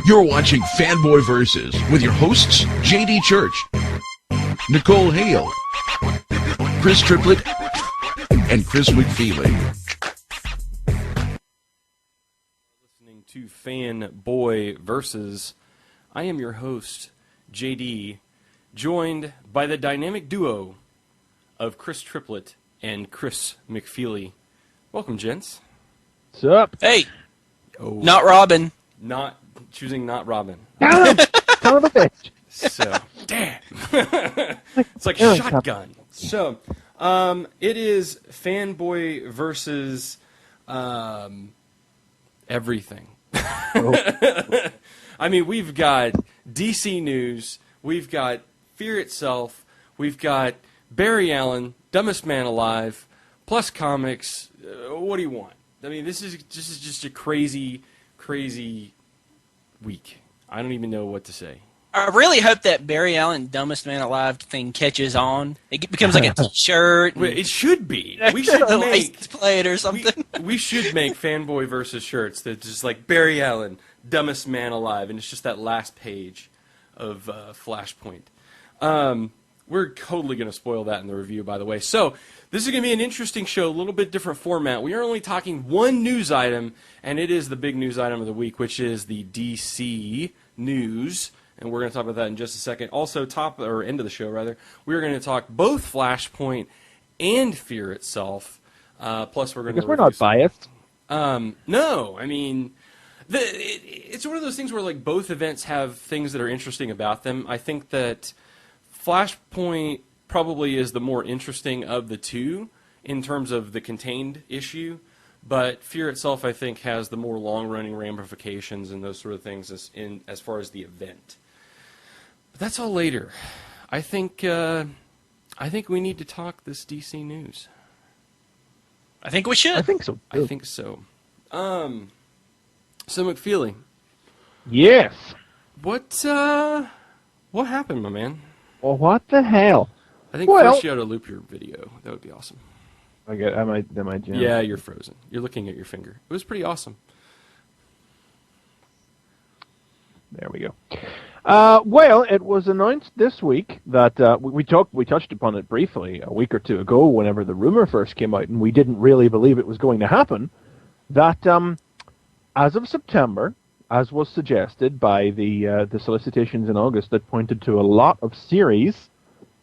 You're watching Fanboy Versus with your hosts, J.D. Church, Nicole Hale, Chris Triplett, and Chris McFeely. Listening to Fanboy Versus. I am your host, J.D., joined by the dynamic duo of Chris Triplett and Chris McFeely. Welcome, gents. What's up? Hey, Oh, not Robin. Choosing not Robin. Son of a bitch. So, damn. It's like shotgun. So, it is Fanboy versus everything. Oh. I mean, we've got DC News, we've got Fear Itself, we've got Barry Allen, Dumbest Man Alive, plus comics. What do you want? I mean, this is just a crazy week. I don't even know what to say. I really hope that Barry Allen Dumbest Man Alive thing catches on. It becomes like a T-shirt. Well, it should be. We should make play it or something. we should make Fanboy Versus shirts that just like Barry Allen, Dumbest Man Alive, and it's just that last page of Flashpoint. We're totally going to spoil that in the review, by the way. So this is going to be an interesting show, a little bit different format. We are only talking one news item, and it is the big news item of the week, which is the DC news. And we're going to talk about that in just a second. Also, end of the show, rather, we're going to talk both Flashpoint and Fear Itself. Plus, we're going to. Because we're not biased. No, I mean, it's one of those things where like both events have things that are interesting about them. I think that Flashpoint probably is the more interesting of the two in terms of the contained issue. But Fear Itself, I think, has the more long-running ramifications and those sort of things as far as the event. But that's all later. I think we need to talk this DC news. I think we should. I think so. I think so. So McFeely, Yes. what happened, my man? Well, what the hell? I think Well- first you ought to loop your video. That would be awesome. Am I jammed? Yeah, you're frozen. You're looking at your finger. It was pretty awesome. There we go. Well, it was announced this week that we touched upon it briefly a week or two ago whenever the rumor first came out, and we didn't really believe it was going to happen, that as of September, as was suggested by the solicitations in August that pointed to a lot of series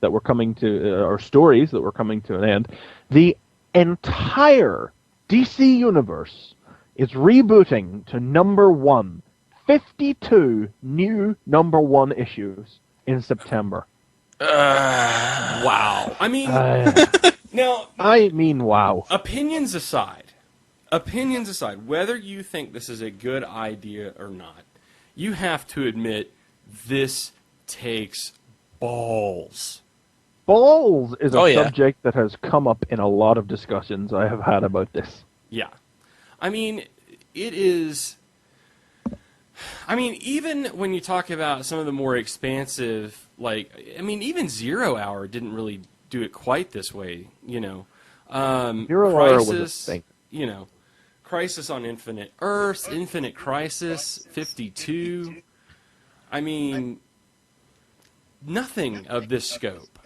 that were coming to, or stories that were coming to an end, the entire DC universe is rebooting to number one. 52 new number one issues in September. Wow. I mean, now, wow. opinions aside, whether you think this is a good idea or not, you have to admit this takes balls. Balls is a yeah. subject that has come up in a lot of discussions I have had about this. Yeah. I mean, it is... I mean, even when you talk about some of the more expansive, even Zero Hour didn't really do it quite this way, you know. Zero Hour was a thing. You know, Crisis on Infinite Earths, Infinite Crisis, 52. I mean, nothing of this scope.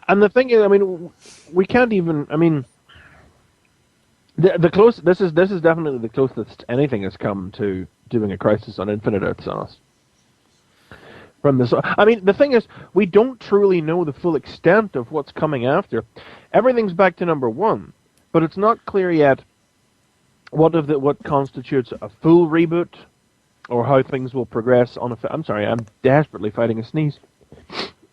And the thing is, I mean, we can't even, I mean... This is definitely the closest anything has come to doing a Crisis on Infinite Earths on us. From this, I mean, the thing is, we don't truly know the full extent of what's coming after. Everything's back to number one, but it's not clear yet what constitutes a full reboot, or how things will progress on a. I'm sorry, I'm desperately fighting a sneeze.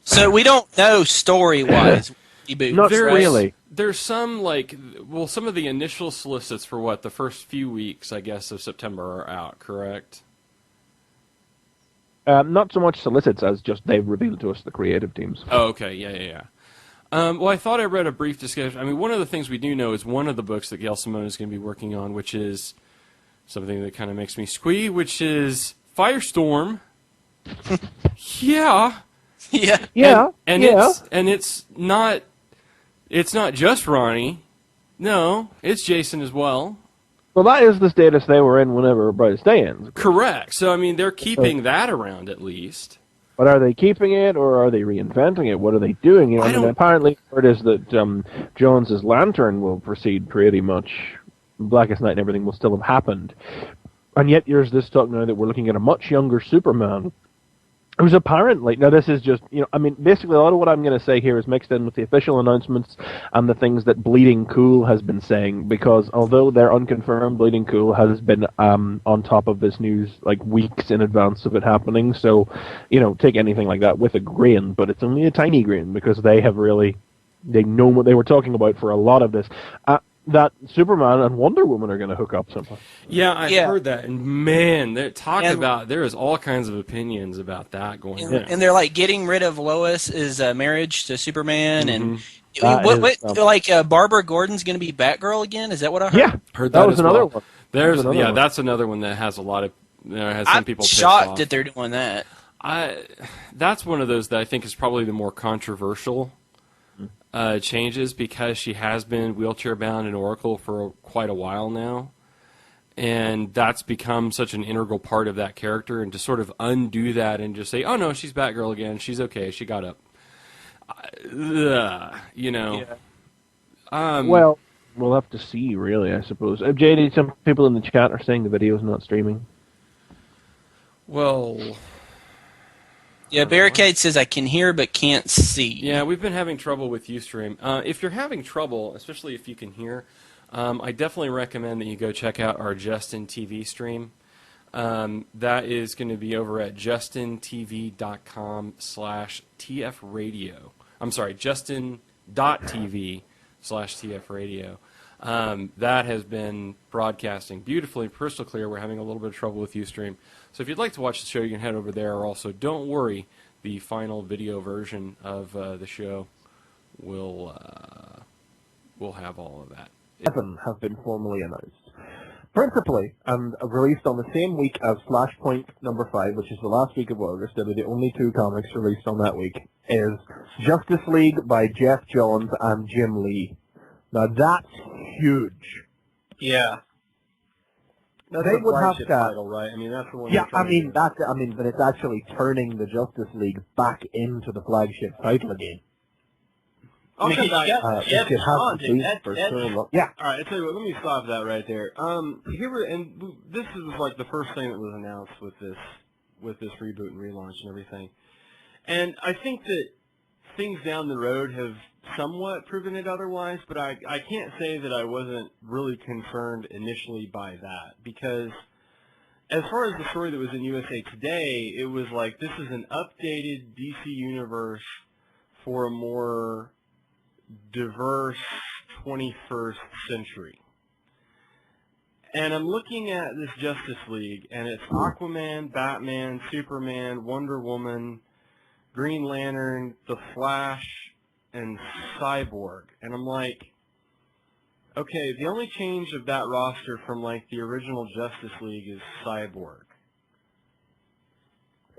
So we don't know story-wise. Reboot. Not really. There's some, some of the initial solicits for the first few weeks, I guess, of September are out, correct? Not so much solicits as just they've revealed to us the creative teams. Oh, okay, yeah. Well, I thought I read a brief discussion. I mean, one of the things we do know is one of the books that Gail Simone is going to be working on, which is something that kind of makes me squee, which is Firestorm. Yeah. Yeah. And it's not just Ronnie. No, it's Jason as well. Well, that is the status they were in whenever Brightest Day ends. Correct. So, I mean, they're keeping that around at least. But are they keeping it, or are they reinventing it? What are they doing? You know, I mean, apparently, word is that Jones's Lantern will proceed pretty much. Blackest Night and everything will still have happened. And yet there's this talk now that we're looking at a much younger Superman, who's apparently, now this is just, you know, I mean, basically a lot of what I'm going to say here is mixed in with the official announcements and the things that Bleeding Cool has been saying, because although they're unconfirmed, Bleeding Cool has been on top of this news like weeks in advance of it happening, so, you know, take anything like that with a grain, but it's only a tiny grain, because they know what they were talking about for a lot of this. That Superman and Wonder Woman are going to hook up somehow. Yeah, I've heard that, and man, there is all kinds of opinions about that going on. And they're like getting rid of Lois's marriage to Superman, and Barbara Gordon's going to be Batgirl again. Is that what I heard? Yeah, heard that was another one. That's another one that has a lot of some people. I'm shocked that they're doing that. That's one of those that I think is probably the more controversial changes, because she has been wheelchair bound in Oracle for quite a while now, and that's become such an integral part of that character, and to sort of undo that and just say, oh no, she's Batgirl again, she's okay, she got up, you know. Well, we'll have to see, really, I suppose. JD, some people in the chat are saying the video's not streaming. Well, yeah, Barricade says I can hear but can't see. Yeah, we've been having trouble with Ustream. If you're having trouble, especially if you can hear, I definitely recommend that you go check out our Justin TV stream. That is going to be over at justintv.com/tfradio. I'm sorry, justin.tv/tfradio. That has been broadcasting beautifully, crystal clear. We're having a little bit of trouble with Ustream. So if you'd like to watch the show, you can head over there. Also, don't worry, the final video version of the show will have all of that. 7 have been formally announced. Principally, and released on the same week as Flashpoint #5, which is the last week of August. They were the only 2 comics released on that week. Is Justice League by Jeff Johns and Jim Lee. Now that's huge. Yeah. Now they would have that title, right? I mean, that's the one. Yeah, but it's actually turning the Justice League back into the flagship title again. Okay, it has to be for sure. Yeah. All right, I tell you what. Let me stop that right there. This is like the first thing that was announced with this reboot and relaunch and everything. And I think that things down the road have somewhat proven it otherwise, but I can't say that I wasn't really concerned initially by that, because as far as the story that was in USA Today, it was like, this is an updated DC universe for a more diverse 21st century. And I'm looking at this Justice League, and it's Aquaman, Batman, Superman, Wonder Woman, Green Lantern, The Flash, and Cyborg. And I'm like, okay, the only change of that roster from like the original Justice League is Cyborg.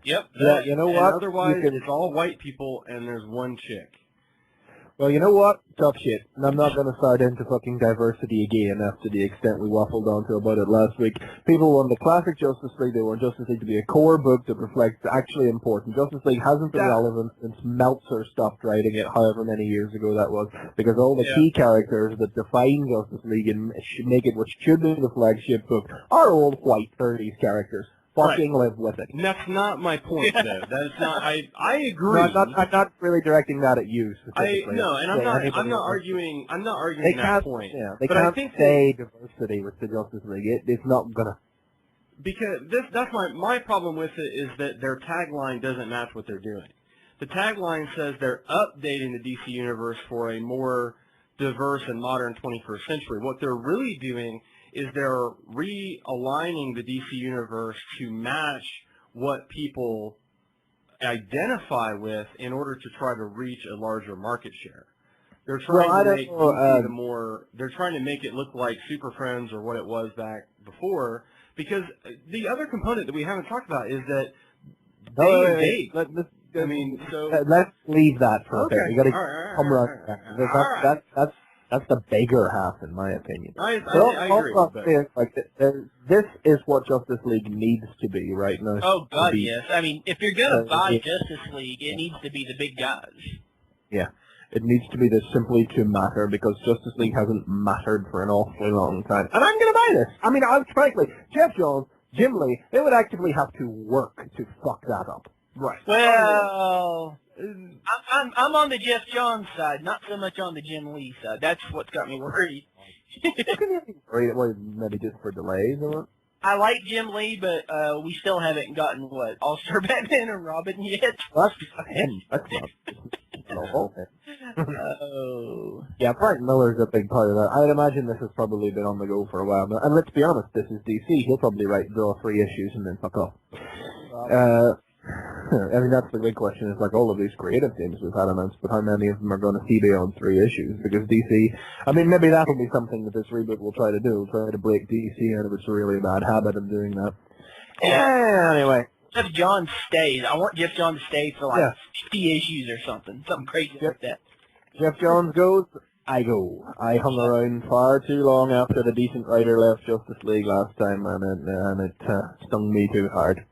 Yep. Yeah, you know what? Otherwise, it's all white people and there's one chick. Well, you know what? Tough shit. And I'm not going to start into fucking diversity again after the extent we waffled on to about it last week. People want the classic Justice League. They want Justice League to be a core book that reflects actually important. Justice League hasn't been relevant since Meltzer stopped writing it, however many years ago that was, because all the key characters that define Justice League and make it what should be the flagship book are old white 30s characters. Fucking live with it. And that's not my point, though. That is not. I agree. No, I'm not really directing that at you specifically. I'm not arguing. I'm not arguing that point. Yeah, they can't say diversity with the Justice League. It's not gonna. Because that's my problem with it is that their tagline doesn't match what they're doing. The tagline says they're updating the DC universe for a more diverse and modern 21st century. What they're really doing is they're realigning the DC universe to match what people identify with in order to try to reach a larger market share. They're trying to make they're trying to make it look like Super Friends or what it was back before, because the other component that we haven't talked about is that let's leave that for a bit. We got to come around. That's the bigger half, in my opinion. I agree. Also, But like, this is what Justice League needs to be right now. Oh God, be, yes. I mean, if you're gonna buy Justice League, it needs to be the big guys. Yeah, it needs to be this simply to matter, because Justice League hasn't mattered for an awfully long time. And I'm gonna buy this. I mean, frankly, Jeff Jones, Jim Lee, they would actively have to work to fuck that up. right. Well, I'm on the Jeff Johns side, not so much on the Jim Lee side. That's what's got me worried. Or maybe just for delays or what? I like Jim Lee, but we still haven't gotten what All-Star Batman and Robin yet. Well, that's not him. That's not. No. Oh. Yeah, Frank Miller's a big part of that. I'd imagine this has probably been on the go for a while now. And let's be honest, this is DC. He'll probably draw 3 issues and then fuck off. I mean, that's the big question. Is like all of these creative teams we've had announced, but how many of them are going to see beyond 3 issues? Because DC, I mean, maybe that'll be something that this reboot will try to do. Try to break DC out of its really bad habit of doing that. Yeah, anyway. Jeff Johns stays. I want Jeff Johns to stay for like 50 issues or something. Something crazy like that. Jeff Johns goes, I go. I hung around far too long after the decent writer left Justice League last time, and it stung me too hard.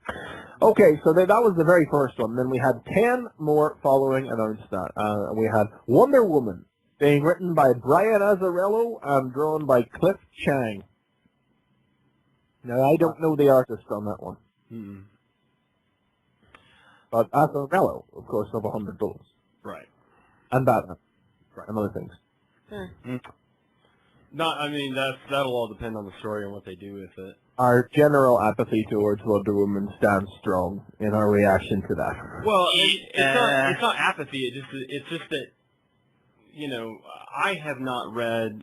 Okay, so that was the very first one. Then we had 10 more following announced that. We had Wonder Woman, being written by Brian Azzarello and drawn by Cliff Chang. Now, I don't know the artist on that one. Hmm. But Azzarello, of course, of 100 Bullets. Right. And Batman. Right. And other things. Not. I mean, that'll all depend on the story and what they do with it. Our general apathy towards Wonder Woman stands strong in our reaction to that. Well, it's not apathy. It's just that, you know, I have not read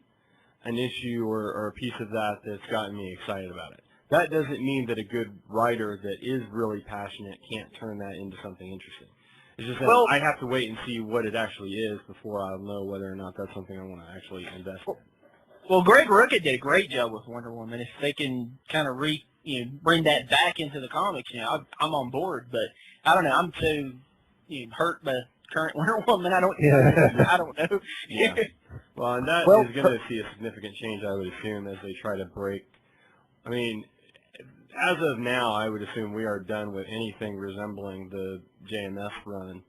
an issue or a piece of that that's gotten me excited about it. That doesn't mean that a good writer that is really passionate can't turn that into something interesting. It's just that I have to wait and see what it actually is before I'll know whether or not that's something I want to actually invest in. Well, Greg Rucka did a great job with Wonder Woman. If they can kind of bring that back into the comics, I'm on board. But I don't know. I'm so hurt by current Wonder Woman. I don't know. Yeah. Well, and that is going to see a significant change, I would assume, as they try to break. I mean, as of now, I would assume we are done with anything resembling the JMS run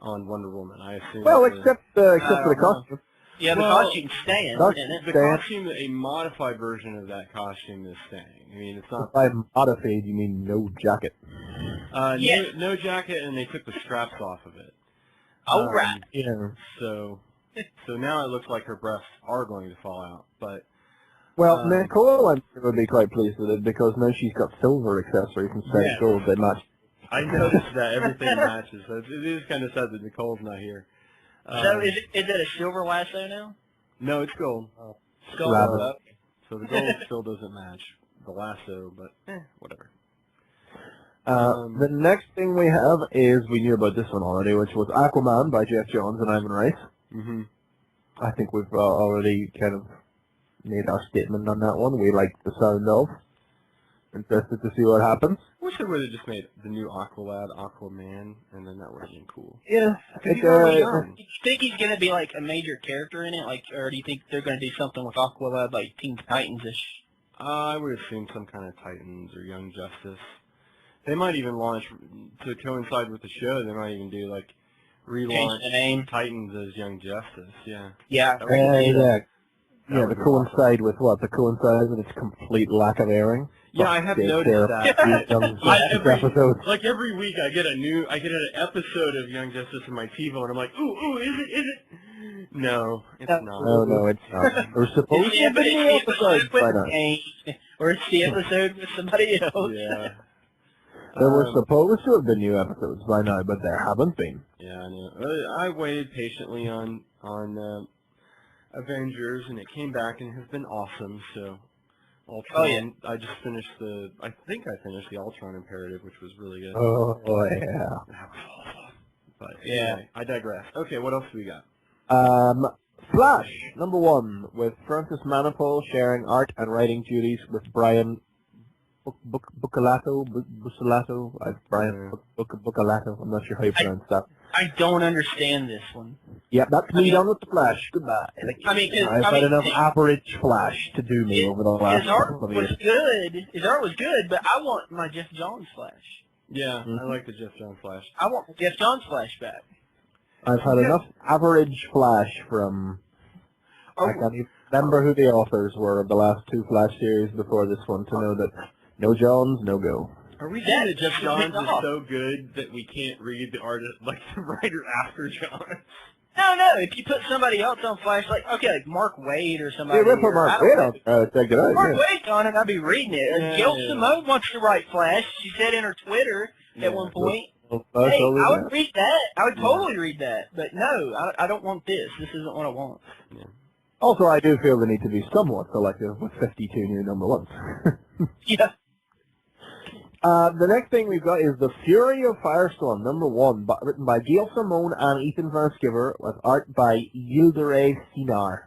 on Wonder Woman. I assume. Well, except for the costume. Yeah, the costume's staying. The costume, a modified version of that costume is staying. I mean, it's not. By modified, you mean no jacket? No jacket, and they took the straps off of it. Oh, right. Yeah. So now it looks like her breasts are going to fall out, but. Well, Nicole, I'm sure, would be quite pleased with it because now she's got silver accessories instead of gold that match. I noticed that everything matches. So it is kind of sad that Nicole's not here. So is it a silver lasso now? No, it's gold. Gold. So the gold still doesn't match the lasso, but whatever. The next thing we have is, we knew about this one already, which was Aquaman by Jeff Johns and Ivan Rice. Mm-hmm. I think we've already kind of made our statement on that one. We like the sound of. Interested to see what happens. I wish they would have just made the new Aqualad Aquaman, and then that would have been cool. Yeah. Do you think he's going to be like a major character in it, or do you think they're going to do something with Aqualad like Teen Titans-ish? I would assume some kind of Titans or Young Justice. They might even launch, to coincide with the show, they might even do like relaunch the name. Titans as Young Justice. Yeah. Yeah. Yeah, to coincide with what? To coincide with its complete lack of airing? Yeah, I have noticed that. Every week I get an episode of Young Justice in my TiVo, and I'm like, ooh, is it? No, it's not. No, it's not. We're supposed to be the episode by now. Or it's the episode with somebody else. Yeah. There were supposed to have been new episodes by now, but there haven't been. Yeah, I know. I waited patiently on Avengers, and it came back and has been awesome. So, Ultron. I just finished I think I finished the Ultron Imperative, which was really good. Oh yeah. That was awesome. But anyway, I digress. Okay, what else do we got? Flash #1 with Francis Manipul sharing art and writing duties with Brian Buccellato. Brian Buccellato. I'm not sure how you pronounce that. I don't understand this one. Yeah, that's me done with the Flash. Goodbye. I mean, I've had enough average Flash to do me over the last his art couple of was years. good. His art was good, but I want my Jeff Johns Flash. Yeah, I like the Jeff Johns Flash. I want the Jeff Johns Flash back. I've had enough average Flash from... I can't even remember who the authors were of the last two Flash series before this one to know that no Johns, no go. Are we saying that Jeff Johns is so good that we can't read the artist, like the writer after Johns? No. If you put somebody else on Flash, like Mark Wade or somebody. Yeah, we'll put Mark Wade on. Take it out. Mark Wade's on it, I'd be reading it. Gail Simone wants to write Flash. She said in her Twitter at one point. Hey, I would read that. I would totally read that. But no, I don't want this. This isn't what I want. Yeah. Also, I do feel the need to be somewhat selective with 52 new number ones. Yeah. The next thing we've got is The Fury of Firestorm, number 1, written by Gail Simone and Ethan Verskiver, with art by Yildiray Sinar.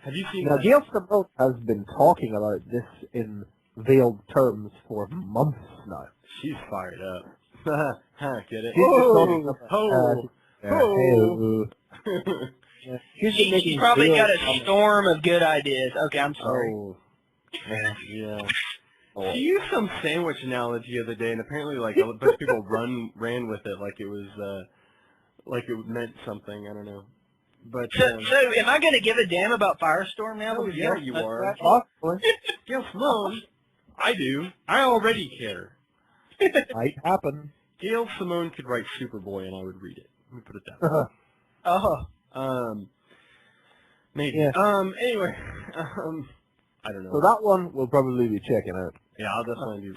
Have you seen Now, Gail Simone has been talking about this in veiled terms for months now. She's fired up. Get it? She's probably got a storm of good ideas. Okay, I'm sorry. Yeah. She used some sandwich analogy the other day, and apparently, like, a bunch of people ran with it like it was, like it meant something. I don't know. But so am I going to give a damn about Firestorm now? Oh, yeah, you are. Possibly. Gail Simone. I do. I already care. Might happen. Gail Simone could write Superboy, and I would read it. Let me put it that way. Maybe. Yeah. Anyway. I don't know. So that one we'll probably be checking out. Yeah, I'll definitely be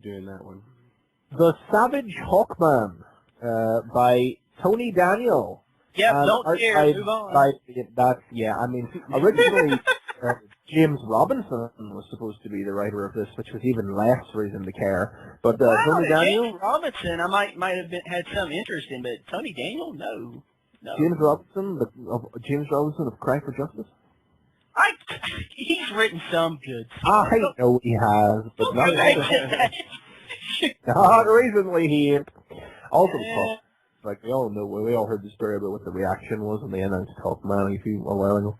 doing that one. The Savage Hawkman, by Tony Daniel. Yeah, don't care. Move on. Originally, James Robinson was supposed to be the writer of this, which was even less reason to care. But Tony Daniel... James Robinson, I might have had some interest in, but Tony Daniel, no. James Robinson of Cry for Justice? He's written some good stuff. I know he has, but not recently he ain't. Also, like we all know, we all heard the story about what the reaction was when they announced Hawkman a while ago.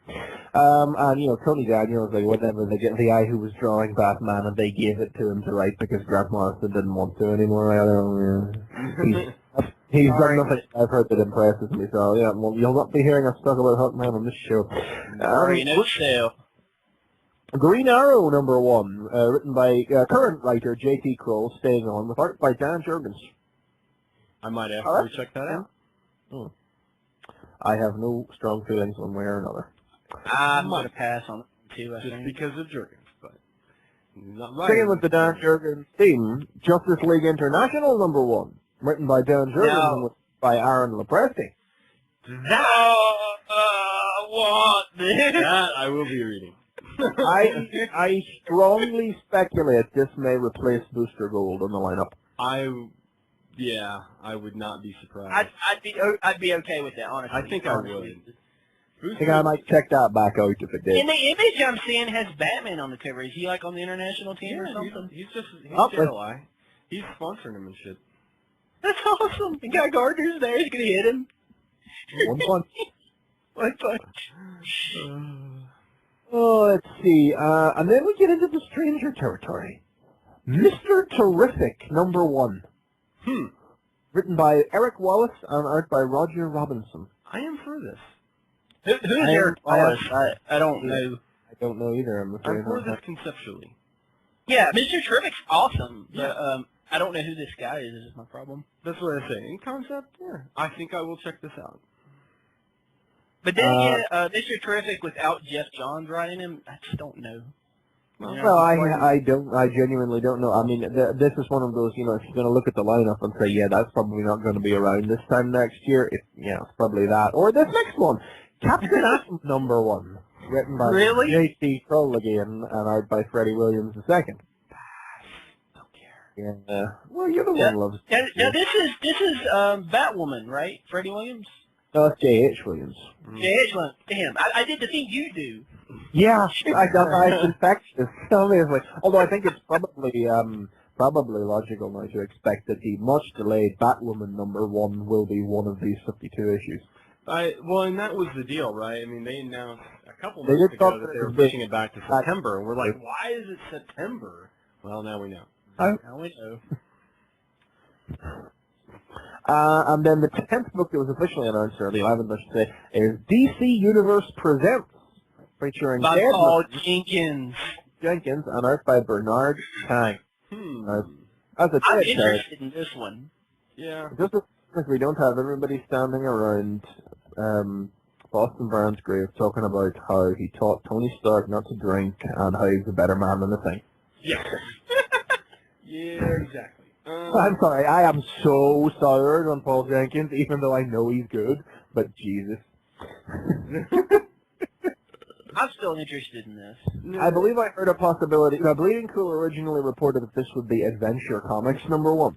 And Tony Daniel was like, whatever, they get the guy who was drawing Batman and they gave it to him to write because Grant Morrison didn't want to anymore. I don't know. He's done nothing I've heard that impresses me, so yeah, well, you'll not be hearing us talk about Hawkman on this show. Green Arrow, number 1, written by current writer J.T. Kroll, staying on, with art by Dan Jurgens. I might have to check that out. I have no strong feelings one way or another. I'm going to pass on it too, I think. Just because of Jurgens, but not right. Sticking with the Dan Jurgens theme, Justice League International, number 1, written by Dan Jurgens and by Aaron Lopresti. I want this. That I will be reading. I strongly speculate this may replace Booster Gold on the lineup. I would not be surprised. I'd be okay with that, honestly. I think I would. I think I might check that back out if it did. In the image I'm seeing has Batman on the cover. Is he like on the international team or something? He's JLI. He's sponsoring him and shit. That's awesome. And Guy Gardner's there. He's gonna hit him. One punch. One punch. Oh, let's see. And then we get into the stranger territory. Mr. Terrific, number 1. Written by Eric Wallace and art by Roger Robinson. I am for this. Who's Eric Wallace? I don't know. I don't know either, I'm afraid. I'm for this conceptually. Yeah, Mr. Terrific's awesome. But, I don't know who this guy is my problem. That's what I say. In concept, yeah. I think I will check this out. But then again, Mr. Terrific without Jeff Johns writing him, I just don't know. Well, I genuinely don't know. I mean, this is one of those, if you're going to look at the lineup and say, yeah, that's probably not going to be around this time next year, it's probably that. Or this next one, Captain Atom, number 1, written by J.T. Kroll again, and art by Freddie Williams II. Don't care. Yeah. Well, you're the one who loves it. Now, this is Batwoman, right? Freddie Williams? No, it's J.H. Williams. J.H. Williams. Damn, I did the thing you do. Yeah, I infectious, obviously. Although I think it's probably probably logical now to expect that the much-delayed Batwoman #1 will be one of these 52 issues. Well, and that was the deal, right? I mean, they announced a couple They months did ago talk that they were about pushing it back to September, and we're like, why is it September? Well, now we know. Now we know. And then the 10th book that was officially announced, or the 11th, I should say, is DC Universe Presents, featuring By Deadman Paul Jenkins. Jenkins and art by Bernard Tang. As a I'm dead interested in this one. Yeah. just as we don't have everybody standing around Boston Barnes' grave talking about how he taught Tony Stark not to drink and how he's a better man than the Thing. Yeah. Yeah, exactly. I'm sorry, I am so soured on Paul Jenkins, even though I know he's good, but Jesus. I'm still interested in this. I believe I heard a possibility. Now, Bleeding Cool originally reported that this would be Adventure Comics #1.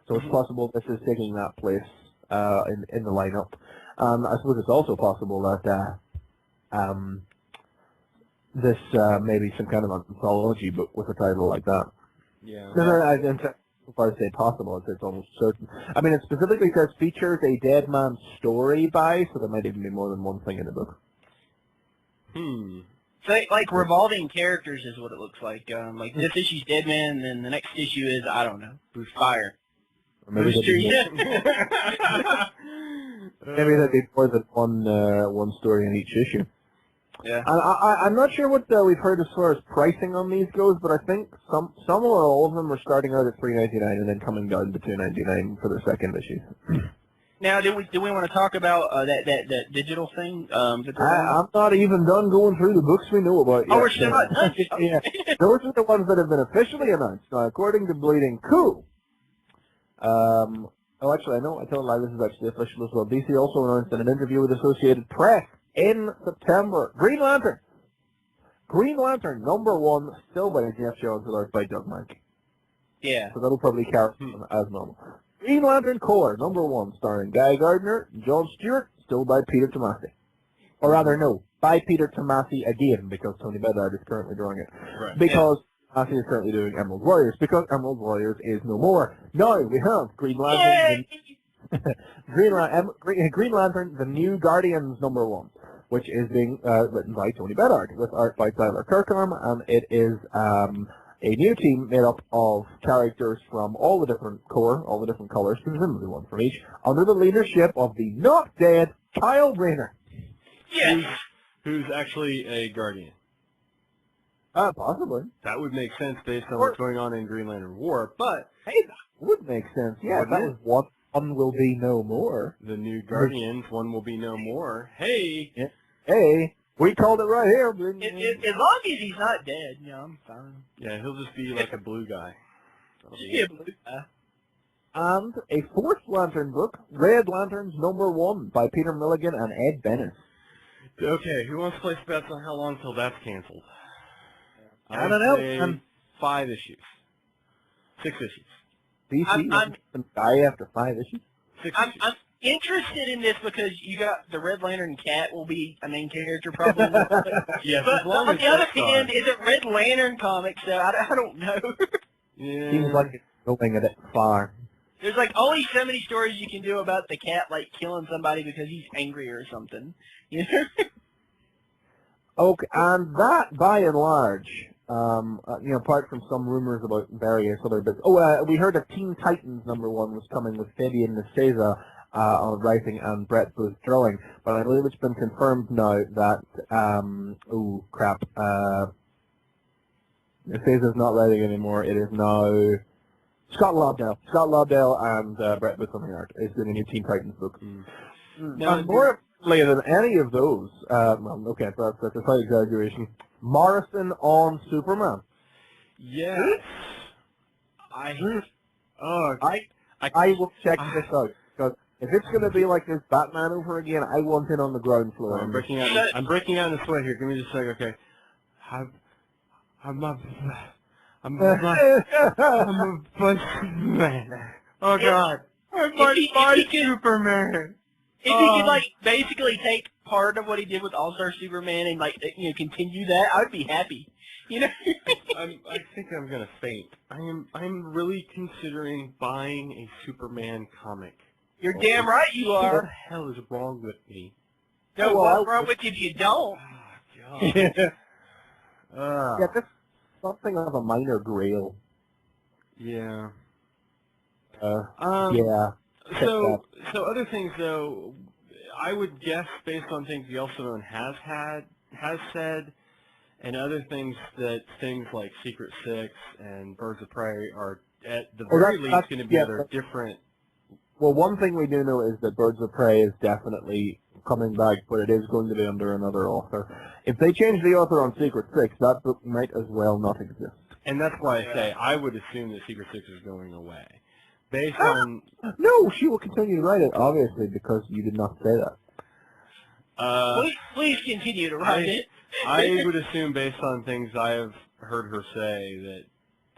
So it's possible this is taking that place in the lineup. I suppose it's also possible that this may be some kind of anthology book with a title like that. Yeah. So far as say possible, it's almost certain. I mean, it specifically says features a dead man's story by, so there might even be more than one thing in the book. So, like, revolving characters is what it looks like. Like, this issue's Dead Man, and then the next issue is, I don't know, Bruce Fire. Or maybe that'd be more than one story in each issue. Yeah. I'm not sure what we've heard as far as pricing on these goes, but I think some or all of them are starting out at $3.99 and then coming down to $2.99 for their second issue. Now, do we want to talk about that digital thing? I'm not even done going through the books we know about yet. Oh, we're still not done. Yeah, those are the ones that have been officially announced. Now, according to Bleeding Cool, actually, I know, I told a lie, this is actually official as well. DC also announced in an interview with Associated Press in September, Green Lantern #1, still by Jeff Jones with art by Doug Mahnke. Yeah. So that'll probably carry on as normal. Green Lantern Corps #1, starring Guy Gardner and John Stewart, still by Peter Tomasi. Or rather, no, by Peter Tomasi again, because Tony Bedard is currently drawing it. Right. Because Tomasi is currently doing Emerald Warriors, because Emerald Warriors is no more. Now we have Green Lantern, Green Lantern, The New Guardians #1, which is being written by Tony Bedard, with art by Tyler Kirkham, and it is a new team made up of characters from all the different corps, all the different colors, presumably one from each, under the leadership of the not dead Kyle Rayner. Yes. Who's actually a Guardian. Possibly. That would make sense based on what's going on in Green Lantern War, but Hey, that would make sense. Yeah, that was one will be no more. the New Guardians, one will be no more. Hey! Yeah. Hey, we called it right here. As long as he's not dead, I'm fine. Yeah, he'll just be like a blue guy. That'll be Yeah, it. And a fourth Lantern book, Red Lanterns #1, by Peter Milligan and Ed Bennett. Okay, who wants to place bets on how long till that's canceled? I don't know. Say 5 issues. 6 issues. DC I'm die after 5 issues. 6 I'm issues. interested in this because you got the Red Lantern Cat will be a main character probably. Yes, But as long on as the other that's on. hand, it's a Red Lantern comic, so I don't know. Yeah. Seems like it's going a bit far. There's like only so many stories you can do about the cat like killing somebody because he's angry or something. You know? Okay, and that, by and large, apart from some rumors about various other bits. We heard that Teen Titans #1 was coming with Fabian Nicieza on writing and Brett Booth drawing, but I believe it's been confirmed now that, Nicieza is not writing anymore. It is now Scott Lobdell. Scott Lobdell and Brett Booth on the art is doing a new Teen Titans book. Now, And more importantly than any of those, that's a slight exaggeration, Morrison on Superman. yes. I will check this out, because if it's going to be like this Batman over again, I want it on the ground floor. I'm breaking out in a sweat here. Give me just a second, okay? I'm a man. Oh God! I'm by Superman. If he could, like, basically take part of what he did with All-Star Superman and, like, continue that, I would be happy. You know? I think I'm gonna faint. I'm really considering buying a Superman comic. You're damn right you What the are. hell is wrong with me? No, what's wrong with you if you don't? Oh, God. Yeah, that's something of a minor grail. Yeah. Yeah. So other things though, I would guess based on things the Elsevillain has said, and other things that things like Secret Six and Birds of Prey are at the very least going to be other different. Well, one thing we do know is that Birds of Prey is definitely coming back, but it is going to be under another author. If they change the author on Secret Six, that book might as well not exist. And that's why I say I would assume that Secret Six is going away. Based on... No, she will continue to write it, obviously, because you did not say that. Please continue to write it. I would assume, based on things I have heard her say,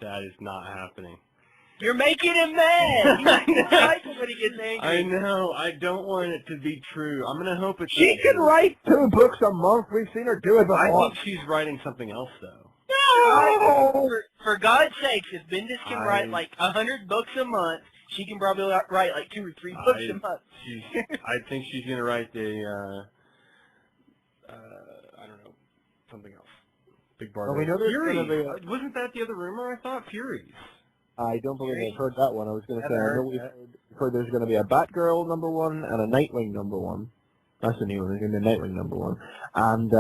that is not happening. You're making him mad. He likes it when he gets angry. I know. I don't want it to be true. I'm going to hope it's... She can write 2 books a month. We've seen her do it before. I think she's writing something else, though. No! For God's sakes, if Bendis can write like 100 books a month, she can probably write like 2 or 3 books a month. I think she's going to write I don't know, something else. Big Barbara. Well, we know there's Fury. going to be Wasn't that the other rumor? I thought Furies. I don't believe I've heard that one. I was going to say, I know we've heard there's going to be a Batgirl #1 and a Nightwing #1. That's the new one. There's going to be a Nightwing #1. And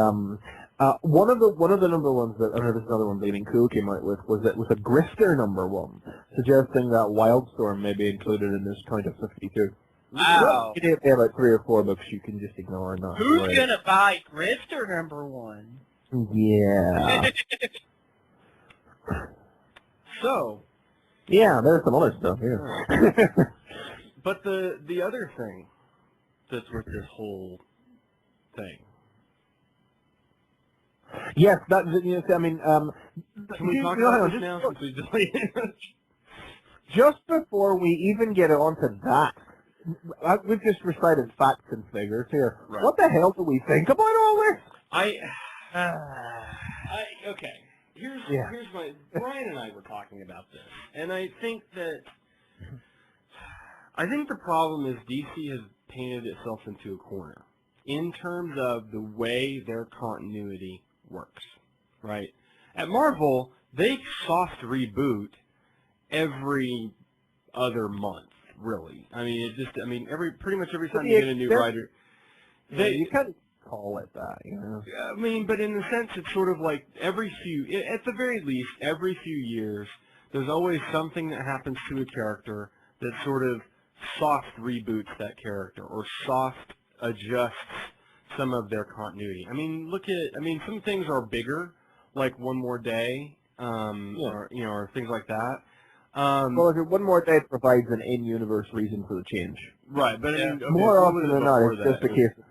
one of the #1s that, I know this is another one Bleeding Cool came out with, was a Grifter #1, suggesting that Wildstorm may be included in this count of 52. Wow. If they have like 3 or 4 books, you can just ignore and not Who's worry. going to buy Grifter #1? Yeah. So... Yeah, there's some other stuff, yeah. But the other thing that's with this whole thing... Yes, that, you know, I mean, Can we talk about this now since we deleted it? Just before we even get onto that, we've just recited facts and figures here. Right. What the hell do we think about all this? Okay. Here's my... Brian and I were talking about this, and I think the problem is DC has painted itself into a corner in terms of the way their continuity works, right? At Marvel, they soft reboot every other month, really. I mean, pretty much every time you get a new writer, You can't call it that, you know? I mean, but in the sense, it's sort of like at the very least, every few years, there's always something that happens to a character that sort of soft reboots that character or soft adjusts some of their continuity. I mean, some things are bigger, like One More Day, or things like that. Well, if One More Day provides an in-universe reason for the change. Right, but I mean, More often than not, it's just a case of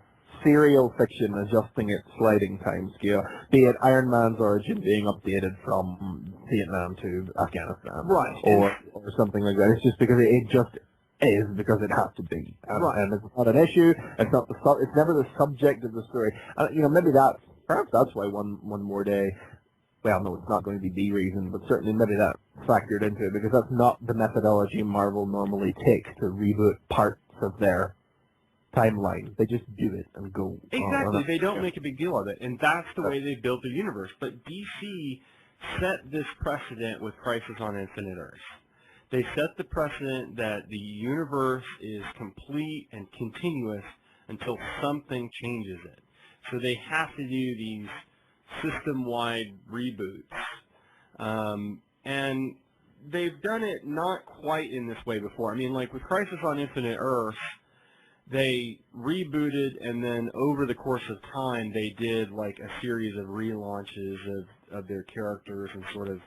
serial fiction adjusting its sliding time scale, be it Iron Man's origin being updated from Vietnam to Afghanistan, right, or something like that. It's just because it just is, because it has to be, and it's not an issue. It's not it's never the subject of the story. Maybe perhaps that's why One More Day. Well, no, it's not going to be the reason, but certainly maybe that factored into it, because that's not the methodology Marvel normally takes to reboot parts of their timeline. They just do it and go. Exactly. They don't make a big deal of it, and that's the way they built their universe. But DC set this precedent with Crisis on Infinite Earths. They set the precedent that the universe is complete and continuous until something changes it. So they have to do these system-wide reboots. And they've done it not quite in this way before. I mean, like with Crisis on Infinite Earths, they rebooted, and then over the course of time, they did like a series of relaunches of their characters and sort of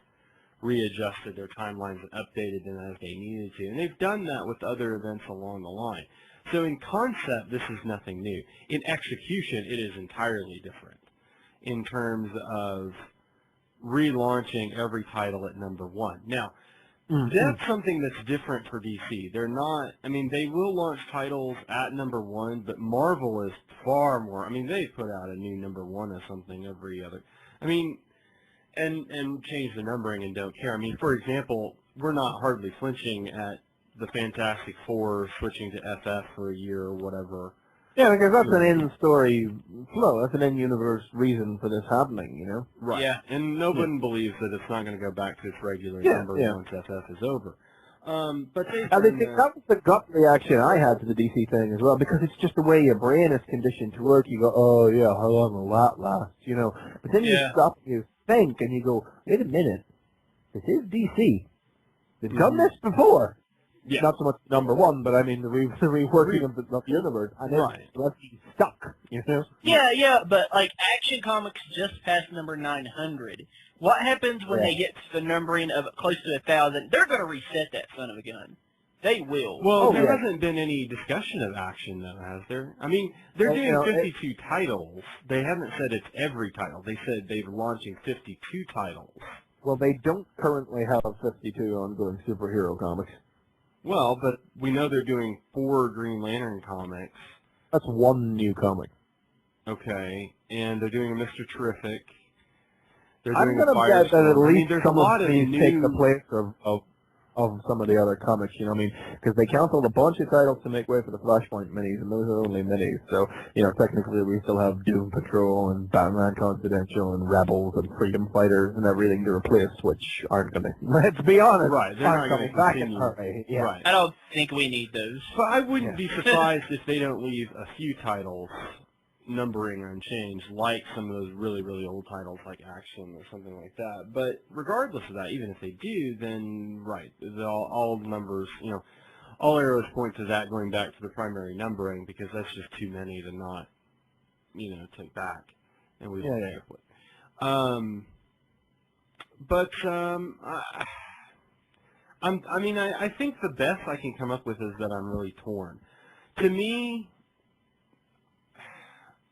readjusted their timelines and updated them as they needed to. And they've done that with other events along the line. So in concept, this is nothing new. In execution, it is entirely different in terms of relaunching every title at #1. Now, That's something that's different for DC. They're not, I mean, they will launch titles at number 1, but Marvel is far more, I mean, they put out a new number 1 or something every other, I mean, and change the numbering and don't care. I mean, for example, we're not hardly flinching at the Fantastic Four switching to FF for a year or whatever. Yeah, because that's an in-story flow. That's an in-universe reason for this happening, you know? Right. Yeah. And nobody believes that it's not going to go back to its regular number once FF is over. But that was the gut reaction I had to the DC thing as well, because it's just the way your brain is conditioned to work. You go, oh, yeah, how long will that last, you know? But then you stop and you think, and you go, wait a minute, this is DC. They've done this before. Yeah. Not so much number 1, but I mean the reworking of the universe. I know it's stuck, you know? Yeah, but like Action Comics just passed number 900. What happens when they get to the numbering of close to 1,000? They're going to reset that son of a gun. They will. Well, there hasn't been any discussion of Action, though, has there? I mean, they're doing 52 titles. They haven't said it's every title. They said they're launching 52 titles. Well, they don't currently have 52 ongoing superhero comics. Well, but we know they're doing 4 Green Lantern comics. That's one new comic. Okay, and they're doing a Mr. Terrific. They're I'm doing going to bet that at least some of these new... take the place of some of the other comics, you know what I mean? Because they canceled a bunch of titles to make way for the Flashpoint minis, and those are only minis. So, you know, technically we still have Doom Patrol and Batman Confidential and Rebels and Freedom Fighters and everything to replace, which aren't going to, let's be honest, they're not coming back in a hurry. Yeah. Right. I don't think we need those. But I wouldn't be surprised if they don't leave a few titles numbering unchanged, like some of those really, really old titles like Action or something like that. But regardless of that, even if they do, then, all the numbers, you know, all arrows point to that going back to the primary numbering, because that's just too many to not, you know, take back. And we will stick with. I think the best I can come up with is that I'm really torn. To me,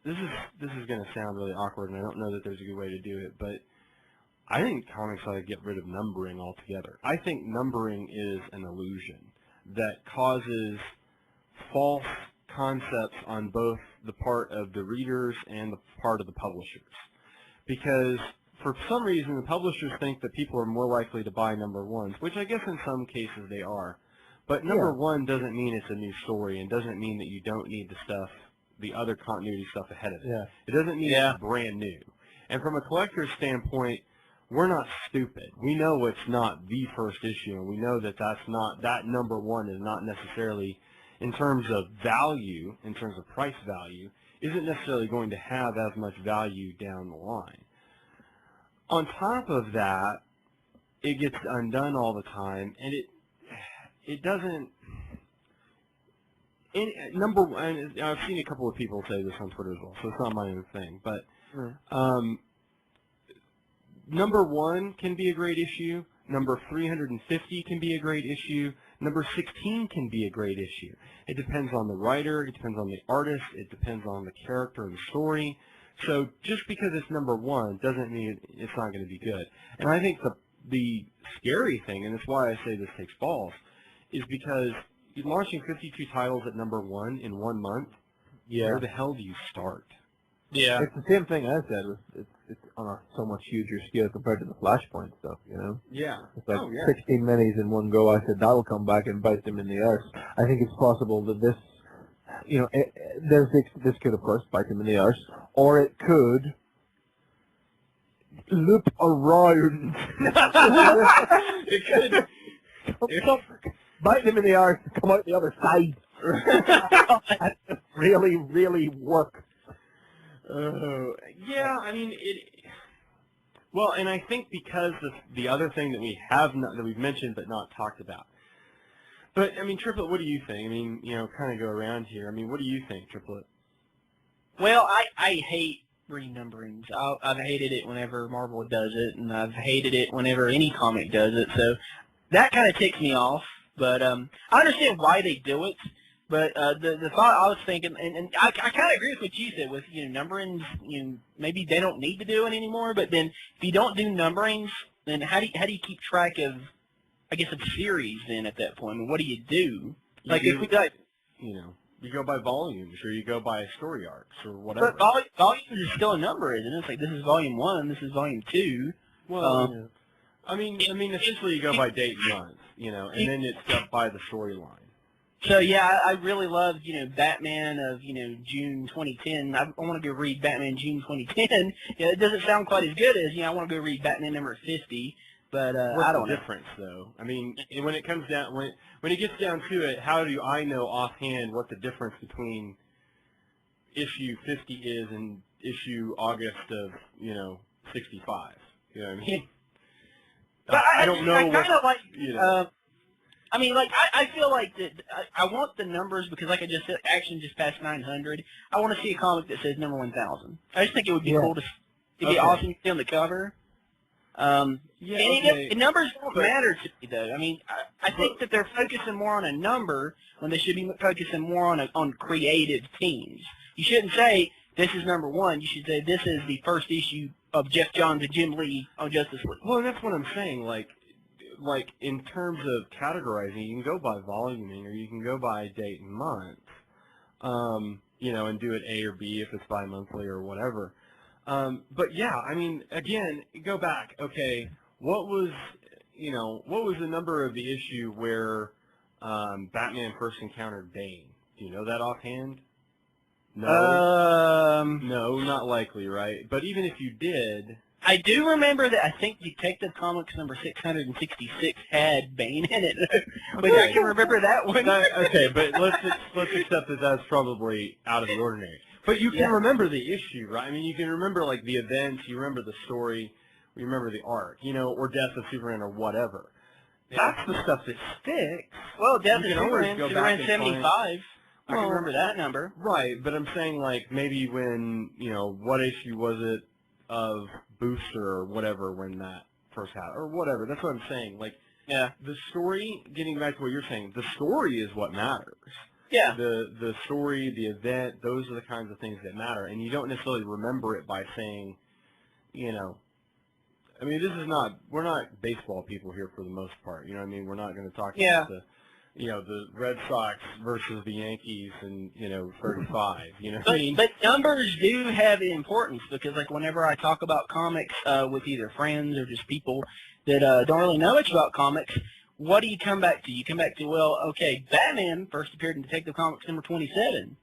this is going to sound really awkward, and I don't know that there's a good way to do it, but I think comics ought to get rid of numbering altogether. I think numbering is an illusion that causes false concepts on both the part of the readers and the part of the publishers. Because for some reason, the publishers think that people are more likely to buy number 1s, which I guess in some cases they are. But number 1 doesn't mean it's a new story, and doesn't mean that you don't need the other continuity stuff ahead of it. Yeah. It doesn't mean it's brand new. And from a collector's standpoint, we're not stupid. We know it's not the first issue, and we know that that number 1 is not necessarily, in terms of value, in terms of price value, isn't necessarily going to have as much value down the line. On top of that, it gets undone all the time, and it doesn't. Number one, I've seen a couple of people say this on Twitter as well, so it's not my own thing. But number 1 can be a great issue. Number 350 can be a great issue. Number 16 can be a great issue. It depends on the writer. It depends on the artist. It depends on the character and the story. So just because it's number 1 doesn't mean it's not going to be good. And I think the scary thing, and that's why I say this takes balls, is because you're launching 52 titles at number 1 in 1 month. Where the hell do you start? Yeah. It's the same thing I said. It's on a so much huger scale compared to the Flashpoint stuff, you know? Yeah. It's like 16 minis in one go. I said that'll come back and bite them in the arse. I think it's possible that this, you know, this could, of course, bite them in the arse, or it could loop around. It could. Bite them in the arse and come out the other side. And really, really work. Yeah, I mean Well, and I think because the other thing that we've mentioned but not talked about. But I mean, Triplet, what do you think? I mean, you know, kind of go around here. I mean, what do you think, Triplet? Well, I hate renumberings. I've hated it whenever Marvel does it, and I've hated it whenever any comic does it. So that kind of ticks me off. But I understand why they do it. But the thought I was thinking, and I kind of agree with what you said, with, you know, numberings, you know, maybe they don't need to do it anymore. But then if you don't do numberings, then how do you keep track of I guess, of series then at that point. I mean, what do you do? Like, You if we got... you go by volumes, or you go by story arcs, or whatever. But volumes is still a number, isn't it? It's like, this is volume 1, this is volume 2. Well, I mean, essentially you go by date and month, and then it's up by the storyline. So, yeah, I really loved, Batman of, June 2010. I want to go read Batman June 2010. It doesn't sound quite as good as, I want to go read Batman number 50. But I don't know. What's the difference, though? I mean, when it comes down, when it gets down to it, how do I know offhand what the difference between issue 50 is and issue August of 65? You know what I mean? But I don't know. I kind of like. I mean, like, I feel like that I want the numbers because, like I just said, Action just passed 900. I want to see a comic that says number 1,000. I just think it would be cool to be awesome to see on the cover. And numbers don't matter to me, though. I mean, I think that they're focusing more on a number when they should be focusing more on creative teams. You shouldn't say, this is number 1. You should say, this is the first issue of Jeff Johns and Jim Lee on Justice League. Well, that's what I'm saying. Like in terms of categorizing, you can go by voluming, or you can go by date and month, and do it A or B if it's bi-monthly or whatever. But yeah, I mean, again, go back. Okay, what was the number of the issue where Batman first encountered Bane? Do you know that offhand? No. No, not likely, right? But even if you did, I do remember that. I think Detective Comics number 666 had Bane in it. But I can remember that one. Okay, but let's accept that that's probably out of the ordinary. But you can remember the issue, right? I mean, you can remember, like, the events, you remember the story, you remember the arc, or Death of Superman or whatever. That's the stuff that sticks. Well, Death of Superman, Superman 75. I can remember that number. Right, but I'm saying, like, maybe when, what issue was it of Booster or whatever when that first happened, or whatever. That's what I'm saying. Like, the story, getting back to what you're saying, the story is what matters. Yeah. The story, the event, those are the kinds of things that matter. And you don't necessarily remember it by saying, I mean, we're not baseball people here for the most part. You know what I mean? We're not going to talk about the Red Sox versus the Yankees and, 35. You know what I mean? But numbers do have importance because, like, whenever I talk about comics with either friends or just people that don't really know much about comics, what do you come back to? You come back to, well, okay, Batman first appeared in Detective Comics number 27.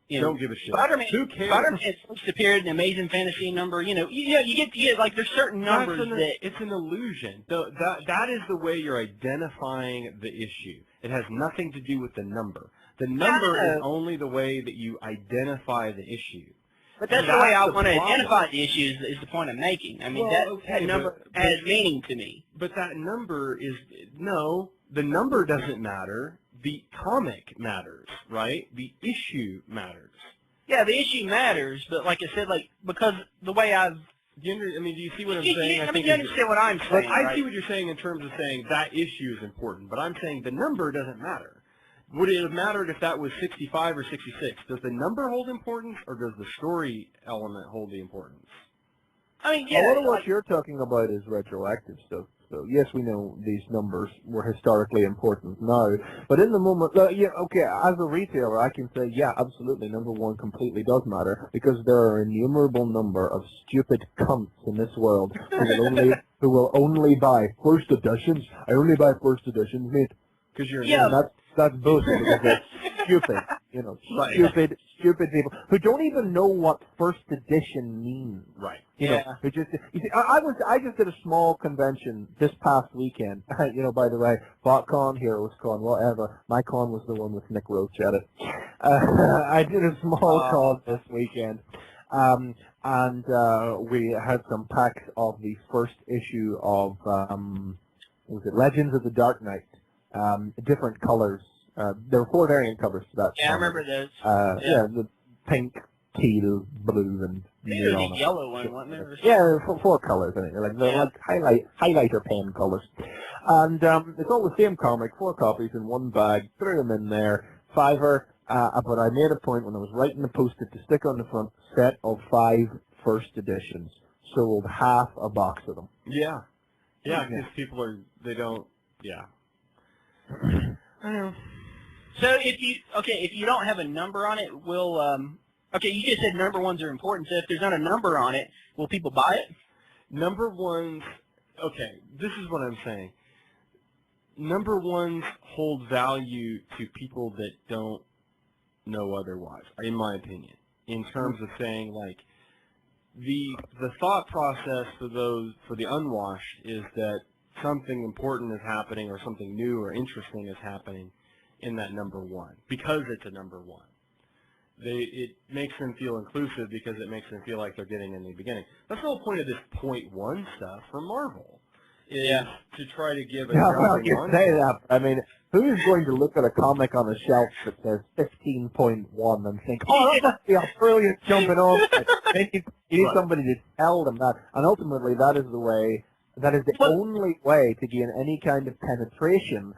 Don't give a shit. Spider-Man, Who cares? Spider-Man first appeared in Amazing Fantasy number, you get like, there's certain numbers it's an illusion. That is the way you're identifying the issue. It has nothing to do with the number. The number is only the way that you identify the issue. But that's the way I want to identify the issues is the point I'm making. I mean, that number has meaning to me. But that number is, the number doesn't matter. The comic matters, right? The issue matters. Yeah, the issue matters, but like I said, because the way I've... Do you see what I'm saying? You understand what I'm saying, I see what you're saying in terms of saying that issue is important, but I'm saying the number doesn't matter. Would it have mattered if that was 65 or 66? Does the number hold importance, or does the story element hold the importance? I mean, a lot of what you're talking about is retroactive stuff. So, yes, we know these numbers were historically important now, but in the moment, as a retailer, I can say, yeah, absolutely, number 1 completely does matter, because there are an innumerable number of stupid cunts in this world who will only buy first editions. I only buy first editions, mate. Because you're that's bullshit, because they're stupid, stupid people who don't even know what first edition means. Right. Who just, I just did a small convention this past weekend. By the way, BotCon, HeroesCon, whatever. My con was the one with Nick Roach at it. I did a small con this weekend. And we had some packs of the first issue of, Legends of the Dark Knight. Different colors. There were 4 variant covers to that. Yeah, I remember those. The pink, teal, blue, and the yellow one, wasn't there? Yeah, 4 colors. I think they're like highlighter pen colors. And it's all the same comic, 4 copies in one bag. Threw them in there, $5. But I made a point when I was writing the post-it to stick on the front, set of 5 first editions. Sold half a box of them. Yeah. Yeah, because people they don't Yeah. I know. So if you don't have a number on it, will okay, you just said number ones are important. So if there's not a number on it, will people buy it? Number ones, okay, this is what I'm saying. Number ones hold value to people that don't know otherwise, in my opinion, in terms of saying, like, the thought process for the unwashed is that something important is happening or something new or interesting is happening in that number one because it's a number one. It makes them feel inclusive because it makes them feel like they're getting in the beginning. That's the whole point of this point one stuff for Marvel, is to try to give a well, you say that, but I mean, who is going to look at a comic on a shelf that says 15.1 and think, oh, that must be a brilliant jumping off? Then you need somebody to tell them that, and ultimately that is the only way to gain any kind of penetration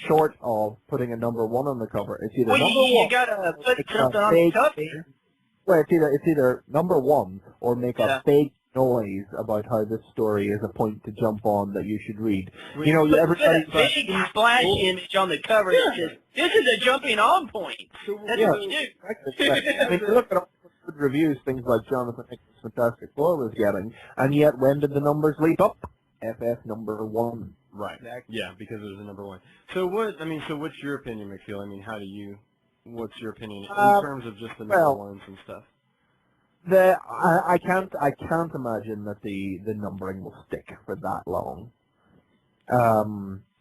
short of putting a number one on the cover. It's either number one. You gotta put something on the cover. Well, it's either number one or make a big noise about how this story is a point to jump on that you should read. You know, everybody's big splash image on the cover that says, "This is a jumping on point." That's what you do. I mean, look at all the good reviews things like Jonathan Hickman's Fantastic Four was getting, and yet when did the numbers leap up? FF number one. Right. Yeah, because it was a number one. So what's your opinion, McFeel? I mean, what's your opinion in terms of just the number ones and stuff? I can't imagine that the numbering will stick for that long.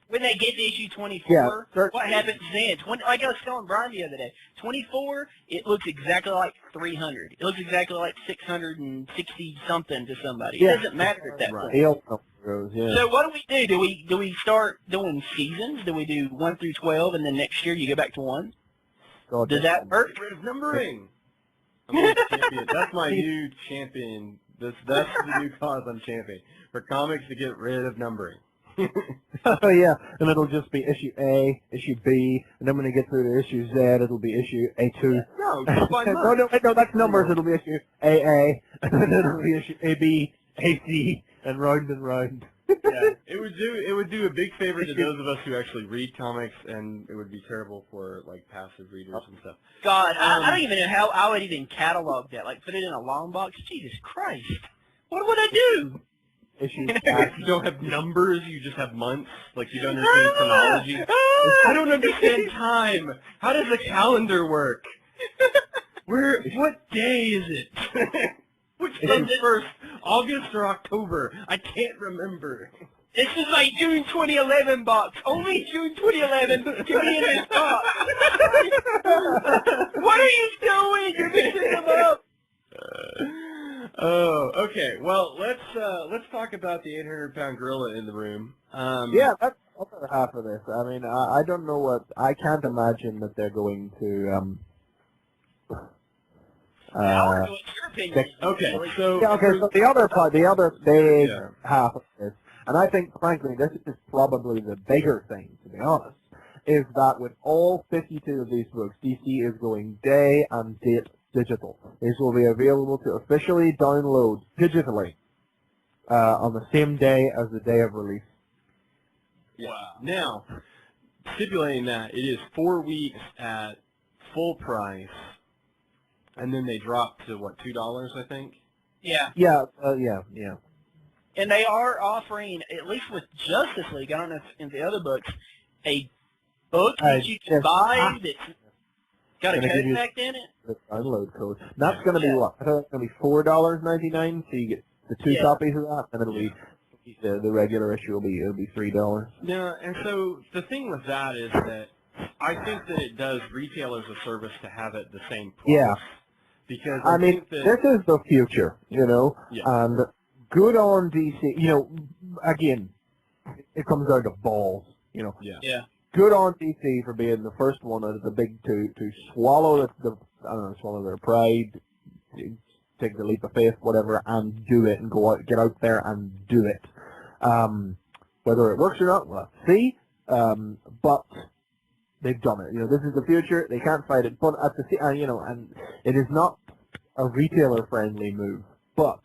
When they get to issue 24, what happens then? Like I was telling Brian the other day, 24, it looks exactly like 300. It looks exactly like 660-something to somebody. It doesn't matter at that point. So what do? Do we start doing seasons? Do we do 1 through 12, and then next year you go back to 1? Does that work? Get rid of numbering. I'm a champion. That's my new champion. That's the new cause I'm championing. For comics to get rid of numbering. Oh yeah, and it'll just be issue A, issue B, and then when they get through to issue Z, it'll be issue A2. No, no, that's numbers. It'll be issue AA, and then it'll be issue AB, AC, and round and round. Yeah, it would do a big favor to those of us who actually read comics, and it would be terrible for like passive readers and stuff. God, I don't even know how I would even catalog that. Like, put it in a long box. Jesus Christ, what would I do? You don't have numbers, you just have months. Like, you don't understand chronology. I don't understand time. How does the calendar work? What day is it? Which comes first, August or October? I can't remember. This is my June 2011 box. Only June 2011 can be in this box. What are you doing? You're mixing them up. Oh, okay. Well, let's talk about the 800-pound gorilla in the room. Yeah, that's other half of this. I mean, I don't know I can't imagine that they're going to. What's your opinion? Okay, so so the other part, the other big half of this, and I think, frankly, this is probably the bigger thing, to be honest, is that with all 52 of these books, DC is going day and date digital. These will be available to officially download digitally on the same day as the day of release. Yeah. Wow. Now, stipulating that, it is 4 weeks at full price, and then they drop to, what, $2, I think? Yeah. Yeah. And they are offering, at least with Justice League, I don't know if in the other books, a book that you can buy that's got a code effect in it. The download code. That's going to be what? I thought it's going to be $4.99, so you get the 2 copies of that, and it'll be the regular issue will be $3. Yeah, and so the thing with that is that I think that it does retailers a service to have it the same price. Yeah. Because I mean, think that, this is the future, you know, and good on DC. You know, again, it comes down to balls, you know. Yeah. Good on DC for being the first one out of the big two to swallow swallow their pride, take the leap of faith, whatever, and do it and get out there and do it. Whether it works or not, we'll have to see. But they've done it. You know, this is the future. They can't fight it. But at the and it is not a retailer-friendly move but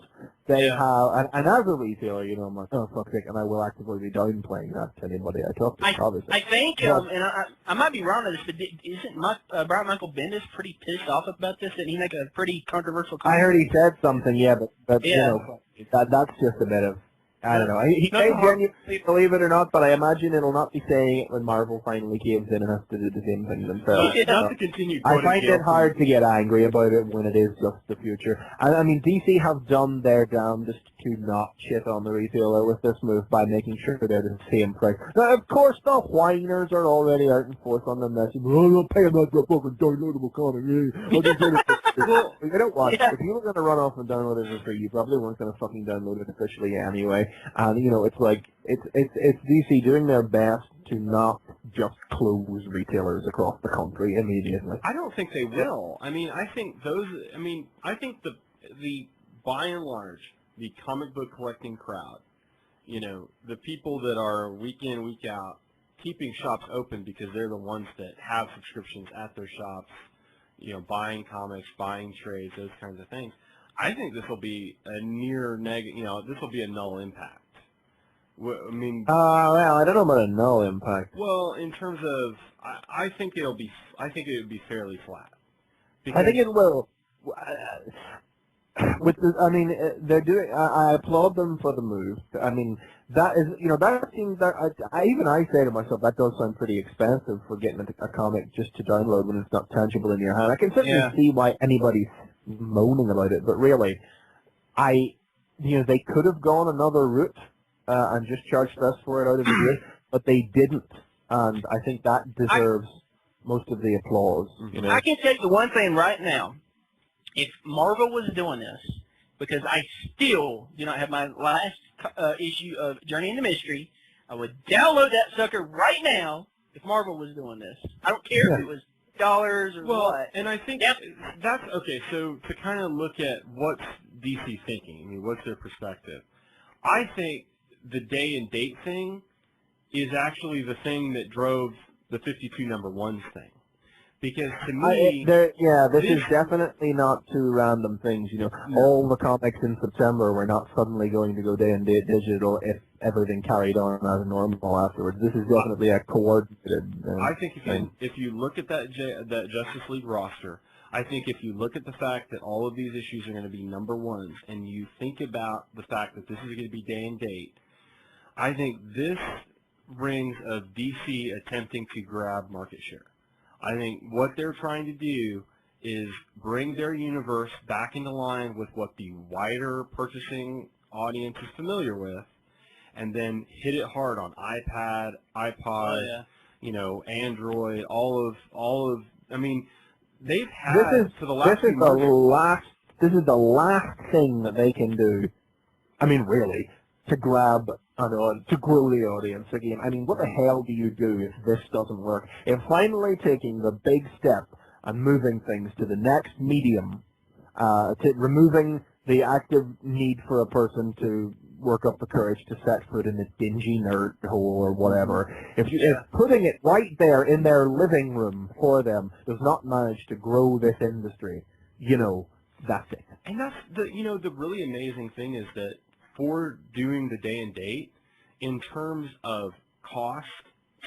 they Yeah. have, and as a retailer, you know, I'm like, oh, fuck's sake, and I will actively be downplaying that to anybody I talk to, obviously. I think, But- and I might be wrong on this, but isn't Brian Michael Bendis pretty pissed off about this? Didn't he make a pretty controversial I comment? heard he said something, yeah, but Yeah. you know, that's just a bit of, I don't know. He Nothing may hard- genuinely believe it or not, but I imagine it'll not be saying it when Marvel finally caves in and has to do the same thing themselves. Not to continue. I quoting find Gail it hard to get angry about it when it is just the future. I mean, DC have done their damnedest to not shit on the retailer with this move by making sure they're the same price. Now, of course, the whiners are already out in force on the message. Oh, I'm not paying that for a fucking downloadable comic. I'll just get it. Well, you know what? Yeah. If you were going to run off and download it for free, you probably weren't going to fucking download it officially anyway. And, you know, it's like, it's DC doing their best to not just close retailers across the country immediately. I don't think they will. I mean, I think the by and large, the comic book collecting crowd, you know, the people that are week in, week out, keeping shops open because they're the ones that have subscriptions at their shops, you know, buying comics, buying trades, those kinds of things. I think this will be a near negative, you know, this will be a null impact. I mean, well, I don't know about a null impact. well, in terms of, I think it would be fairly flat. I think it will. With the, I mean, they're doing. I applaud them for the move. I mean, that is, you know, that seems that I say to myself that does sound pretty expensive for getting a comic just to download when it's not tangible in your hand. I can certainly see why anybody's moaning about it, but really, they could have gone another route and just charged less for it out of the gate, but they didn't, and I think that deserves most of the applause. You know? I can tell you one thing right now. If Marvel was doing this, because I still do not have my last issue of Journey into Mystery, I would download that sucker right now if Marvel was doing this. I don't care if it was $dollars or what. And I think that's okay. So to kind of look at what's DC thinking, I mean, what's their perspective? I think the day and date thing is actually the thing that drove the 52 number ones thing. Because to me, this is definitely not two random things. You know, all the comics in September were not suddenly going to go day and date digital if everything carried on as normal afterwards. This is definitely a coordinated. I think if you look at that Justice League roster, I think if you look at the fact that all of these issues are going to be number ones, and you think about the fact that this is going to be day and date, I think this rings of DC attempting to grab market share. I think what they're trying to do is bring their universe back into line with what the wider purchasing audience is familiar with, and then hit it hard on iPad, iPod, you know, Android, all of. I mean, they've had for the last. This is the last thing that they can do. I mean, really, to grab to grow the audience again. I mean, what the hell do you do if this doesn't work? If finally taking the big step and moving things to the next medium, to removing the active need for a person to work up the courage to set foot in a dingy nerd hole or whatever, if putting it right there in their living room for them does not manage to grow this industry, you know, that's it. And that's the really amazing thing is that for doing the day and date, in terms of cost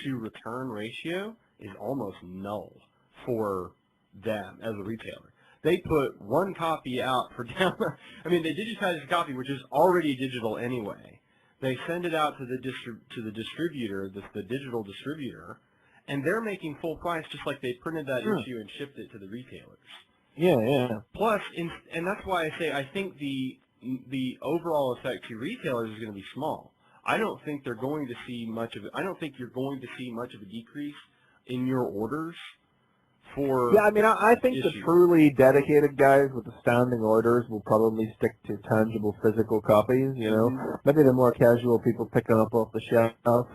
to return ratio, is almost null for them as a retailer. They put one copy out for down. I mean, they digitize the copy, which is already digital anyway. They send it out to the distributor, the digital distributor, and they're making full price, just like they printed that issue and shipped it to the retailers. Yeah. Plus, and that's why I say I think the overall effect to retailers is going to be small. I don't think they're going to see much of it. I don't think you're going to see much of a decrease in your orders for. Yeah, I mean, I think the truly dedicated guys with the standing orders will probably stick to tangible physical copies. You know, maybe the more casual people picking up off the shelf.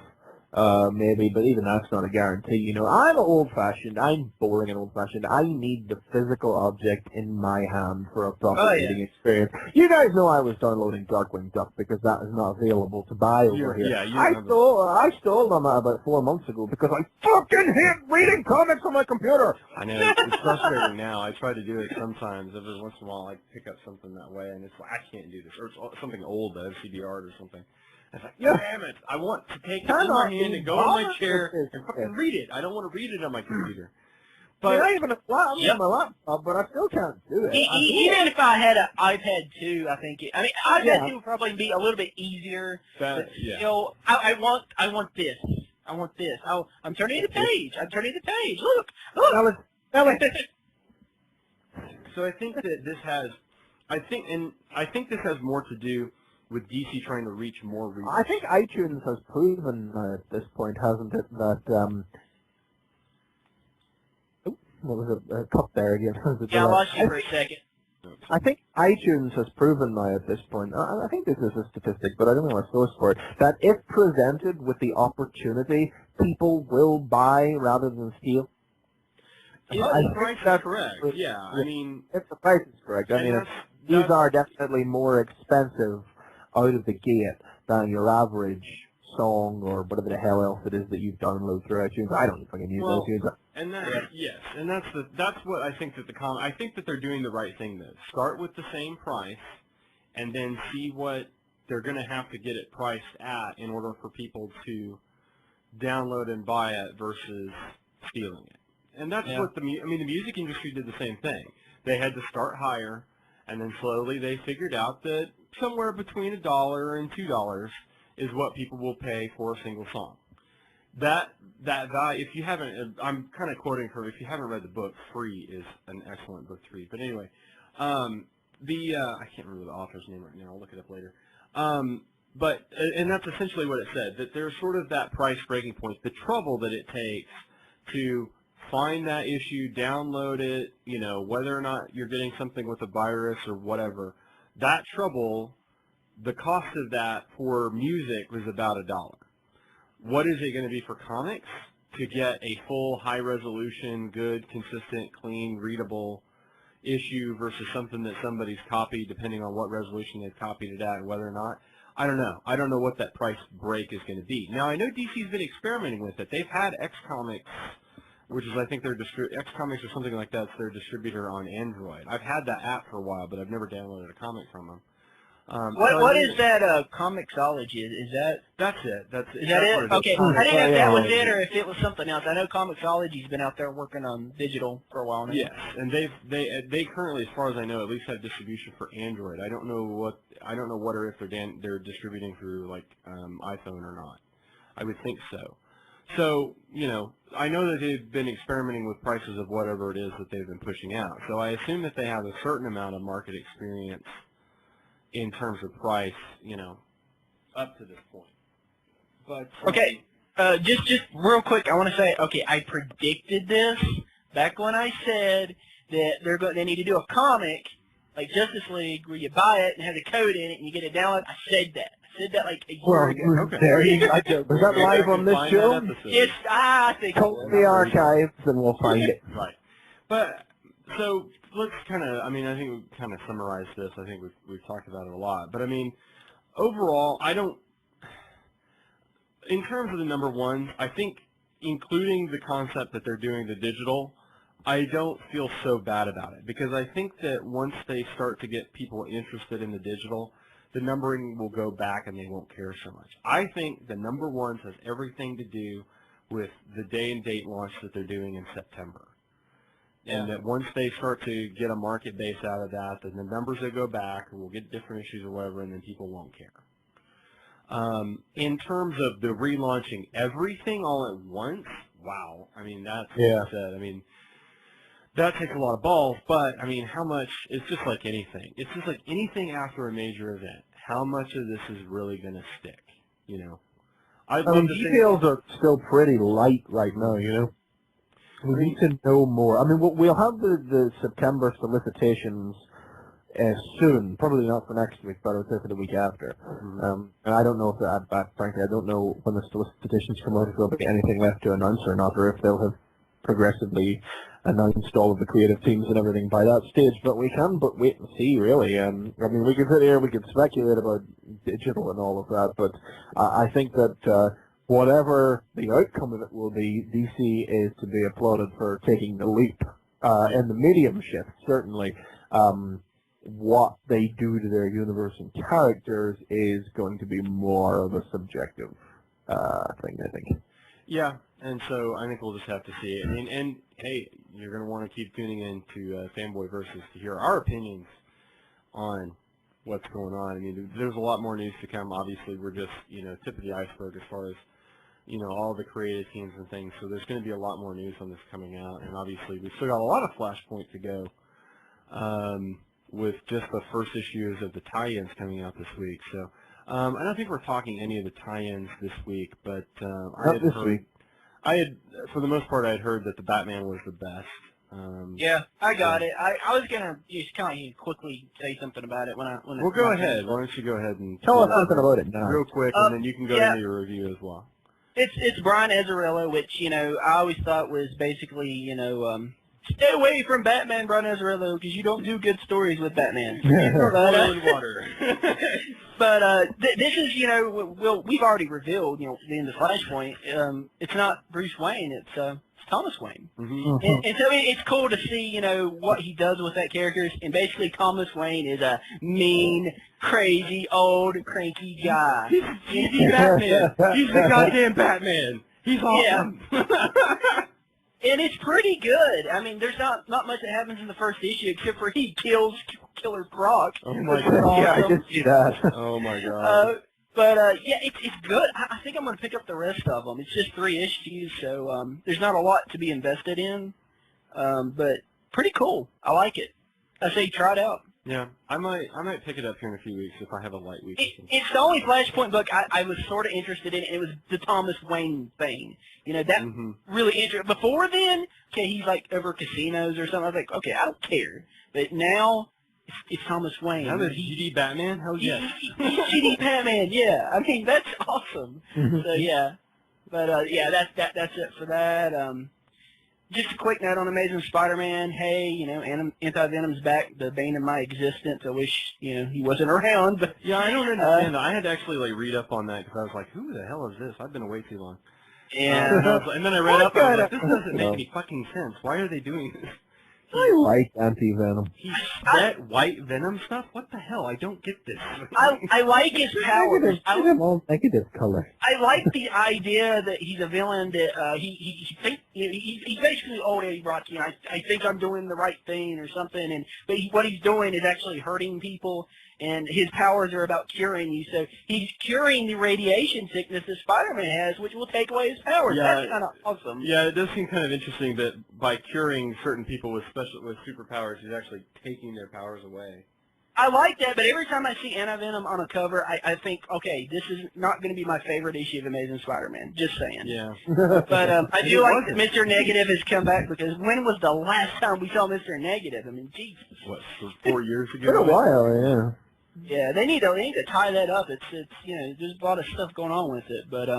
maybe, but even that's not a guarantee. You know, I'm old-fashioned. I'm boring and old-fashioned. I need the physical object in my hand for a proper reading experience. You guys know I was downloading Darkwing Duck because that is not available to buy over here. Yeah, I stole them about 4 months ago because I fucking hate reading comics on my computer. I know, it's frustrating now. I try to do it sometimes. Every once in a while, I pick up something that way, and it's like, I can't do this. Or it's something old, the FCD art or something. It's like, damn it, I want to take it in my hand and go in my chair and fucking read it. I don't want to read it on my computer. But I even on my laptop, but I still can't do it. Even if I had an iPad 2, I think iPad 2 would probably be a little bit easier. But still, I want this. I want this. I'm turning the page. I'm turning the page. Look. So I think that this has, I think this has more to do with DC trying to reach more readers. I think iTunes has proven at this point, hasn't it, that what was it? Cut there again. Yeah, I lost you for a second. I think iTunes has proven now at this point, I think this is a statistic, but I don't know a source for it, that if presented with the opportunity, people will buy rather than steal. If the price is correct, yeah. I mean, if the price is correct, I mean, these are definitely more expensive out of the gate than your average song or whatever the hell else it is that you've downloaded through iTunes. I don't fucking use iTunes. And that's what I think that I think that they're doing the right thing though. Start with the same price, and then see what they're going to have to get it priced at in order for people to download and buy it versus stealing it. And that's what the music industry did the same thing. They had to start higher, and then slowly they figured out that somewhere between $1 and $2 is what people will pay for a single song. That value, if you haven't, I'm kind of quoting from, if you haven't read the book, Free is an excellent book to read. But anyway, I can't remember the author's name right now. I'll look it up later. And that's essentially what it said, that there's sort of that price breaking point, the trouble that it takes to find that issue, download it, you know, whether or not you're getting something with a virus or whatever. That trouble, the cost of that for music was about $1. What is it going to be for comics to get a full, high-resolution, good, consistent, clean, readable issue versus something that somebody's copied, depending on what resolution they've copied it at and whether or not? I don't know. I don't know what that price break is going to be. Now, I know DC's been experimenting with it. They've had X-Comics, which is, I think, X-Comics or something like that's their distributor on Android. I've had that app for a while, but I've never downloaded a comic from them. What is that Comixology? Is that? That's it. Is that it? Okay. I didn't know if that was it or if it was something else. I know Comixology's been out there working on digital for a while now. Yes, and they currently, as far as I know, at least have distribution for Android. I don't know what or if they're distributing through like iPhone or not. I would think so. So, you know, I know that they've been experimenting with prices of whatever it is that they've been pushing out. So I assume that they have a certain amount of market experience in terms of price, you know, up to this point. But okay, just real quick, I want to say, okay, I predicted this back when I said that they need to do a comic like Justice League where you buy it and have the code in it and you get it download. I said that. Said that like a year ago. Okay. There you go. Was that live on this show? Yes, I think Call the archives and we'll find it. Right. But, so, let's kind of, I mean, I think we've kind of summarized this. I think we've talked about it a lot. But, I mean, overall, in terms of the number one, I think including the concept that they're doing the digital, I don't feel so bad about it. Because I think that once they start to get people interested in the digital, the numbering will go back and they won't care so much. I think the number one has everything to do with the day and date launch that they're doing in September. Yeah. And that once they start to get a market base out of that, then the numbers will go back, and we'll get different issues or whatever, and then people won't care. In terms of the relaunching everything all at once, wow. I mean, that's what I said. I mean, that takes a lot of balls, but, I mean, how much, it's just like anything. It's just like anything after a major event. How much of this is really going to stick, you know? I mean, details are still pretty light right now, you know? We need to know more. I mean, we'll have the September solicitations soon. Probably not for next week, but I would say for the week after. And I don't know if frankly, I don't know when the solicitations come out if there'll be anything left to announce or not, or if they'll have progressively announced all of the creative teams and everything by that stage. But we can but wait and see, really. I mean, we can sit here, we can speculate about digital and all of that, but I think that whatever the outcome of it will be, DC is to be applauded for taking the leap in the medium shift, certainly. What they do to their universe and characters is going to be more of a subjective thing, I think. Yeah, and so I think we'll just have to see it. And hey, you're going to want to keep tuning in to Fanboy Versus to hear our opinions on what's going on. I mean, there's a lot more news to come. Obviously, we're just, tip of the iceberg as far as, all the creative teams and things. So there's going to be a lot more news on this coming out. And obviously, we've still got a lot of Flashpoint to go with just the first issues of the tie-ins coming out this week. So I don't think we're talking any of the tie-ins this week, but I had, for the most part, I had heard that the Batman was the best. Yeah, I got it. I was gonna just kind of quickly say something about it Well, go ahead. Why don't you go ahead and tell us something about it now, real quick, and then you can go into your review as well. It's Brian Azzarello, which I always thought was basically stay away from Batman, Brian Azzarello, because you don't do good stories with Batman. Water. But this is, we've already revealed, in the Flashpoint, it's not Bruce Wayne, it's Thomas Wayne. Mm-hmm. And so it's cool to see, what he does with that character. And basically, Thomas Wayne is a mean, crazy, old, cranky guy. He's Batman. He's the goddamn Batman. He's awesome. Yeah. And it's pretty good. I mean, there's not much that happens in the first issue except for he kills Killer Croc. Oh my god! Yeah, I did see that. Oh my god! Yeah, it's good. I think I'm going to pick up the rest of them. It's just 3 issues, so there's not a lot to be invested in. But pretty cool. I like it. I say try it out. Yeah, I might pick it up here in a few weeks if I have a light week. It's the only Flashpoint book I was sort of interested in. It was the Thomas Wayne thing. That really interesting. Before then, okay, he's like over casinos or something. I was like, okay, I don't care. But now, it's Thomas Wayne. Now there's GD Batman? Hell yeah. He's GD Batman, yeah. I mean, that's awesome. So, yeah. But, yeah, that's it for that. Just a quick note on Amazing Spider-Man. Hey, Anti-Venom's back, the bane of my existence. I wish, he wasn't around. But, yeah, I don't understand that. I had to actually, read up on that because I was like, who the hell is this? I've been away too long. Yeah. And then I read up and I was like, this doesn't make any fucking sense. Why are they doing this? I like Anti-Venom. He's that white Venom stuff? What the hell? I don't get this. I like his powers. Negative color. I like the idea that he's a villain, that he's basically old Eddie Brock. I think I'm doing the right thing or something, but what he's doing is actually hurting people, and his powers are about curing you. So he's curing the radiation sickness that Spider-Man has, which will take away his powers. Yeah, that's kind of awesome. Yeah, it does seem kind of interesting that by curing certain people with superpowers, he's actually taking their powers away. I like that, but every time I see Anti-Venom on a cover, I think, okay, this is not going to be my favorite issue of Amazing Spider-Man. Just saying. Yeah. But I do like that Mr. Negative has come back, because when was the last time we saw Mr. Negative? I mean, Jesus. What, 4 years ago? It's been a while, yeah. Yeah, they need to tie that up. It's there's a lot of stuff going on with it, but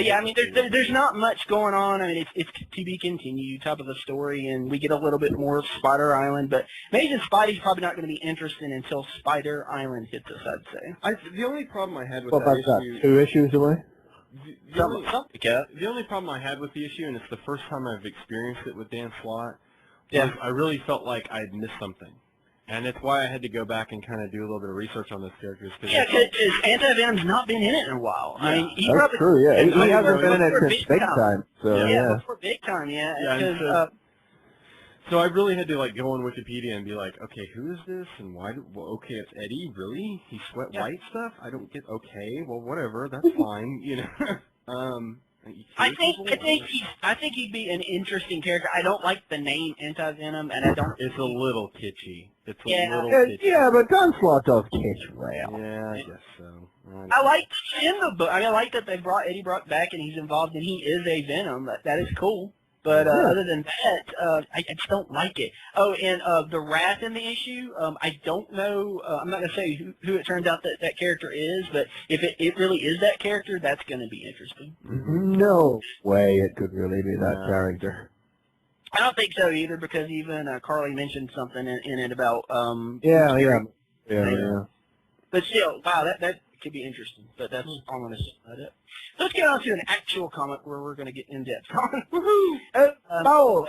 yeah, I mean, there's not much going on. I mean, it's to be continued type of a story, and we get a little bit more of Spider Island, but Amazing Spidey's probably not going to be interesting until Spider Island hits us, I'd say. The only problem I had with that issue... 2 issues away? The only problem I had with the issue, and it's the first time I've experienced it with Dan Slott, was I really felt like I'd missed something. And that's why I had to go back and kind of do a little bit of research on those characters. Yeah, because Anti-Venom's not been in it in a while. Yeah. I mean, That's true, yeah. He hasn't been in it since Big Time. So, yeah, before Big Time, yeah. So I really had to go on Wikipedia and be like, okay, who is this, and why? Okay, it's Eddie. Really? He sweat white stuff? I don't get. Okay, well, whatever. That's fine. I think he'd be an interesting character. I don't like the name Anti-Venom, and I don't. It's a little kitschy. It's a little kitschy. Yeah, but Dan Slott does kitsch well. Yeah, I guess so. I like in the book. I mean, I like that they brought Eddie Brock back, and he's involved, and he is a Venom. That is cool. But other than that, I just don't like it. Oh, and the Wrath in the issue, I don't know. I'm not going to say who it turns out that character is, but if it really is that character, that's going to be interesting. No way it could really be that character. I don't think so either, because even Carly mentioned something in it about Yeah. But still, wow, that could be interesting. But that's all I'm going to say about it. Let's get on to an actual comic where we're going to get in depth on. Woohoo!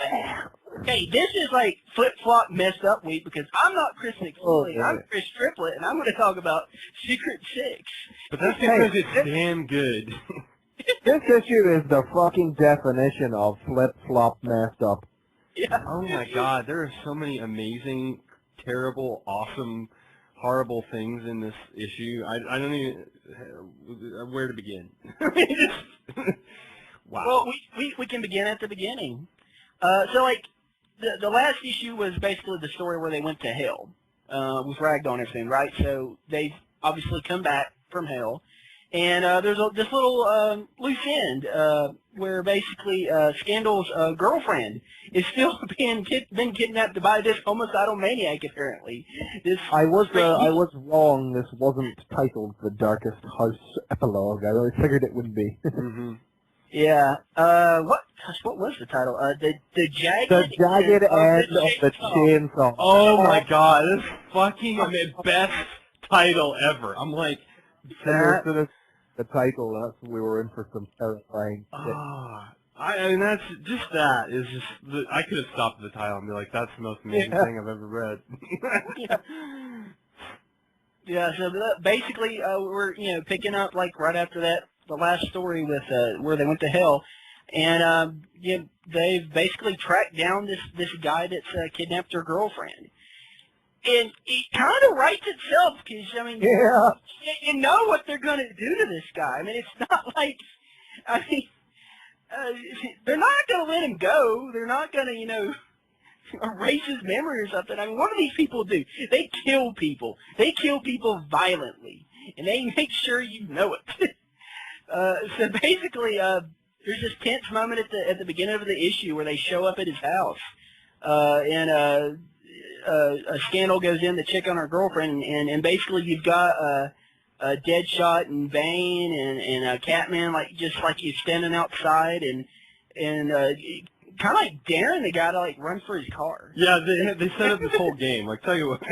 Okay, this is like flip flop messed up week because I'm not Chris McFoley. I'm Chris Triplett, and I'm going to talk about Secret Six. But that's because it's damn good. This issue is the fucking definition of flip-flop messed up. Yeah. Oh my god, there are so many amazing, terrible, awesome, horrible things in this issue. I don't even where to begin. Wow. Well, we can begin at the beginning. So like the last issue was basically the story where they went to hell with Ragdoll and everything, right? So they've obviously come back from hell. And there's this little loose end where basically Scandal's girlfriend is still been kidnapped by this homicidal maniac. Apparently, I was wrong. This wasn't titled The Darkest House Epilogue. I really figured it would be. Yeah. What was the title? The jagged end of the chainsaw. Oh my god, this is fucking best title ever. I'm like, the title, that's we were in for some terrifying shit. I mean, that's just that is just. I could have stopped the title and be like, "That's the most amazing thing I've ever read." Yeah. So basically, we're picking up like right after that, the last story with where they went to hell, and they've basically tracked down this guy that's kidnapped their girlfriend. And it kind of writes itself because, I mean, you know what they're going to do to this guy. I mean, it's not like, they're not going to let him go. They're not going to, erase his memory or something. I mean, what do these people do? They kill people. They kill people violently. And they make sure you know it. So basically, there's this tense moment at the beginning of the issue where they show up at his house. And a Scandal goes in to check on her girlfriend, and basically you've got a Deadshot and Bane and Catman just he's standing outside and kind of like daring the guy to run for his car. Yeah, they set up this whole game. Like, tell you what,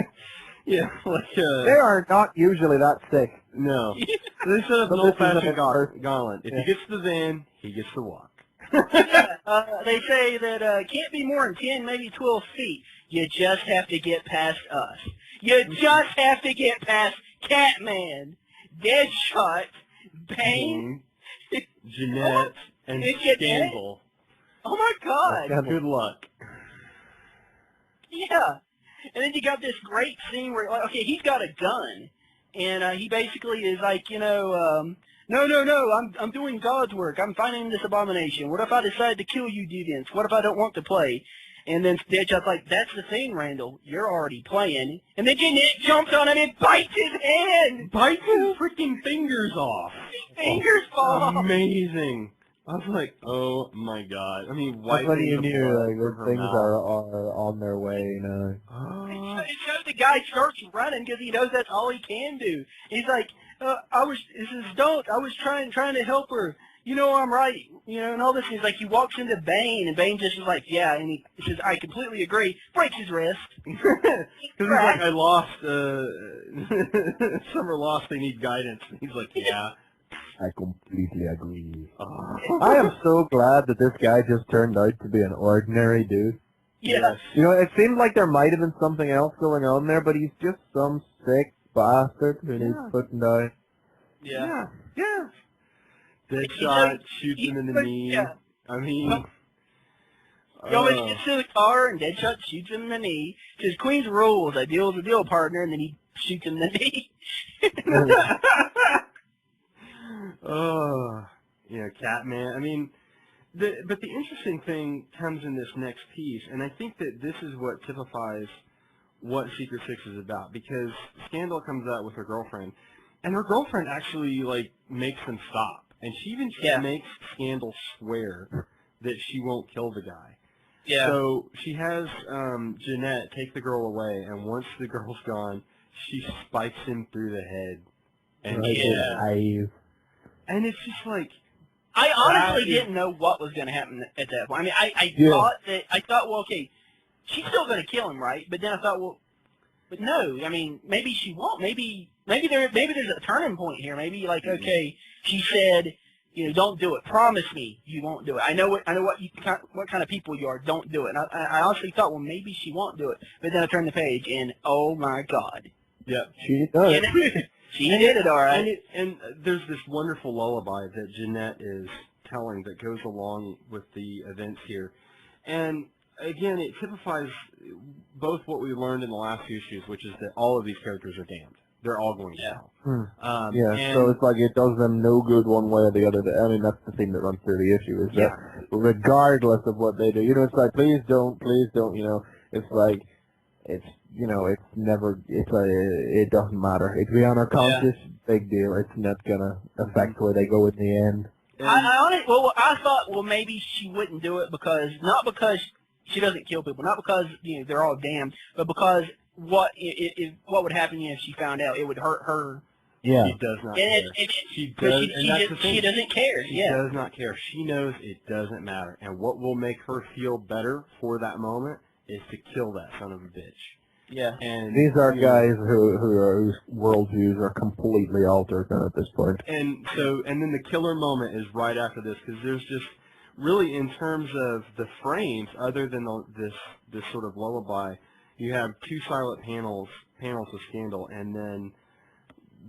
yeah, they are not usually that sick. No, they set up an old-fashioned gauntlet. If he gets the van, he gets to walk. They say that can't be more than 10, maybe 12 feet. You just have to get past us. You just have to get past Catman, Deadshot, Bane, Jeanette, and Scandal. Oh my god! Good luck. Yeah. And then you got this great scene where, he's got a gun. And he basically is like, no, I'm doing God's work. I'm fighting this abomination. What if I decide to kill you deviants? What if I don't want to play? And then Deadshot's like, that's the thing, Randall. You're already playing. And then Jeanette jumps on him and bites his hand! Bites his freaking fingers off! His fingers fall off! Amazing! I was like, oh my god. I mean, why you knew things are on their way now. So the guy starts running because he knows that's all he can do. He's like, I was trying to help her. You know I'm right. And all this. He's like, he walks into Bane, and Bane just is like, yeah, and he says, I completely agree. Breaks his wrist. Because he's like, I lost, Summer lost, they need guidance. And he's like, yeah. I completely agree. I am so glad that this guy just turned out to be an ordinary dude. Yeah. It seemed like there might have been something else going on there, but he's just some sick bastard who needs putting down. Yeah. Deadshot shoots him in the knee. Yeah. I mean... He always gets to the car, and Deadshot shoots him in the knee. Says, Queen's rules, I deal with a deal partner, and then he shoots him in the knee. Catman. I mean, but the interesting thing comes in this next piece, and I think that this is what typifies what Secret Six is about, because Scandal comes out with her girlfriend, and her girlfriend actually, makes them stop. And she even makes Scandal swear that she won't kill the guy. Yeah. So she has Jeanette take the girl away, and once the girl's gone, she spikes him through the head. And and it's just like, I honestly didn't know what was going to happen at that point. I mean, I thought, well, okay, she's still going to kill him, right? But then I thought, well, but no. I mean, maybe she won't. Maybe there's a turning point here. Maybe like, okay, she said, you know, don't do it. Promise me you won't do it. I know what kind of people you are. Don't do it. And I honestly thought, well, maybe she won't do it. But then I turned the page, and oh my God. Yeah, she does. She did it all right. And there's this wonderful lullaby that Jeanette is telling that goes along with the events here. And again, it typifies both what we learned in the last few issues, which is that all of these characters are damned. They're all going to hell. So it's like it does them no good one way or the other. I mean, that's the thing that runs through the issue, is that regardless of what they do, you know, it's like, please don't, you know, it's like, it's, you know, it's never, it's it doesn't matter. If we honor conscious, big deal. It's not gonna affect where they go in the end. I thought, well, maybe she wouldn't do it not because she doesn't kill people, not because, you know, they're all damned, but because what would happen if she found out? It would hurt her. Yeah. She does not care. She doesn't care. She does not care. She knows it doesn't matter. And what will make her feel better for that moment is to kill that son of a bitch. Yeah. And these are guys whose worldviews are completely altered at this point. And then the killer moment is right after this, because there's just really, in terms of the frames, other than this sort of lullaby, you have two silent panels of Scandal, and then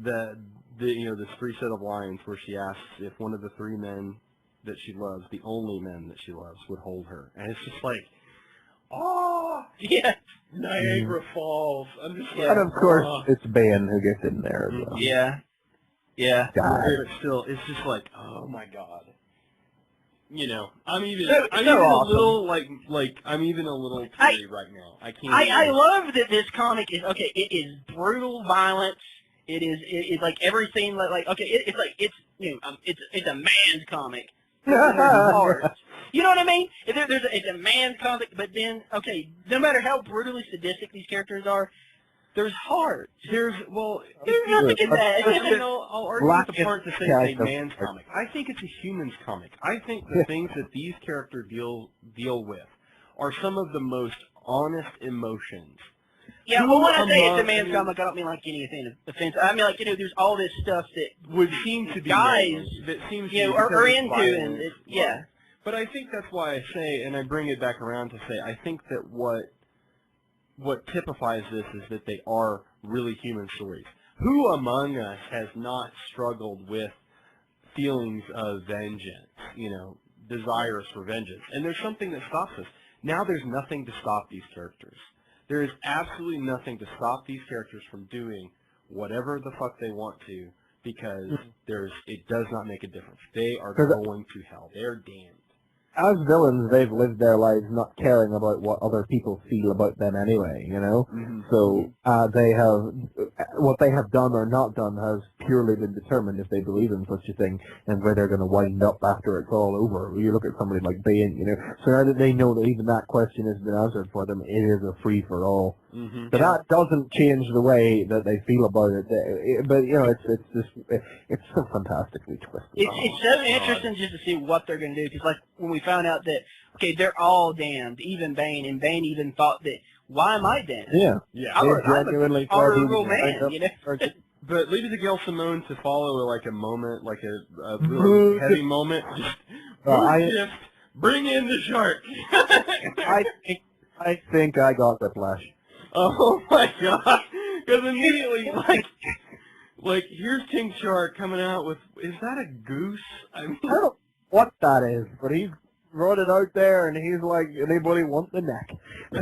the this three set of lines where she asks if one of the three men that she loves, the only men that she loves, would hold her, and it's just like, oh yeah, Niagara Falls. I'm just like, and of course it's Ben who gets in there as well. Yeah. But still, it's just like, oh my God. You know, I'm even a little teary right now. I can't. I love that this comic is it is brutal violence. It is like everything it's a man's comic. Hard. You know what I mean? It's a man's comic, but then no matter how brutally sadistic these characters are, there's heart. There's nothing in that. I'll argue with the part to say it's a man's comic. I think it's a human's comic. I think the things that these characters deal with are some of the most honest emotions. Yeah, well, when I say it's a man's comic, I don't mean like anything offensive. I mean like, there's all this stuff that would seem to be guys that seems are into, and But I think that's why I say, and I bring it back around to say, I think that what typifies this is that they are really human stories. Who among us has not struggled with feelings of vengeance, desires for vengeance? And there's something that stops us. Now there's nothing to stop these characters. There is absolutely nothing to stop these characters from doing whatever the fuck they want to, because it does not make a difference. They are going to hell. They're damned. As villains, they've lived their lives not caring about what other people feel about them anyway, Mm-hmm. So what they have done or not done has purely been determined if they believe in such a thing and where they're going to wind up after it's all over. You look at somebody like Bane, so now that they know that even that question has been answered for them, it is a free-for-all. Mm-hmm. But that doesn't change the way that they feel about it. But it's so fantastically twisted. It's so interesting just to see what they're going to do, because like when we found out that they're all damned, even Bane, and Bane even thought that, why am I damned? Yeah. I'm a honorable man, But leave it to Gail Simone to follow like a moment, like a really heavy moment. Just bring in the shark. I think I got the flash. Oh my God! Because immediately, like here's King Shark coming out with, is that a goose? I mean, I don't know what that is, but he's brought it out there, and he's like, anybody want the neck?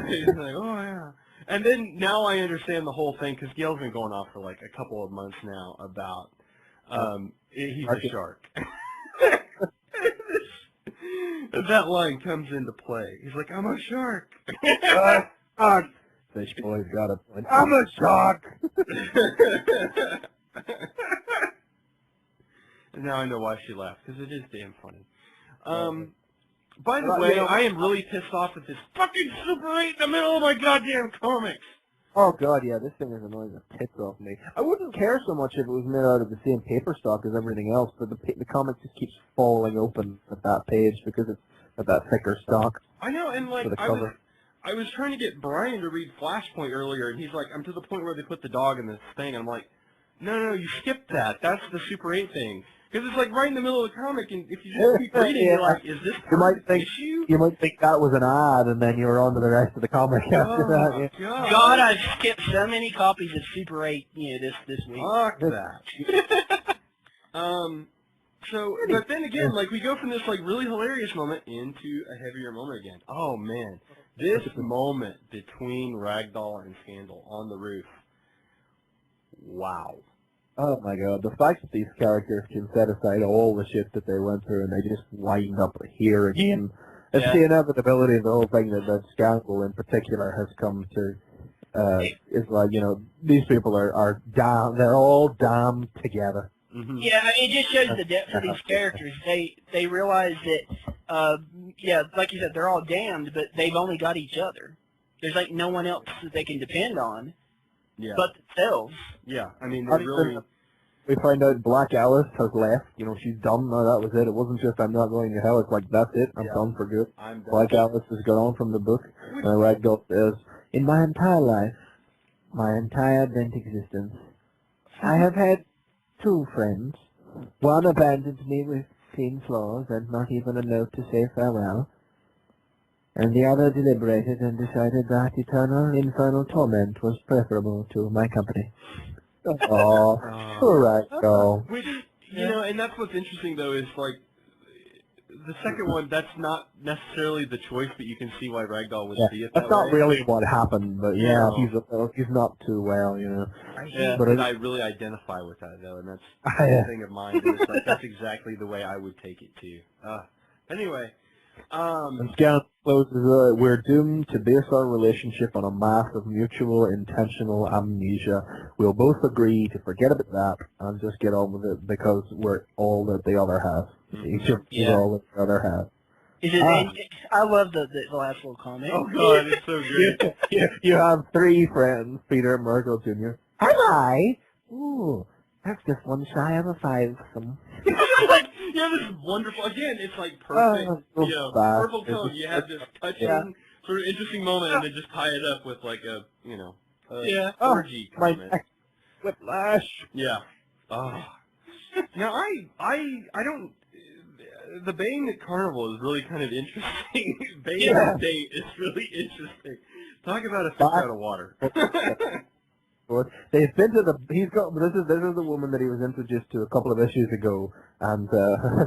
He's like, oh yeah. And then now I understand the whole thing, because Gail's been going off for like a couple of months now about he's a shark. That line comes into play. He's like, I'm a shark. Fish boy's got a point. I'm a shark. And now I know why she laughed, because it is damn funny. By the Well, way, you know, I am really pissed off at this fucking Super 8 in the middle of my goddamn comics. Oh god, yeah, this thing is annoying the tits off me. I wouldn't care so much if it was made out of the same paper stock as everything else, but the comic just keeps falling open at that page because it's at that thicker stock. I know, and like For the I cover. was trying to get Brian to read Flashpoint earlier, and he's like, I'm to the point where they put the dog in this thing, and I'm like, no, you skipped that. That's the Super 8 thing. Because it's like right in the middle of the comic, and if you just keep reading, Yeah. you're like, is this You might part of the think issue? you might think that was an ad, and then you were on to the rest of the comic after that. Oh, Yeah. God, I've skipped so many copies of Super 8, this week. Fuck that. So, but then again, like, we go from this, like, really hilarious moment into a heavier moment again. Oh, man. This moment between Ragdoll and Scandal on the roof. Wow. Oh my god, the fact that these characters can set aside all the shit that they went through and they just wind up here again. It's the inevitability of the whole thing that Scandal in particular has come to, is like, these people are damn, they're all damned together. Mm-hmm. Yeah, I mean, it just shows the depth of these characters. They realize that, like you said, they're all damned, but they've only got each other. There's like no one else that they can depend on but themselves. Yeah, I mean, they really... We find out Black Alice has left. She's done. No, that was it. It wasn't just I'm not going to hell. It's like, that's it. I'm done for good. I'm done. Black Alice has gone from the book. And Ragdoll says, in my entire life, my entire bent existence, I have had 2 friends. One abandoned me with clean flaws and not even a note to say farewell. And the other deliberated and decided that eternal infernal torment was preferable to my company. Oh, poor Ragdoll. Which, and that's what's interesting, though, is, like, the second one, that's not necessarily the choice, but you can see why Ragdoll would see it that That's not way. really what happened, but he's not too well, I hate But that I really identify with that, though, and that's the thing of mine. It's like, that's exactly the way I would take it, too. Anyway. And Scandal closes, we're doomed to base our relationship on a mass of mutual intentional amnesia. We'll both agree to forget about that and just get on with it because we're all that the other has. Each of us is all that the other has. I love the last little comment. Oh, God, it's so great. You have 3 friends, Peter, Myrtle Jr. Have I? Ooh, that's just one shy of a 5-some. This is wonderful. Again, it's like perfect. Purple tone. You have this touching, sort of interesting moment, and then just tie it up with like a, orgy comment. Whiplash. Yeah. Now I don't. The Bane at Carnival is really kind of interesting. Bane at Date is really interesting. Talk about a fish out of water. They've been to this is the woman that he was introduced to a couple of issues ago, and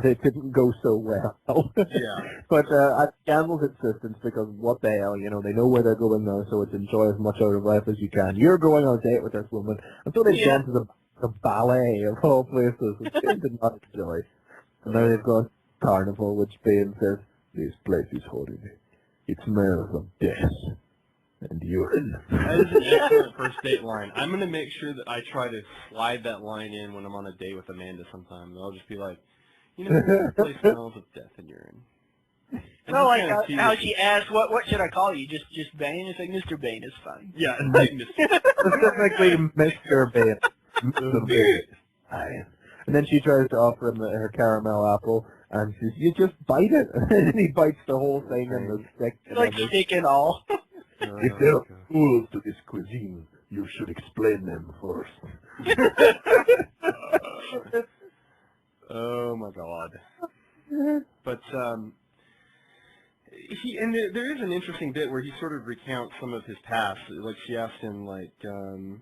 they didn't go so well. Yeah. But at Scandal's insistence, because what the hell, they know where they're going now, so it's enjoy as much out of life as you can. You're going on a date with this woman, and so they've gone to the ballet of all places, which they did not enjoy. And now they've gone to Carnival, which Bane says, this place is holding me. It smells of death. And urine. That is an excellent first date line. I'm going to make sure that I try to slide that line in when I'm on a date with Amanda sometime. I'll just be like, this place smells of death and urine. No, like how she asked, what should I call you? Just Bane? It's like, Mr. Bane is fine. Yeah, Mr. Specifically Mr. Bane. Mr. Bane. And then she tries to offer him her caramel apple, and she says, you just bite it. And he bites the whole thing and the stick. It's like stick and all. If there are rules to this cuisine, you should explain them first. Oh my God. But there is an interesting bit where he sort of recounts some of his past. Like she asked him, like, who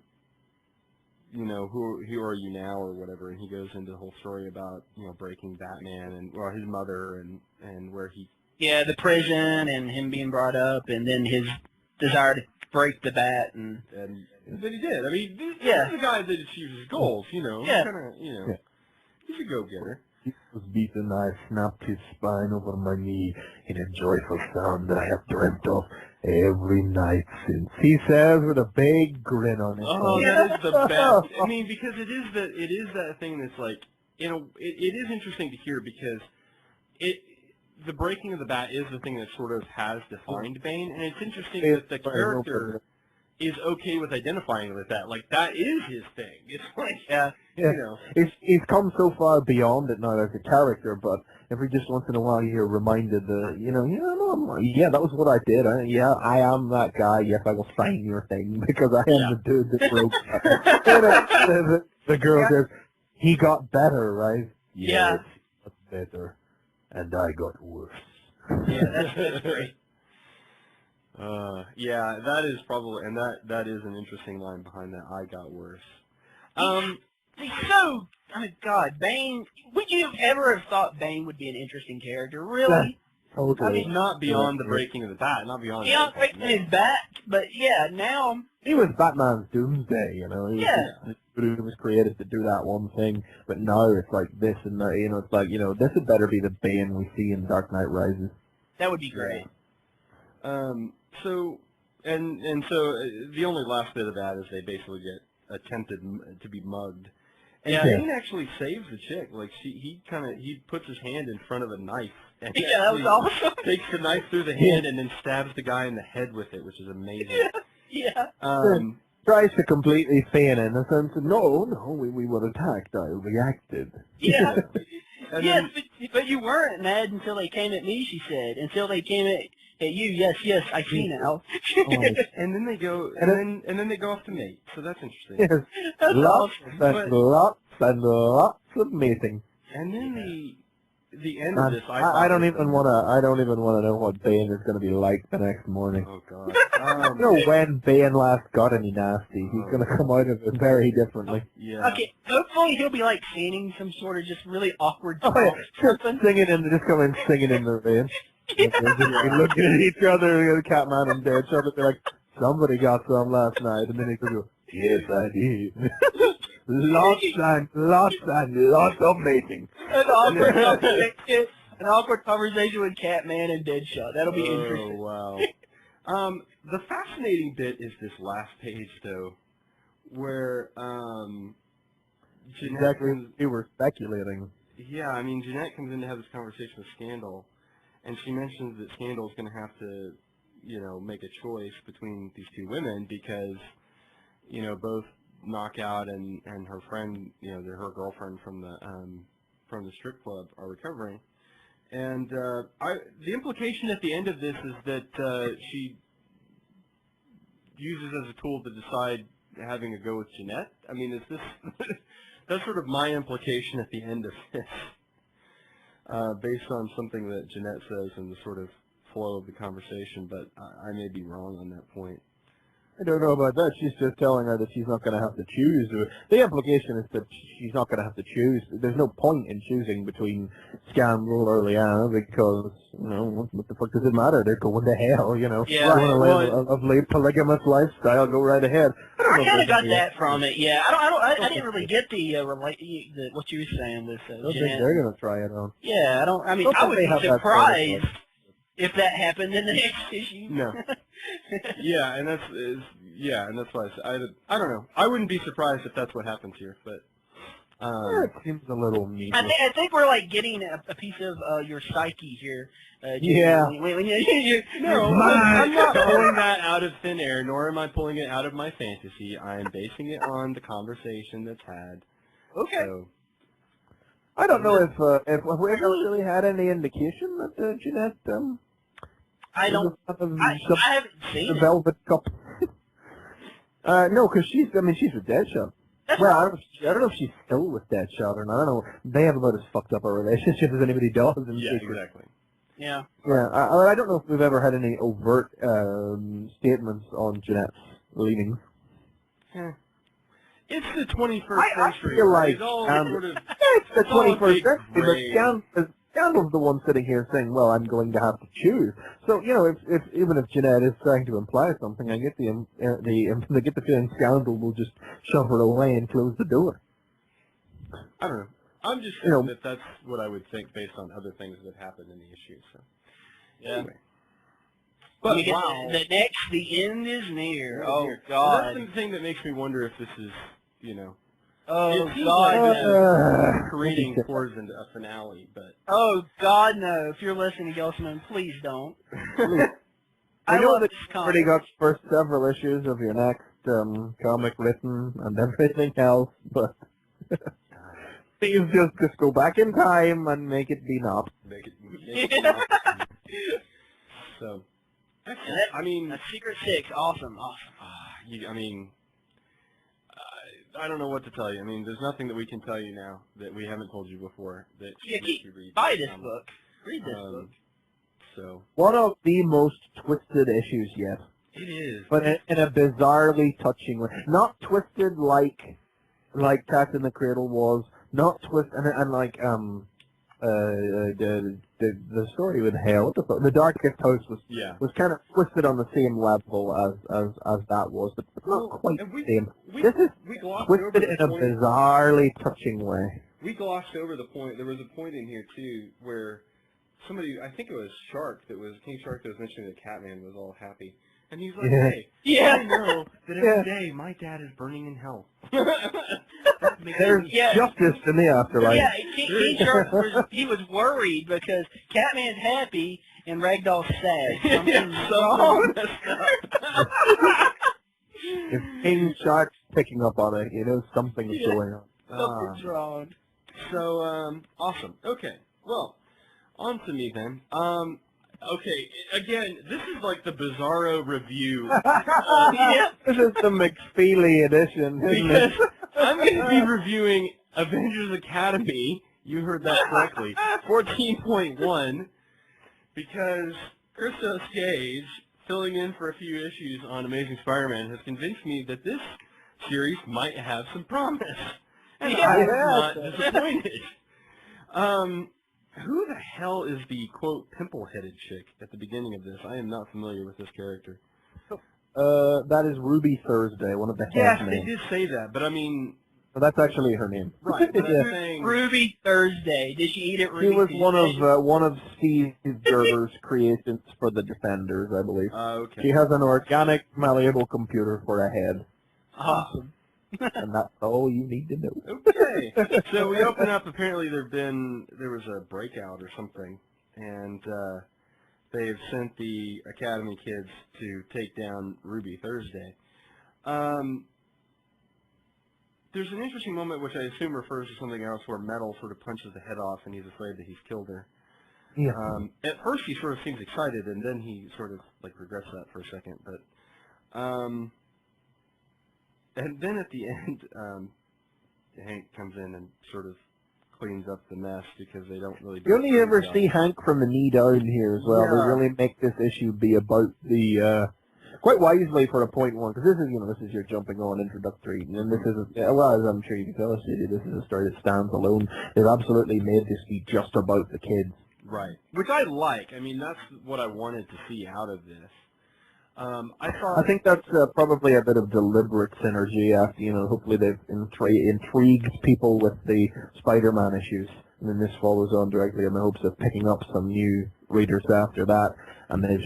are you now or whatever, and he goes into the whole story about breaking Batman and his mother and where he. Yeah, the prison and him being brought up, and then his desire to break the bat, and but he did. I mean, this is a guy that achieves his goals. He's a go-getter. He was beaten. I snapped his spine over my knee in a joyful sound that I have dreamt of every night since. He says with a big grin on his face. Oh, that is the best. I mean, because it is that thing that's like, it is interesting to hear because the breaking of the bat is the thing that sort of has defined Bane, and it's interesting that the character is okay with identifying with that. Like, that is his thing. It's like, you know. He's come so far beyond it now as a character, but every just once in a while you're reminded that, that was what I did. I am that guy. Yes, I will sign your thing because I am the dude that broke that. The girl says, he got better, right? Yeah. Yes, he got better. And I got worse. Yeah, that's great. Yeah, that is probably, and that is an interesting line behind that. I got worse. He's so, God, Bane. Would you ever have thought Bane would be an interesting character? Really? Totally. I mean, Not beyond the breaking of the bat. Not beyond. Beyond breaking his back, but yeah, now. He was Batman's doomsday, He was created to do that one thing, but now it's like this and that. It's like this had better be the Bane we see in Dark Knight Rises. That would be great. So the only last bit of that is they basically get attempted to be mugged, and Bane actually saves the chick. Like he puts his hand in front of a knife, and that was awesome. Takes the knife through the hand and then stabs the guy in the head with it, which is amazing. Yeah. Tries to completely feign innocence. No, we were attacked. I reacted. Yeah. But you weren't mad until they came at me, she said. Until they came at you. Yes, I see now. And then they go, and then they go off to mate. So that's interesting. Yes. That's lots awesome. and lots of mating. And then the end of this, I don't even want to know what Bane is going to be like the next morning. Oh God! When Bane last got any nasty, he's going to come out of it very differently. Yeah. Okay, hopefully he'll be like singing some sort of just really awkward Oh, song. just come in singing in the rain. We're looking at each other, Catman and Deadshot, and they're like, somebody got some last night, and then he goes, yes, I did. Lots of mating. An awkward conversation with Catman and Deadshot. That'll be interesting. Oh, wow. The fascinating bit is this last page, though, where Jeanette Exactly, we were speculating. Yeah, I mean, Jeanette comes in to have this conversation with Scandal, and she mentions that Scandal's going to have to, make a choice between these two women because, both Knockout and her friend, her girlfriend from the strip club are recovering. And the implication at the end of this is that she uses as a tool to decide having a go with Jeanette. I mean, is this... That's sort of my implication at the end of this, based on something that Jeanette says in the sort of flow of the conversation, but I may be wrong on that point. I don't know about that. She's just telling her that she's not going to have to choose. The implication is that she's not going to have to choose. There's no point in choosing between Scandal or Leanna because, what the fuck does it matter? They're going to hell, Yeah, you want to live a polygamous lifestyle, go right ahead. I kind of got that from it, yeah. I didn't really get the what you were saying with I don't think Jeanette. they're going to try it on. Yeah, I would be surprised if that happened in the next issue. No. Yeah, and that's why I don't know. I wouldn't be surprised if that's what happens here, but it seems a little neat. I think we're like getting a piece of your psyche here. Yeah. No, I'm not pulling that out of thin air, nor am I pulling it out of my fantasy. I am basing it on the conversation that's had. Okay. So, I don't know if we ever really had any indication that Jeanette I haven't seen the it. Velvet Cup. No, because she's with Deadshot. Well, I don't know if she's still with Deadshot or not. I don't know. They have about as fucked up a relationship as anybody does in secret. exactly. Yeah. Yeah, I don't know if we've ever had any overt statements on Jeanette's leanings. It's the 21st I century. feel like it's all sort of, it's the it's all a 21st big century, but Scandal's the one sitting here saying, well, I'm going to have to choose. So, if even if Jeanette is trying to imply something, I get the feeling Scandal will just shove her away and close the door. I don't know. I'm just saying that that's what I would think based on other things that have happened in the issue. So, anyway. But the end is near. Oh dear. God! And that's the thing that makes me wonder if this is, Oh it seems God, like no. this is creating towards a finale, but Oh God, no! If you're listening, Gilsman, please don't. I know love that this you've already got the first several issues of your next comic written and everything else, but please just go back in time and make it be not. make it not. So, excellent. I mean, That's Secret Six, awesome. I mean, I don't know what to tell you. I mean, there's nothing that we can tell you now that we haven't told you before that Yeah, makes you read. buy this book. Read this book. So One of the most twisted issues yet, it is, but in a bizarrely touching way. Not twisted like Cat in the Cradle was. Not twist and like the story with Hale. The Darkest House was kind of twisted on the same level as that was, but not quite the same. This is twisted in a bizarrely touching way. We glossed over the point. There was a point in here too where somebody, I think it was King Shark that was mentioning that Catman was all happy, and he's like, "Hey, I know that every day my dad is burning in hell." There's justice in the afterlife. Yeah, King Shark was worried because Catman's happy and Ragdoll's sad. Something's wrong. If King Shark's picking up on it, you know something's going on. Something's wrong. So, awesome. Okay, well, on to me then. Okay, again, this is like the Bizarro review. This is the McFeely edition, isn't it? I'm going to be reviewing Avengers Academy. You heard that correctly. 14.1, because Christos Gage, filling in for a few issues on Amazing Spider-Man, has convinced me that this series might have some promise. And I'm not disappointed. Who the hell is the, quote, pimple-headed chick at the beginning of this? I am not familiar with this character. That is Ruby Thursday, one of the Yes, head they names. did say that, but I mean... Well, that's actually her name. Right, but I'm saying... Ruby Thursday. Did she eat it, Ruby? She was one of Steve Gerber's creations for the Defenders, I believe. Okay. She has an organic, malleable computer for a head. Awesome. And that's all you need to know. Okay. So we open up, apparently there was a breakout or something, and they have sent the Academy kids to take down Ruby Thursday. There's an interesting moment which I assume refers to something else where Metal sort of punches the head off and he's afraid that he's killed her. Yeah. At first he sort of seems excited, and then he sort of like regrets that for a second, but and then at the end, Hank comes in and sort of cleans up the mess because they don't really do You only ever job. see Hank from the knee down here as well. Yeah. They really make this issue be about the, quite wisely for a point one, because this is your jumping on introductory, and this is, well, as I'm sure you can tell us, this is a story that stands alone. They've absolutely made this be just about the kids. Right. Which I like. I mean, that's what I wanted to see out of this. I think that's probably a bit of deliberate synergy after, hopefully they've intrigued people with the Spider-Man issues, and then this follows on directly in the hopes of picking up some new readers after that, and they've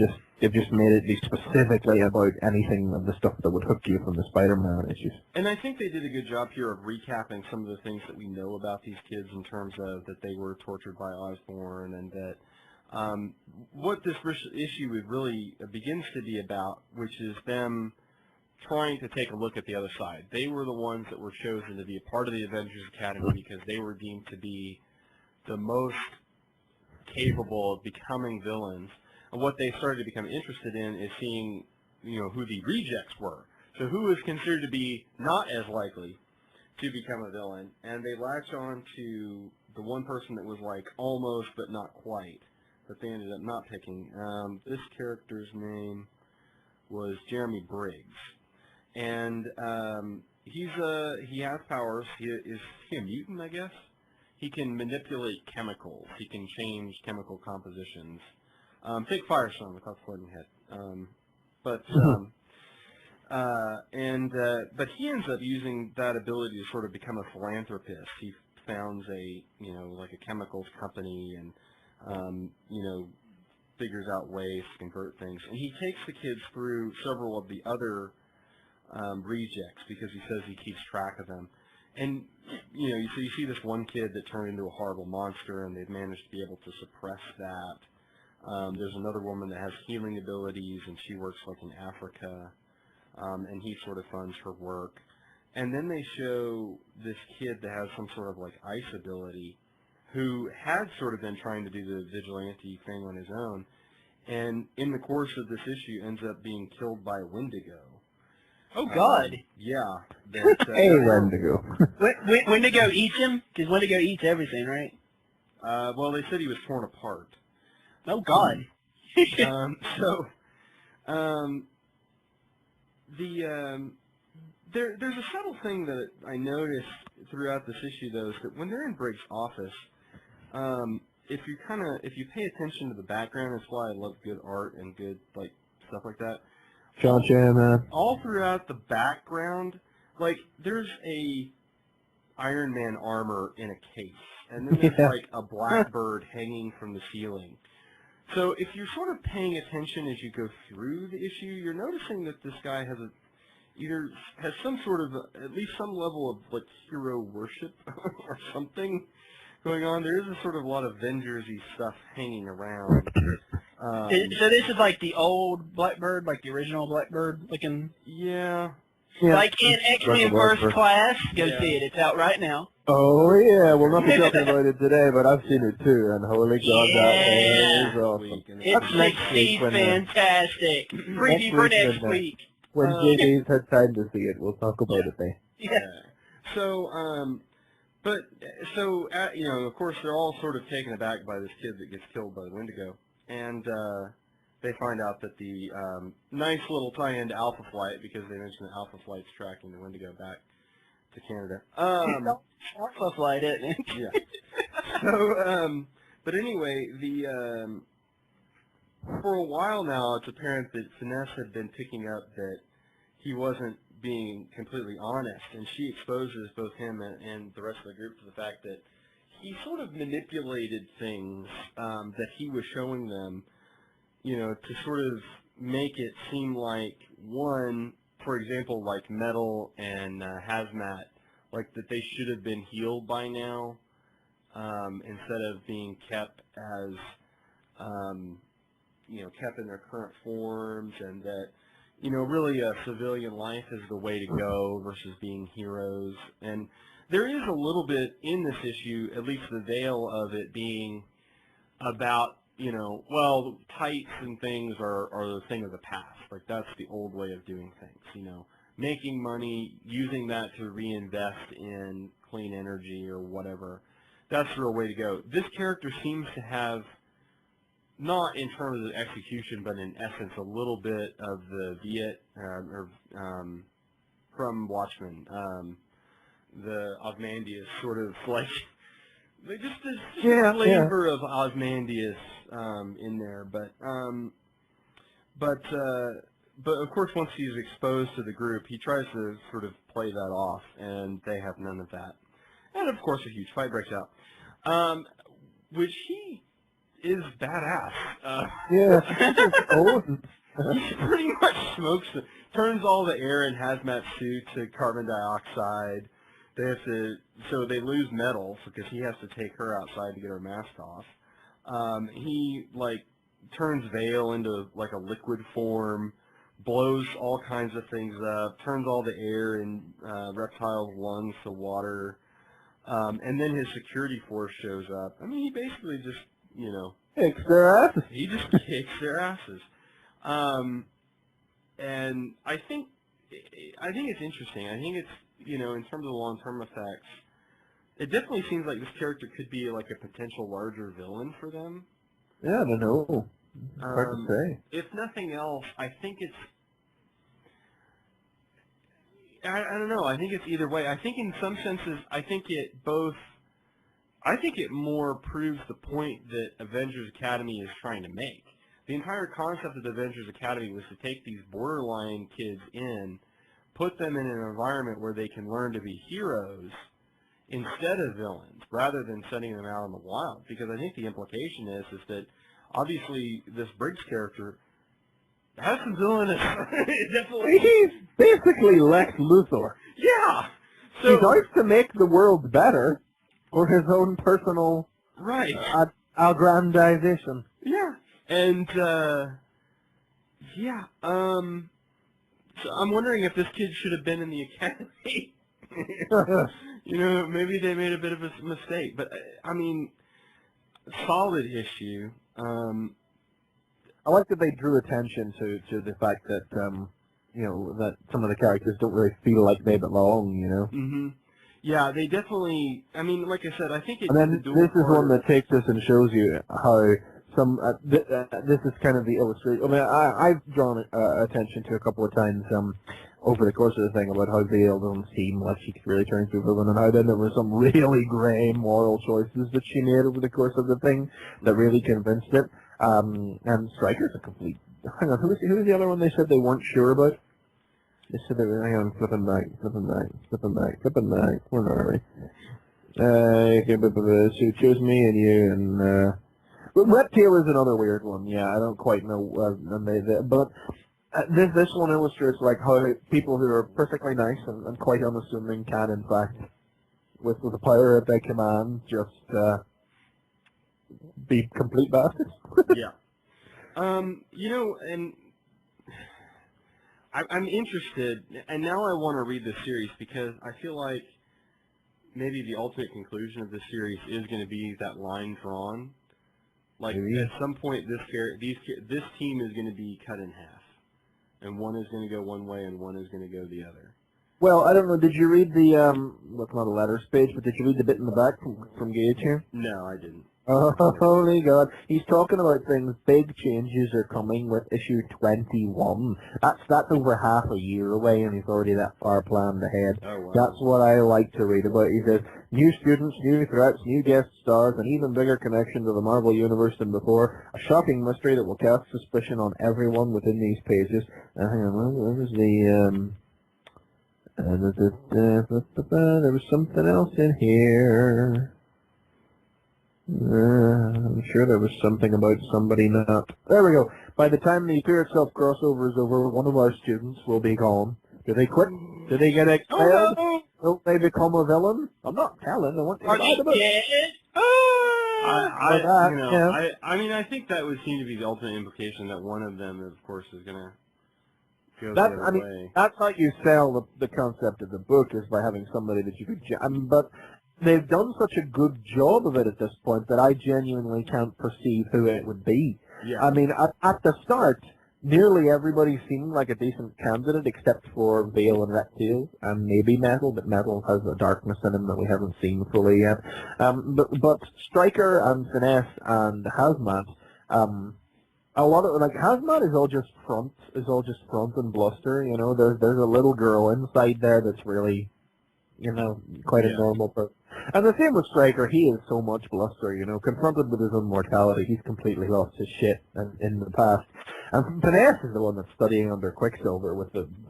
just made it be specifically about anything of the stuff that would hook you from the Spider-Man issues. And I think they did a good job here of recapping some of the things that we know about these kids in terms of that they were tortured by Osborn, and that what this issue really begins to be about, which is them trying to take a look at the other side. They were the ones that were chosen to be a part of the Avengers Academy because they were deemed to be the most capable of becoming villains. And what they started to become interested in is seeing, who the rejects were. So who is considered to be not as likely to become a villain. And they latch on to the one person that was like almost but not quite, that they ended up not picking. This character's name was Jeremy Briggs. And he has powers. Is he a mutant, I guess? He can manipulate chemicals. He can change chemical compositions. Take Firestone without the floating head. But he ends up using that ability to sort of become a philanthropist. He founds a chemicals company and figures out ways to convert things. And he takes the kids through several of the other rejects because he says he keeps track of them. And you see this one kid that turned into a horrible monster, and they've managed to be able to suppress that. There's another woman that has healing abilities, and she works like in Africa, and he sort of funds her work. And then they show this kid that has some sort of like ice ability, who had sort of been trying to do the vigilante thing on his own, and in the course of this issue ends up being killed by a Wendigo. Oh God! Yeah. That, Hey, Wendigo. Wendigo eats him? Because Wendigo eats everything, right? Well, they said he was torn apart. Oh God! There's a subtle thing that I noticed throughout this issue, though, is that when they're in Briggs' office, if you pay attention to the background, that's why I love good art and good like stuff like that. John man. All throughout the background, like there's a Iron Man armor in a case, and then there's like a blackbird hanging from the ceiling. So if you're sort of paying attention as you go through the issue, you're noticing that this guy has has some sort of at least some level of like hero worship or something going on. There is a sort of a lot of Avengers-y stuff hanging around. So this is like the old Blackbird, like the original Blackbird looking. Yeah. Like in X-Men First Class. Go see it. It's out right now. Oh yeah, we'll not be talking about it today, but I've seen it too, and holy God, that is awesome. It succeeds fantastic. Preview for next week. When JD's had time to see it, we'll talk about it then. Yeah. So, of course, they're all sort of taken aback by this kid that gets killed by the Wendigo, and they find out that the nice little tie-in to Alpha Flight, because they mentioned that Alpha Flight's tracking the Wendigo back to Canada. Alpha Flight, isn't it? Yeah. So, but anyway, for a while now, it's apparent that Finesse had been picking up that he wasn't being completely honest, and she exposes both him and the rest of the group to the fact that he sort of manipulated things that he was showing them, to sort of make it seem like, one, for example, like Metal and Hazmat, like that they should have been healed by now, instead of being kept as, kept in their current forms, and that, really a civilian life is the way to go versus being heroes. And there is a little bit in this issue, at least the veil of it being about, tights and things are the thing of the past. Like, that's the old way of doing things, making money, using that to reinvest in clean energy or whatever. That's the real way to go. This character seems to have, not in terms of execution, but in essence, a little bit of the from Watchmen, the Ozymandias sort of like just this flavor of Ozymandias in there, but of course, once he's exposed to the group, he tries to sort of play that off, and they have none of that. And of course, a huge fight breaks out, which he is badass. He pretty much smokes it. Turns all the air in Hazmat's suit to carbon dioxide. So they lose Metal because he has to take her outside to get her mask off. He turns Vale into like a liquid form, blows all kinds of things up, turns all the air in reptiles' lungs to water, and then his security force shows up. I mean, he basically just kicks their asses. He just kicks their asses. And I think it's interesting. I think it's, in terms of the long-term effects, it definitely seems like this character could be like a potential larger villain for them. Yeah, I don't know. Hard to say. If nothing else, I think it's, I don't know, I think it's either way. I think in some senses, I think it more proves the point that Avengers Academy is trying to make. The entire concept of the Avengers Academy was to take these borderline kids in, put them in an environment where they can learn to be heroes instead of villains, rather than sending them out in the wild. Because I think the implication is that obviously this Briggs character has some villainous. Definitely. He's basically Lex Luthor. Yeah. He's out to make the world better for his own personal aggrandization. Yeah, and so I'm wondering if this kid should have been in the academy. You know, maybe they made a bit of a mistake, but I mean, solid issue. I like that they drew attention to the fact that you know, that some of the characters don't really feel like they belong. You know. Mm-hmm. Yeah, they definitely. I mean, like I said, I think it. And then this is one that takes us and shows you how some. This is kind of the illustration. I mean, I've drawn attention to a couple of times over the course of the thing about how Vale doesn't seem like she really turns to a villain, and how then there were some really grey moral choices that she made over the course of the thing that really convinced it. And Stryker's a complete. Hang on, who was the other one they said they weren't sure about? They said they were, hang on, flipping back. Where are we? So choose me and you, and Reptile is another weird one. Yeah, I don't quite know. But this one illustrates like how people who are perfectly nice and quite unassuming can, in fact, with the power at their command, just be complete bastards. Yeah. You know, and I'm interested, and now I want to read the series because I feel like maybe the ultimate conclusion of this series is going to be that line drawn. Like at some point, this team is going to be cut in half, and one is going to go one way, and one is going to go the other. Well, I don't know. Did you read the what's not a letters page, but did you read the bit in the back from Gage here? No, I didn't. Oh, holy God. He's talking about things, big changes are coming with issue 21. That's over half a year away, and he's already that far planned ahead. Oh, wow. That's what I like to read about. He says, new students, new threats, new guest stars, an even bigger connection to the Marvel Universe than before, a shocking mystery that will cast suspicion on everyone within these pages. Hang on, where was the, there was something else in here. I'm sure there was something about somebody not... There we go. By the time the Fear Itself crossover is over, one of our students will be gone. Do they quit? Do they get expelled? Oh, no. Will they become a villain? I'm not telling. I want to Are talk they about dead? I mean, I think that would seem to be the ultimate implication that one of them, of course, is going to go the other way. That's how you sell the concept of the book, is by having somebody that you could... but they've done such a good job of it at this point that I genuinely can't perceive who it would be. Yeah. I mean, at the start, nearly everybody seemed like a decent candidate except for Vale and Reptile and maybe Metal, but Metal has a darkness in him that we haven't seen fully yet. But Stryker and Finesse and Hazmat, a lot of, like, Hazmat is all just front and bluster, you know. There's a little girl inside there that's really, you know, quite a normal person. And the same with Stryker, he is so much bluster, you know. Confronted with his own mortality, he's completely lost his shit in the past. And Finesse is the one that's studying under Quicksilver,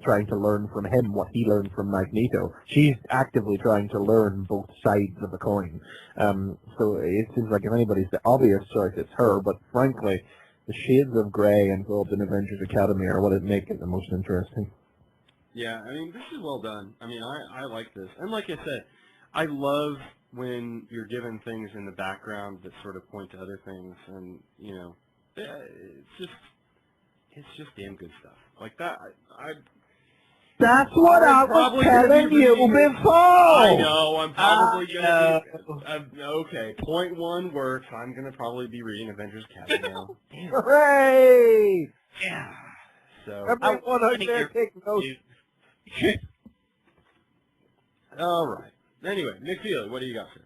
trying to learn from him what he learned from Magneto. She's actively trying to learn both sides of the coin. So it seems like if anybody's the obvious choice, it's her, but frankly, the shades of grey involved in Avengers Academy are what make it the most interesting. Yeah, I mean, this is well done. I mean, I like this. And like I said, I love when you're given things in the background that sort of point to other things, and, you know, it's just damn good stuff. Like that, That's what I was telling you before! I know, I'm probably going to be... okay, point one works. I'm going to probably be reading Avengers Academy now. Hooray! Yeah. So... Everyone out there take notes. All right. Anyway, Nick Feely, what do you got, sir?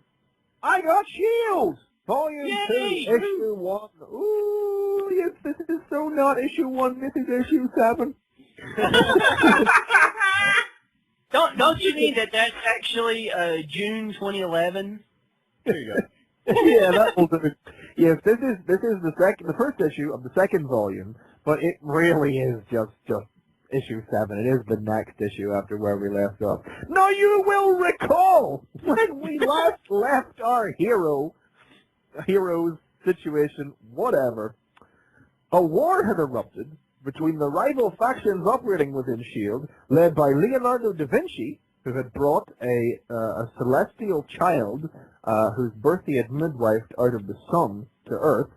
I got Shield! Volume 2, Issue 1. Ooh, yes, this is so not Issue 1, this is Issue 7. Don't you mean that's actually June 2011? There you go. Yeah, that will do. Yes, this is the first issue of the second volume, but it really is just Issue 7. It is the next issue after where we left off. Now you will recall when we last left our hero's situation, whatever. A war had erupted between the rival factions operating within S.H.I.E.L.D., led by Leonardo da Vinci who had brought a celestial child whose birth he had midwifed out of the sun to Earth,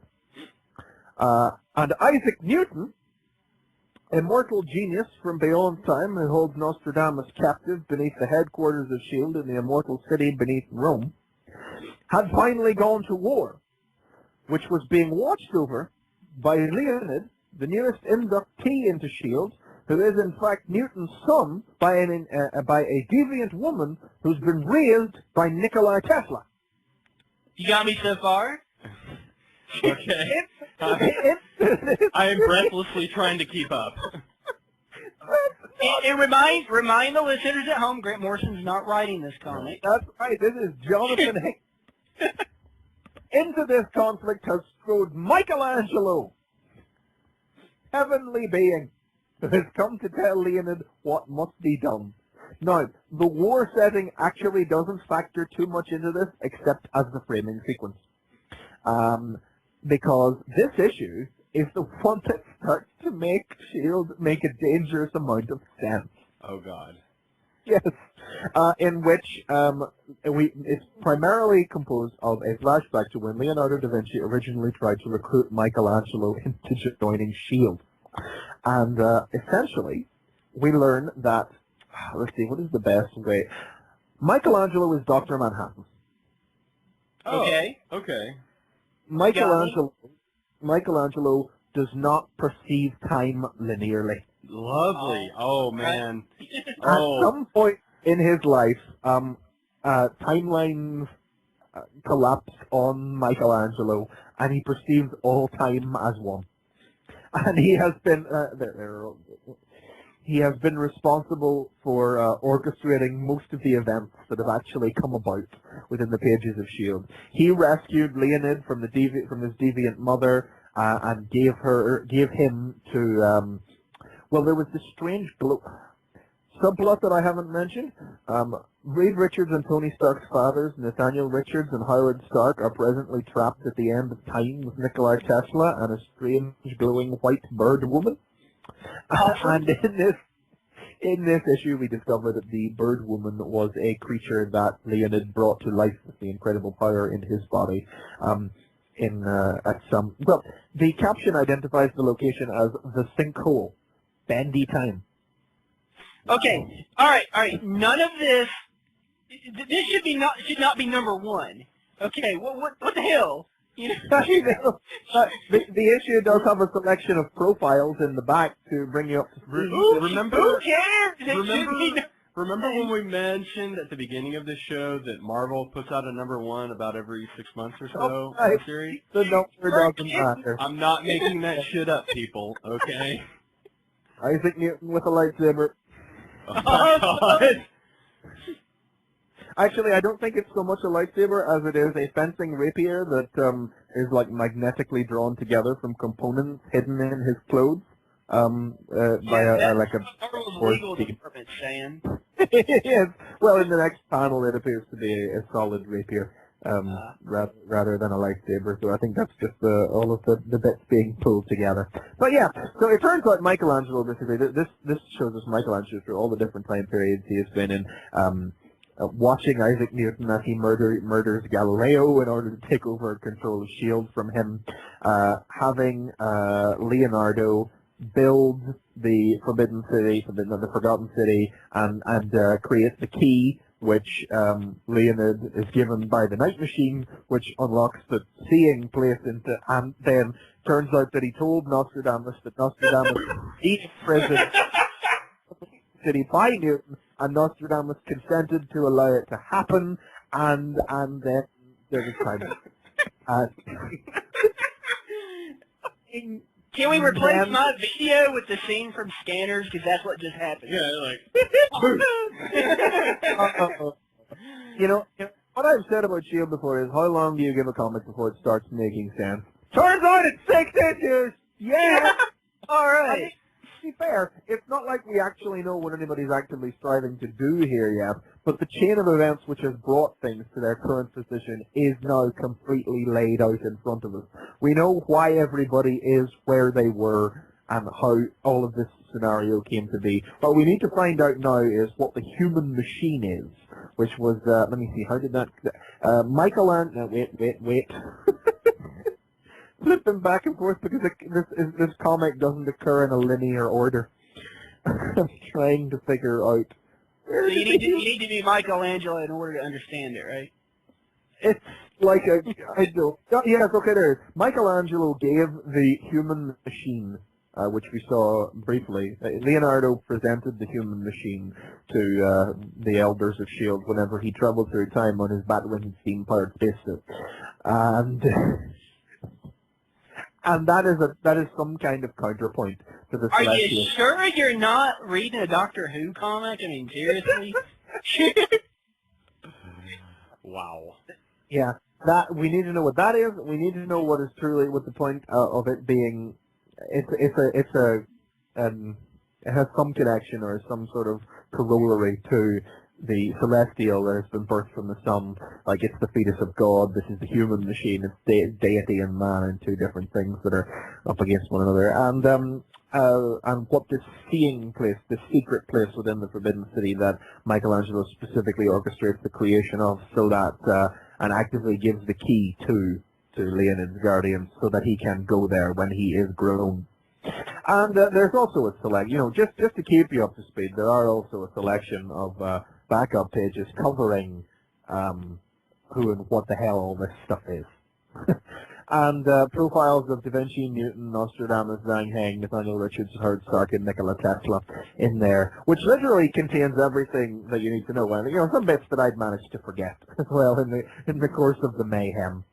and Isaac Newton, immortal genius from beyond time who holds Nostradamus captive beneath the headquarters of S.H.I.E.L.D. in the immortal city beneath Rome, had finally gone to war, which was being watched over by Leonid, the newest inductee into S.H.I.E.L.D., who is in fact Newton's son by a deviant woman who's been raised by Nikola Tesla. You got me so far? Okay. I am breathlessly trying to keep up. And remind the listeners at home, Grant Morrison's not writing this comic. That's right, this is Jonathan Hickman. Into this conflict has strode Michelangelo, heavenly being, who has come to tell Leonid what must be done. Now, the war setting actually doesn't factor too much into this, except as the framing sequence. Because this issue is the one that starts to make S.H.I.E.L.D. make a dangerous amount of sense. Oh, God. Yes, in which it's primarily composed of a flashback to when Leonardo da Vinci originally tried to recruit Michelangelo into joining S.H.I.E.L.D. And essentially, we learn that, let's see, what is the best way? Michelangelo is Dr. Manhattan. Okay. Okay. Michelangelo does not perceive time linearly. Lovely. Oh, man. At some point in his life, timelines collapse on Michelangelo, and he perceives all time as one. And he has been responsible for orchestrating most of the events that have actually come about within the pages of S.H.I.E.L.D. He rescued Leonid from his deviant mother and gave him to. Well, there was this strange subplot that I haven't mentioned. Reed Richards and Tony Stark's fathers, Nathaniel Richards and Howard Stark, are presently trapped at the end of time with Nikola Tesla and a strange glowing white bird woman. And in this issue, we discover that the bird woman was a creature that Leonid brought to life with the incredible power in his body. The caption identifies the location as the sinkhole, Bendy Time. Okay. All right. None of this. This should not be number one. Okay. What the hell? You know? The issue does have a selection of profiles in the back to bring you up to speed. Who cares? Remember when we mentioned at the beginning of this show that Marvel puts out a number one about every 6 months or so in the series? The number doesn't matter. I'm not making that shit up, people. Okay. Isaac Newton with a lightsaber. Oh my God. Actually, I don't think it's so much a lightsaber as it is a fencing rapier that is like magnetically drawn together from components hidden in his clothes by a legal department, Sam. Yes. Well, in the next panel, it appears to be a solid rapier rather than a lightsaber. So I think that's just all of the bits being pulled together. But yeah, so it turns out Michelangelo, basically, this shows us Michelangelo through all the different time periods he has been in. Watching Isaac Newton as he murders Galileo in order to take over control of S.H.I.E.L.D. from him, having Leonardo build the Forbidden City, the Forgotten City, and create the key, which Leonid is given by the Night Machine, which unlocks the seeing place into, and then turns out that he told Nostradamus that Nostradamus is prison city by Newton, and Nostradamus consented to allow it to happen, and then there was time. Can we replace my video with the scene from Scanners? Because that's what just happened. Yeah, like... You know, what I've said about S.H.I.E.L.D. before is, how long do you give a comic before it starts making sense? Turns out it's 6 issues! Yeah! Alright. To be fair, it's not like we actually know what anybody's actively striving to do here yet, but the chain of events which has brought things to their current position is now completely laid out in front of us. We know why everybody is where they were and how all of this scenario came to be. What we need to find out now is what the human machine is, which was, let me see, how did that, Michelangelo, wait. Flipping back and forth because this comic doesn't occur in a linear order. I'm trying to figure out. So you need to be Michelangelo in order to understand it, right? It's like yes, okay, there is. Michelangelo gave the human machine, which we saw briefly. Leonardo presented the human machine to the Elders of S.H.I.E.L.D. whenever he traveled through time on his Batwing steam-powered spacesuit. And that is some kind of counterpoint to the Are Celestial. you sure you're not reading a Doctor Who comic? I mean, seriously? Wow. Yeah, that we need to know what that is. We need to know what is truly what the point of it being. It has some connection or some sort of corollary to the celestial that has been birthed from the sun. Like it's the fetus of God. This is the human machine. It's deity and man, and two different things that are up against one another. And what this seeing place, this secret place within the Forbidden City that Michelangelo specifically orchestrates the creation of, so that and actively gives the key to Leonid's guardians, so that he can go there when he is grown. And there's also a select, just to keep you up to speed, there are also a selection of backup pages covering who and what the hell all this stuff is. And profiles of Da Vinci, Newton, Nostradamus, Zhang Heng, Nathaniel Richards, Howard Stark, and Nikola Tesla in there, which literally contains everything that you need to know. And some bits that I'd managed to forget as well in the course of the mayhem.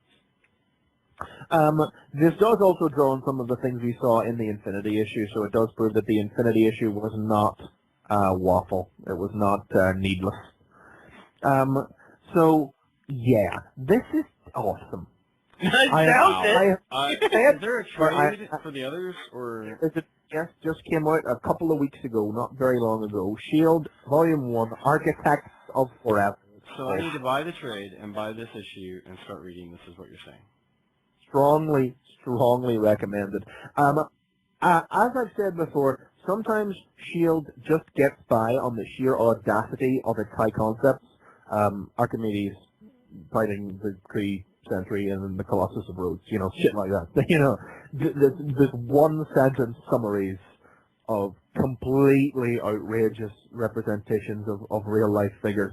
This does also draw on some of the things we saw in the Infinity issue, so it does prove that the Infinity issue was not waffle. It was not needless. So, yeah, this is awesome. Is there a trade for the others, or? Yes, just came out a couple of weeks ago, not very long ago. S.H.I.E.L.D. Volume 1, Architects of Forever. So I need to buy the trade and buy this issue and start reading. This is what you're saying. Strongly recommended. As I've said before, sometimes S.H.I.E.L.D. just gets by on the sheer audacity of its high concepts. Archimedes fighting the Kree Sentry and then the Colossus of Rhodes, shit like that. This one-sentence summaries of completely outrageous representations of real-life figures.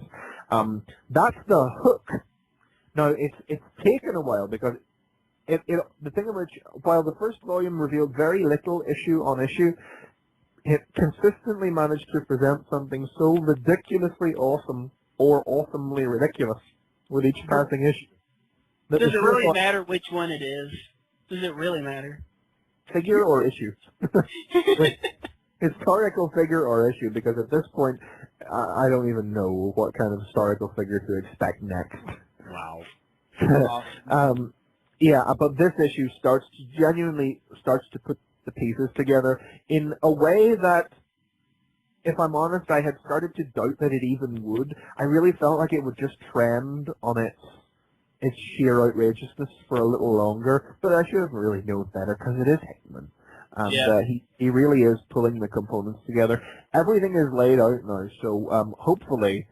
That's the hook. Now, it's taken a while because the thing of which, while the first volume revealed very little issue on issue, it consistently managed to present something so ridiculously awesome or awesomely ridiculous with each passing issue. Does it really matter which one it is? Does it really matter? Figure or issue? Historical figure or issue, because at this point, I don't even know what kind of historical figure to expect next. Wow. Awesome. Yeah, but this issue genuinely starts to put the pieces together in a way that, if I'm honest, I had started to doubt that it even would. I really felt like it would just trend on its sheer outrageousness for a little longer, but I should have really known better because it is Hickman. And he really is pulling the components together. Everything is laid out now, so hopefully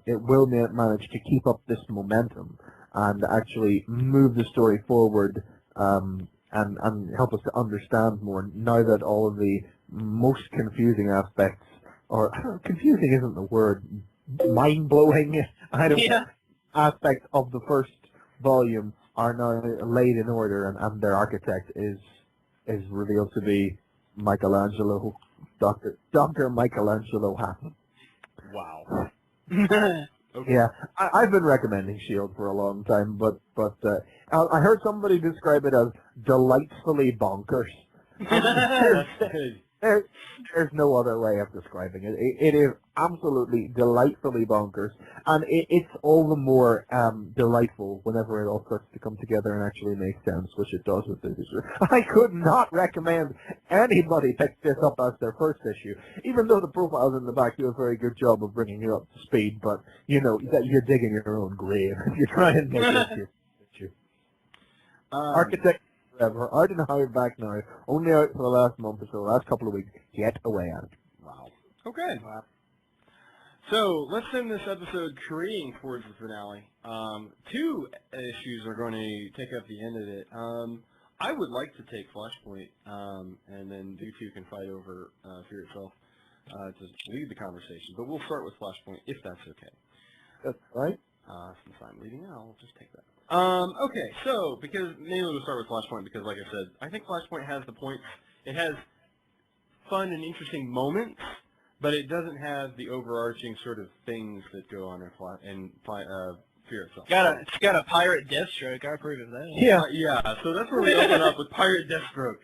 it will manage to keep up this momentum and actually move the story forward and help us to understand more now that all of the most confusing aspects, or confusing isn't the word, mind-blowing, aspects of the first volume are now laid in order, and their architect is revealed to be Michelangelo, Dr. Michelangelo Hatton. Wow. Okay. Yeah, I've been recommending S.H.I.E.L.D. for a long time, but I heard somebody describe it as delightfully bonkers. There's no other way of describing it. It is absolutely delightfully bonkers, and it's all the more delightful whenever it all starts to come together and actually make sense, which it does with this issue. I could not recommend anybody pick this up as their first issue, even though the profiles in the back do a very good job of bringing you up to speed, but that you're digging your own grave if you try and make this your issue. Architect forever. Out in hardback now. Only out for the last month or so, last couple of weeks. Get away at it. Wow. Okay. So let's end this episode careening towards the finale. Two issues are going to take up the end of it. I would like to take Flashpoint, and then you two can fight over Fear Itself to lead the conversation. But we'll start with Flashpoint, if that's okay. That's right. Since I'm leading it, I'll just take that. Okay, so, mainly we'll start with Flashpoint because, like I said, I think Flashpoint has the points. It has fun and interesting moments, but it doesn't have the overarching sort of things that go on in Fear Itself. It's got a pirate Deathstroke. I approve of that. Yeah, so that's where we open up with Pirate Deathstroke.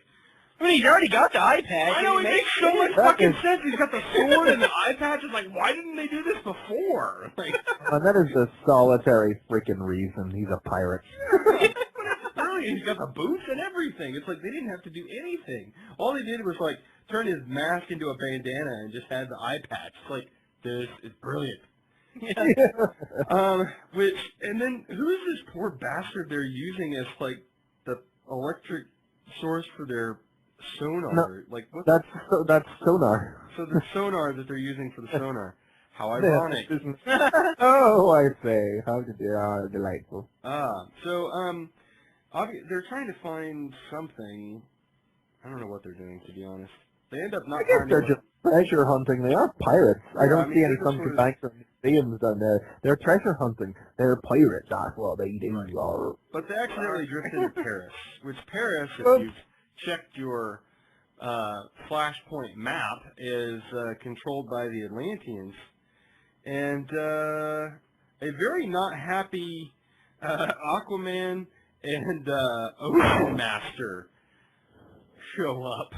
I mean, he's already got the eye patch. I know, it makes so much fucking sense. He's got the sword and the eye patch. It's like, why didn't they do this before? Like, And that is the solitary freaking reason he's a pirate. brilliant. He's got the boots and everything. It's like they didn't have to do anything. All they did was, like, turn his mask into a bandana and just had the eye patch. It's like, this is brilliant. And then who's this poor bastard they're using as, like, the electric source for their sonar? No, like, what? That's sonar. So the sonar that they're using for the sonar. How ironic. Oh, I say. How delightful. So they're trying to find something. I don't know what they're doing, to be honest. They end up not I guess finding they're just treasure hunting. They are pirates. I don't see any they're funky sort of- banks or museums down there. They're treasure hunting. They're pirates. That's what they do. Right. But they accidentally drifted to Paris, which Paris, if you've checked your Flashpoint map, is controlled by the Atlanteans. And a very not happy Aquaman and Ocean Master show up.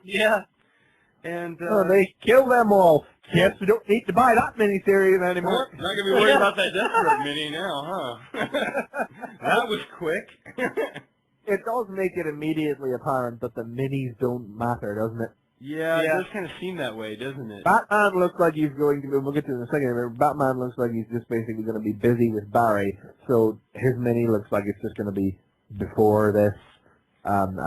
Yeah. And they kill them all. Yes, we don't need to buy that miniseries anymore. not going to be worried about that Deathstroke mini now, huh? That was quick. It does make it immediately apparent that the minis don't matter, doesn't it? Yeah, it does kind of seem that way, doesn't it? Batman looks like he's going to, we'll get to it in a second, but Batman looks like he's just basically going to be busy with Barry, so his mini looks like it's just going to be before this, and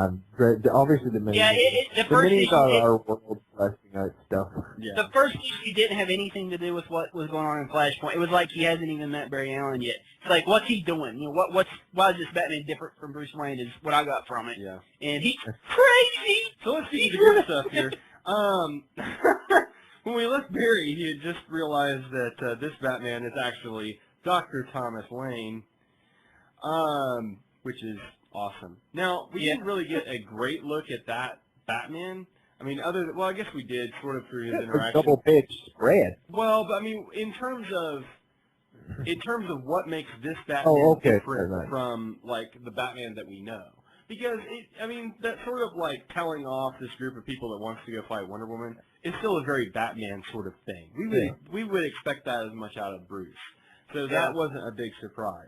obviously the minis, the first minis issue are world fleshing out stuff. Yeah. The first issue didn't have anything to do with what was going on in Flashpoint. It was like he hasn't even met Barry Allen yet. It's like, what's he doing? You know, why is this Batman different from Bruce Wayne? Is what I got from it. Yeah. And he's crazy. So let's see the good stuff here. When we left Barry, he had just realized that this Batman is actually Dr. Thomas Wayne, which is awesome. Now, we didn't really get a great look at that Batman. I mean, I guess we did, sort of through his interaction. Double-page spread. Well, but I mean, in terms of what makes this Batman different from, like, the Batman that we know. Because, that sort of, like, telling off this group of people that wants to go fight Wonder Woman is still a very Batman sort of thing. We would expect that as much out of Bruce. So that wasn't a big surprise.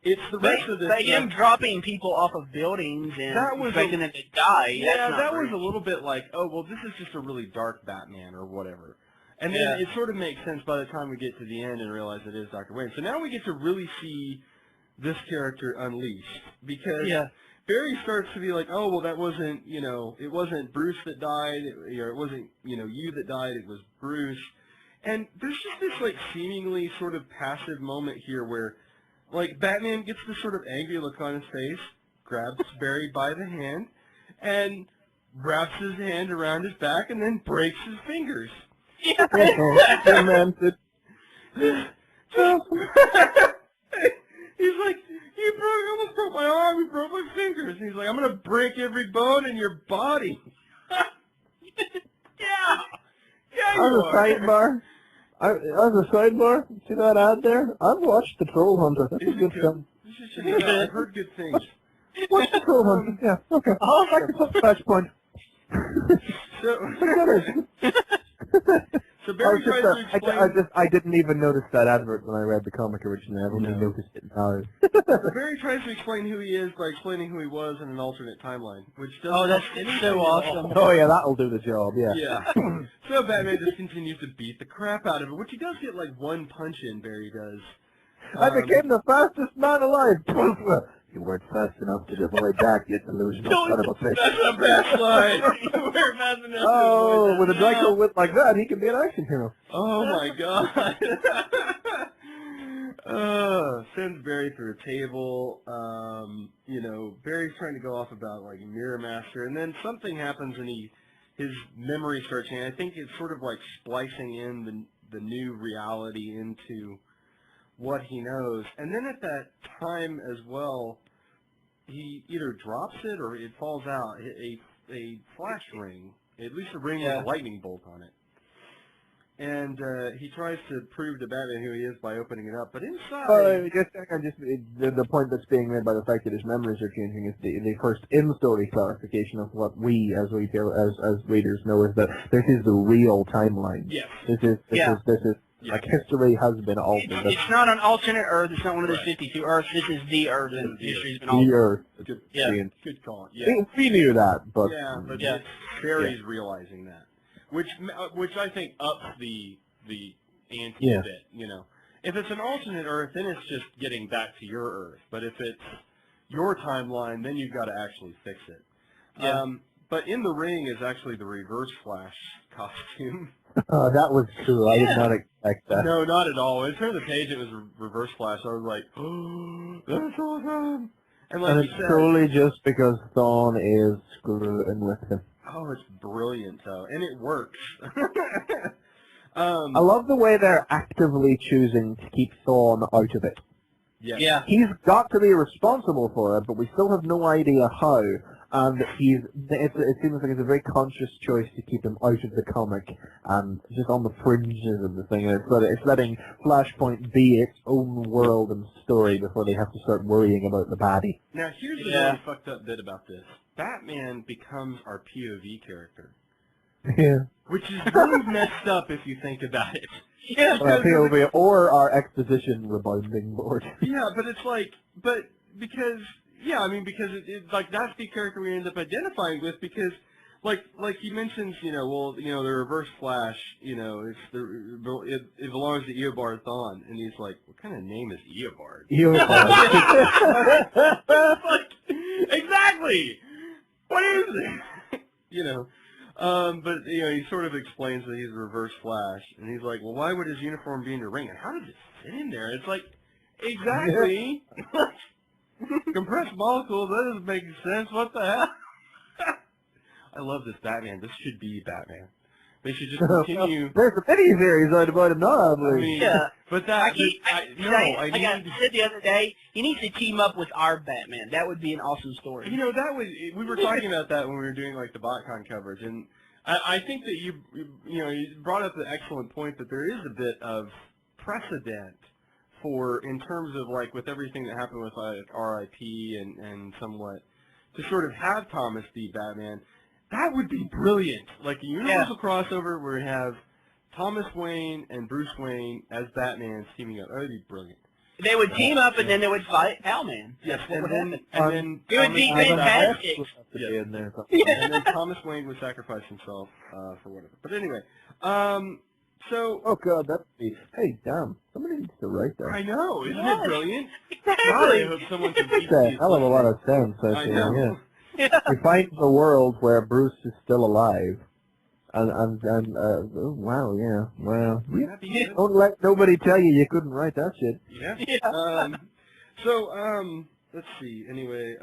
It's the rest of this. But him dropping people off of buildings and expecting them to die. Yeah, that was a little bit like, oh, well, this is just a really dark Batman or whatever. And then it sort of makes sense by the time we get to the end and realize it is Dr. Wayne. So now we get to really see this character unleashed. Because Barry starts to be like, oh, well, that wasn't, it wasn't Bruce that died. It wasn't, you that died. It was Bruce. And there's just this, like, seemingly sort of passive moment here where, like, Batman gets this sort of angry look on his face, grabs Barry by the hand, and wraps his hand around his back and then breaks his fingers. Yeah. He's like, you almost broke my arm, you broke my fingers. And he's like, I'm going to break every bone in your body. Yeah, you are. As a sidebar, see that ad there? I've watched The Troll Hunter. That's a good film. I've heard good things. Watch The Troll Hunter. Yeah, okay. I'll like to put Flashpoint. So Barry tries to explain... I didn't even notice that advert when I read the comic originally. I've only noticed it now. So Barry tries to explain who he is by explaining who he was in an alternate timeline, which doesn't... that's so awesome. Oh, yeah, that'll do the job, yeah. Yeah. So Batman just continues to beat the crap out of it, which he does get, like, one punch in, Barry does. I became the fastest man alive. You weren't fast enough to avoid that, you delusional son of a bitch. That's a best line. You weren't fast enough to Oh, avoid with a that. Draco wit like that, he can be an action hero. Oh my god. Sends Barry through a table. Barry's trying to go off about like Mirror Master, and then something happens and his memory starts changing. I think it's sort of like splicing in the new reality into what he knows. And then at that time as well, he either drops it or it falls out. A flash ring, at least a ring with a lightning bolt on it. And he tries to prove to Batman who he is by opening it up, but inside... The point that's being made by the fact that his memories are changing is the first in-story clarification of what we, as readers, know is that this is the real timeline. Yes. This is like history has been altered. It's not an alternate Earth. It's not one of those 52 Earths. This is the Earth, and history's been altered. The Earth. Good call. Yeah. We knew that, but Barry's realizing that, which I think ups the ante a bit. If it's an alternate Earth, then it's just getting back to your Earth. But if it's your timeline, then you've got to actually fix it. Yeah. But in the ring is actually the Reverse Flash costume. That was true. I did not expect that. No, not at all. When I turned the page, it was Reverse Flash. I was like, oh, that's awesome. And it's truly just because Thawne is screwing with him. Oh, it's brilliant, though. And it works. I love the way they're actively choosing to keep Thawne out of it. Yeah. He's got to be responsible for it, but we still have no idea how. And it seems like it's a very conscious choice to keep him out of the comic and just on the fringes of the thing. And it's letting Flashpoint be its own world and story before they have to start worrying about the baddie. Now, here's the really fucked up bit about this. Batman becomes our POV character. Yeah. Which is really messed up if you think about it. Yeah. POV or our exposition rebounding board. Yeah, but it's like, because it's like that's the character we end up identifying with because, like he mentions, the Reverse Flash, it belongs to Eobard Thawne, and he's like, what kind of name is Eobard? Exactly. What is it? But he sort of explains that he's a Reverse Flash, and he's like, well, why would his uniform be in the ring, and how did it fit in there? It's like, exactly. Compressed molecules, that doesn't make sense. What the hell? I love this Batman. This should be Batman. They should just continue. There's a mini-series out about him now, I believe. But that... I said the other day, he needs to team up with our Batman. That would be an awesome story. We were talking about that when we were doing, like, the BotCon coverage, and I think that you brought up the excellent point that there is a bit of precedent in terms of, like, with everything that happened with, like, R.I.P. and somewhat, to sort of have Thomas be Batman. That would be brilliant. Like a universal crossover where we have Thomas Wayne and Bruce Wayne as Batman teaming up. That would be brilliant. They would team up and then they would fight Owlman. Yes, and then it would be fantastic. And then Thomas Wayne would sacrifice himself for whatever. But anyway, so... Oh, God, that'd be... Hey, damn, somebody needs to write that. I know, isn't it brilliant? Exactly. I hope someone can keep That's a these hell of a lot of lines. sense, I know. yeah. We find a world where Bruce is still alive, and wow, yeah, well, don't let nobody tell you you couldn't write that shit. Yeah. Let's see. Anyway,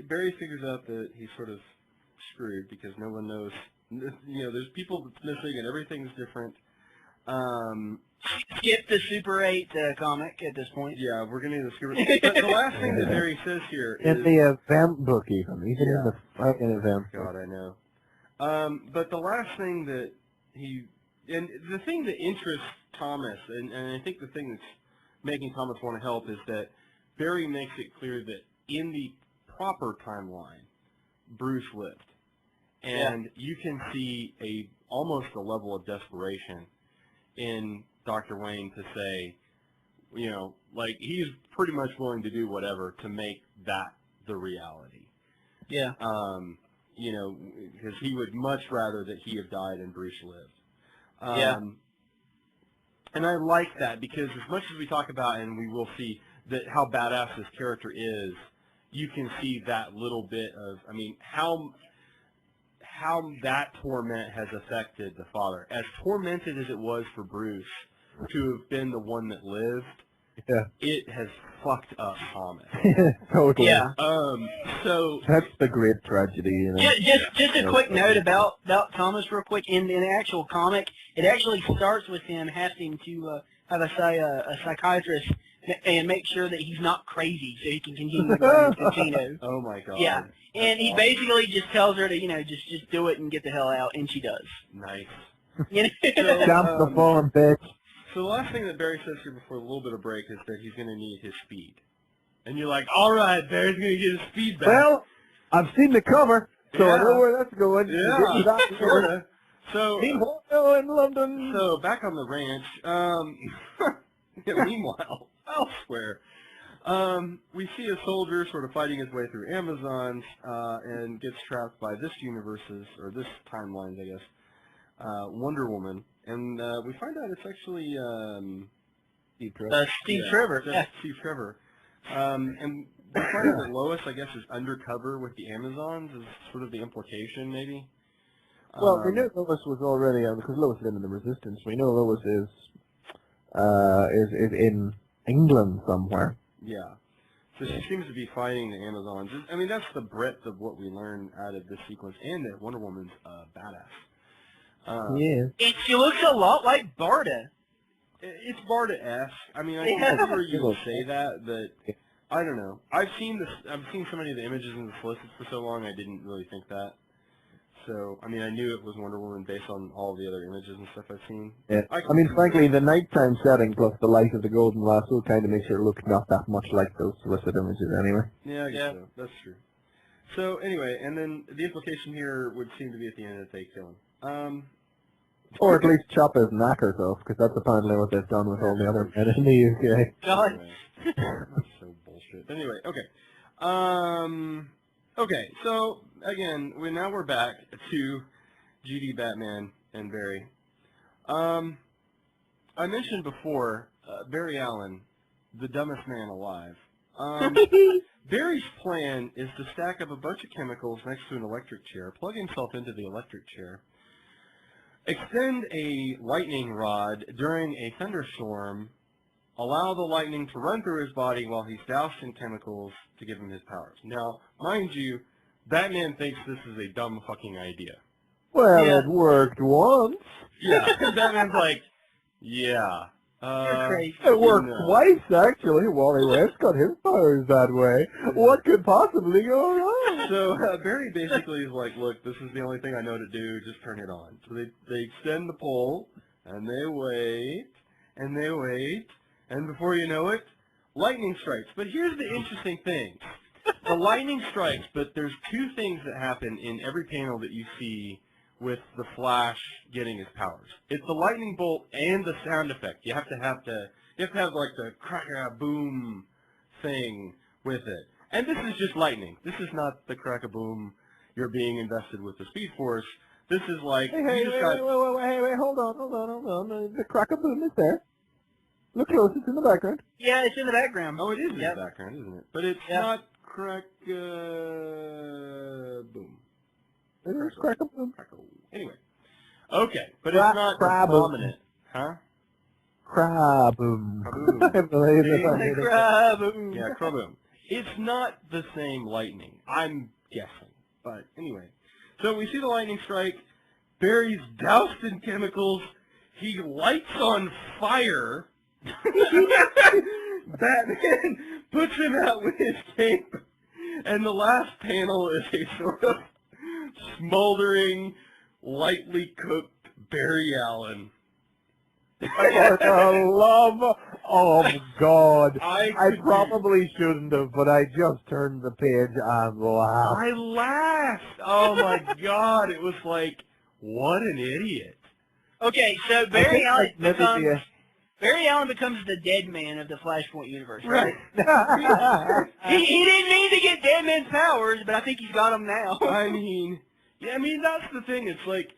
Barry figures out that he's sort of screwed because no one knows. There's people that's missing and everything's different. Skip the Super 8 comic at this point. Yeah, we're going to do the Super 8. But the last thing that Barry says here is... In the event book, even in the fucking event book. God, I know. But the last thing that and the thing that interests Thomas, and I think the thing that's making Thomas want to help is that Barry makes it clear that in the proper timeline, Bruce lived. And you can see almost a level of desperation in Dr. Wayne to say, like he's pretty much willing to do whatever to make that the reality. Yeah. Because he would much rather that he have died and Bruce lived. And I like that because as much as we talk about, and we will see that how badass this character is, you can see that little bit of, I mean, how that torment has affected the father. As tormented as it was for Bruce to have been the one that lived, it has fucked up Thomas. Totally. Yeah. So that's the great tragedy, you know. Just a quick note about Thomas, real quick. In the actual comic, it actually starts with him having to have a psychiatrist and make sure that he's not crazy, so he can continue to run the casino. Oh my God. Yeah, and he basically just tells her to just do it and get the hell out, and she does. Nice. You know? Jump the fallen bitch. So the last thing that Barry says here before a little bit of break is that he's going to need his speed. And you're like, all right, Barry's going to get his speed back. Well, I've seen the cover, so I Yeah. know where that's going. Yeah, Florida. So, Meanwhile, in London. so back on the ranch, meanwhile, elsewhere, we see a soldier sort of fighting his way through Amazons and gets trapped by this universe's, or this timeline's, I guess, Wonder Woman. And we find out it's actually Steve Trevor. Steve Trevor. That's Steve Trevor. And we find out that Lois, I guess, is undercover with the Amazons, is sort of the implication, maybe. Well, we knew Lois was already because Lois is in the Resistance. We know Lois is in England somewhere. Yeah. So she seems to be fighting the Amazons. I mean, that's the breadth of what we learn out of this sequence, and that Wonder Woman's badass. She looks a lot like Barda. It's Barda-esque. I mean, I can see where you would say that, but I don't know. I've seen so many of the images in the solicits for so long, I didn't really think that. So, I mean, I knew it was Wonder Woman based on all the other images and stuff I've seen. Yeah. I mean, frankly, the nighttime setting plus the light of the golden lasso kind of makes her look not that much like those solicit images anyway. Yeah, I guess so. That's true. So, anyway, and then the implication here would seem to be at the end that they kill him. Or at least chop his knackers off, because that's apparently what they've done with all the other men in the UK. God. Anyway, that's so bullshit. Anyway, okay. Okay, so, again, we're back to GD, Batman, and Barry. I mentioned before, Barry Allen, the dumbest man alive. Barry's plan is to stack up a bunch of chemicals next to an electric chair, plug himself into the electric chair, extend a lightning rod during a thunderstorm, allow the lightning to run through his body while he's doused in chemicals to give him his powers. Now, mind you, Batman thinks this is a dumb fucking idea. Well, it worked once. Yeah, Batman's like, yeah. You're crazy. It worked twice, actually. Wally West got his powers that way. What could possibly go wrong? So Barry basically is like, look, this is the only thing I know to do. Just turn it on. So they extend the pole, and they wait, and they wait, and before you know it, lightning strikes. But here's the interesting thing. The lightning strikes, but there's two things that happen in every panel that you see with the Flash getting his powers. It's the lightning bolt and the sound effect. You have to have like the crack-a-boom thing with it. And this is just lightning. This is not the crack-a-boom. You're being invested with the Speed Force. This is like Wait, hold on. The crack-a-boom is there. Look close, it's in the background. Yeah, it's in the background. Oh, it is in the background, isn't it? But it's not crack-a-boom. It is crack-a-boom. Anyway. Okay, but it's not prominent. Huh? Craboom. Kaboom. I believe it. Craboom. Yeah, Kraboom. It's not the same lightning, I'm guessing. But anyway. So we see the lightning strike. Barry's doused in chemicals. He lights on fire. Batman puts him out with his cape. And the last panel is a sort of smoldering, lightly cooked Barry Allen. For the love of God. I probably shouldn't have, but I just turned the page and laughed. I laughed. Oh my God. It was like, what an idiot. Okay, so Barry Allen becomes the dead man of the Flashpoint universe, right? he didn't mean to get dead man's powers, but I think he's got them now. I mean, that's the thing. It's like,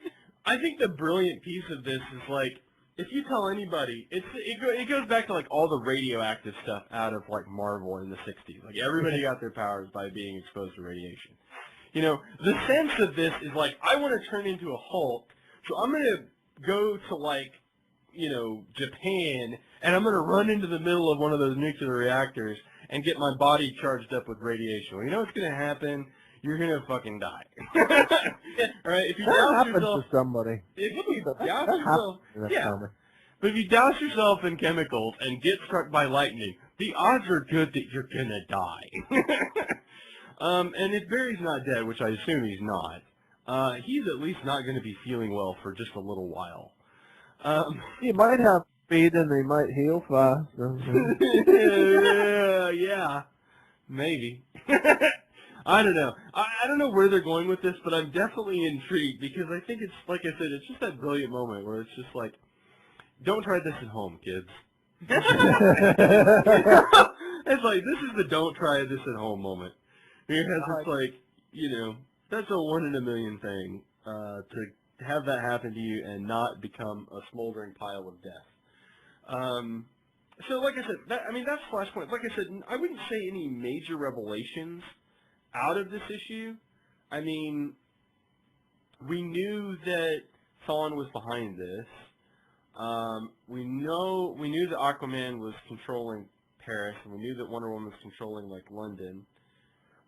I think the brilliant piece of this is like, if you tell anybody, it goes back to like all the radioactive stuff out of like Marvel in the 60s. Like everybody got their powers by being exposed to radiation. You know, the sense of this is like, I want to turn into a Hulk, so I'm going to go to like, you know, Japan, and I'm going to run into the middle of one of those nuclear reactors and get my body charged up with radiation. Well, you know what's going to happen? You're going to fucking die. All right? If you That douse happens yourself, to somebody. if you douse That yourself, happens in that yeah. comic. But if you douse yourself in chemicals and get struck by lightning, the odds are good that you're going to die. And if Barry's not dead, which I assume he's not, he's at least not going to be feeling well for just a little while. He might have speed and he might heal fast. Yeah, maybe. I don't know. I don't know where they're going with this, but I'm definitely intrigued because I think it's, like I said, it's just that brilliant moment where it's just like, don't try this at home, kids. It's like, this is the don't try this at home moment. Because it's like, you know, that's a 1 in a million thing, to have that happen to you and not become a smoldering pile of death. So like I said, that's Flashpoint. Like I said, I wouldn't say any major revelations out of this issue. I mean, we knew that Thawne was behind this. We knew that Aquaman was controlling Paris, and we knew that Wonder Woman was controlling, like, London.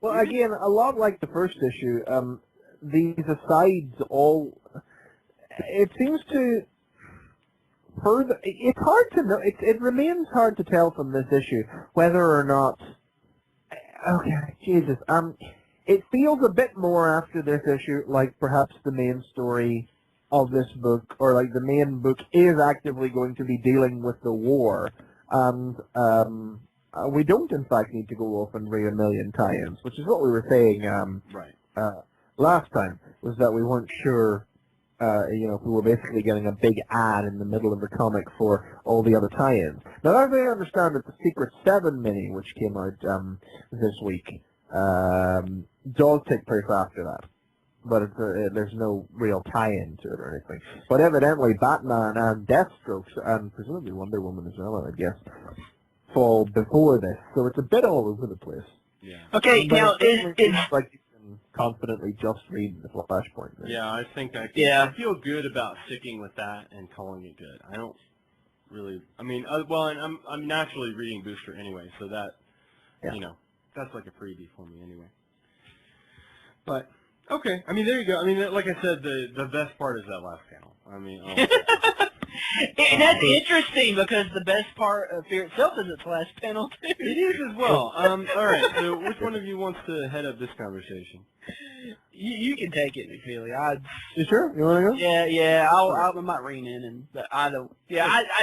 Well, again, a lot like the first issue, these asides all, it seems to further, it's hard to know, it remains hard to tell from this issue whether or not, okay, Jesus, it feels a bit more after this issue like perhaps the main story of this book, or like the main book is actively going to be dealing with the war, and we don't in fact need to go off and read a million tie-ins, which is what we were saying last time, was that we weren't sure, you know, if we were basically getting a big ad in the middle of the comic for all the other tie-ins. Now, as I understand it, the Secret 7 mini, which came out this week, does take place after that. But it's, there's no real tie-in to it or anything. But evidently, Batman and Deathstroke, and presumably Wonder Woman as well, I guess, fall before this. So it's a bit all over the place. Yeah. Okay, But now it's like you can confidently just read the Flashpoint thing. Yeah, I think I feel good about sticking with that and calling it good. I don't really, I mean, well, and I'm naturally reading Booster anyway, so that, you know, that's like a freebie for me anyway. But, okay, I mean, there you go. I mean, like I said, the best part is that last panel. I mean, and that's interesting because the best part of Fear itself is its last panel too. it is as well. All right, so which one of you wants to head up this conversation? You can take it, McFeely. You sure? You want to go? Yeah. I might rein in, but I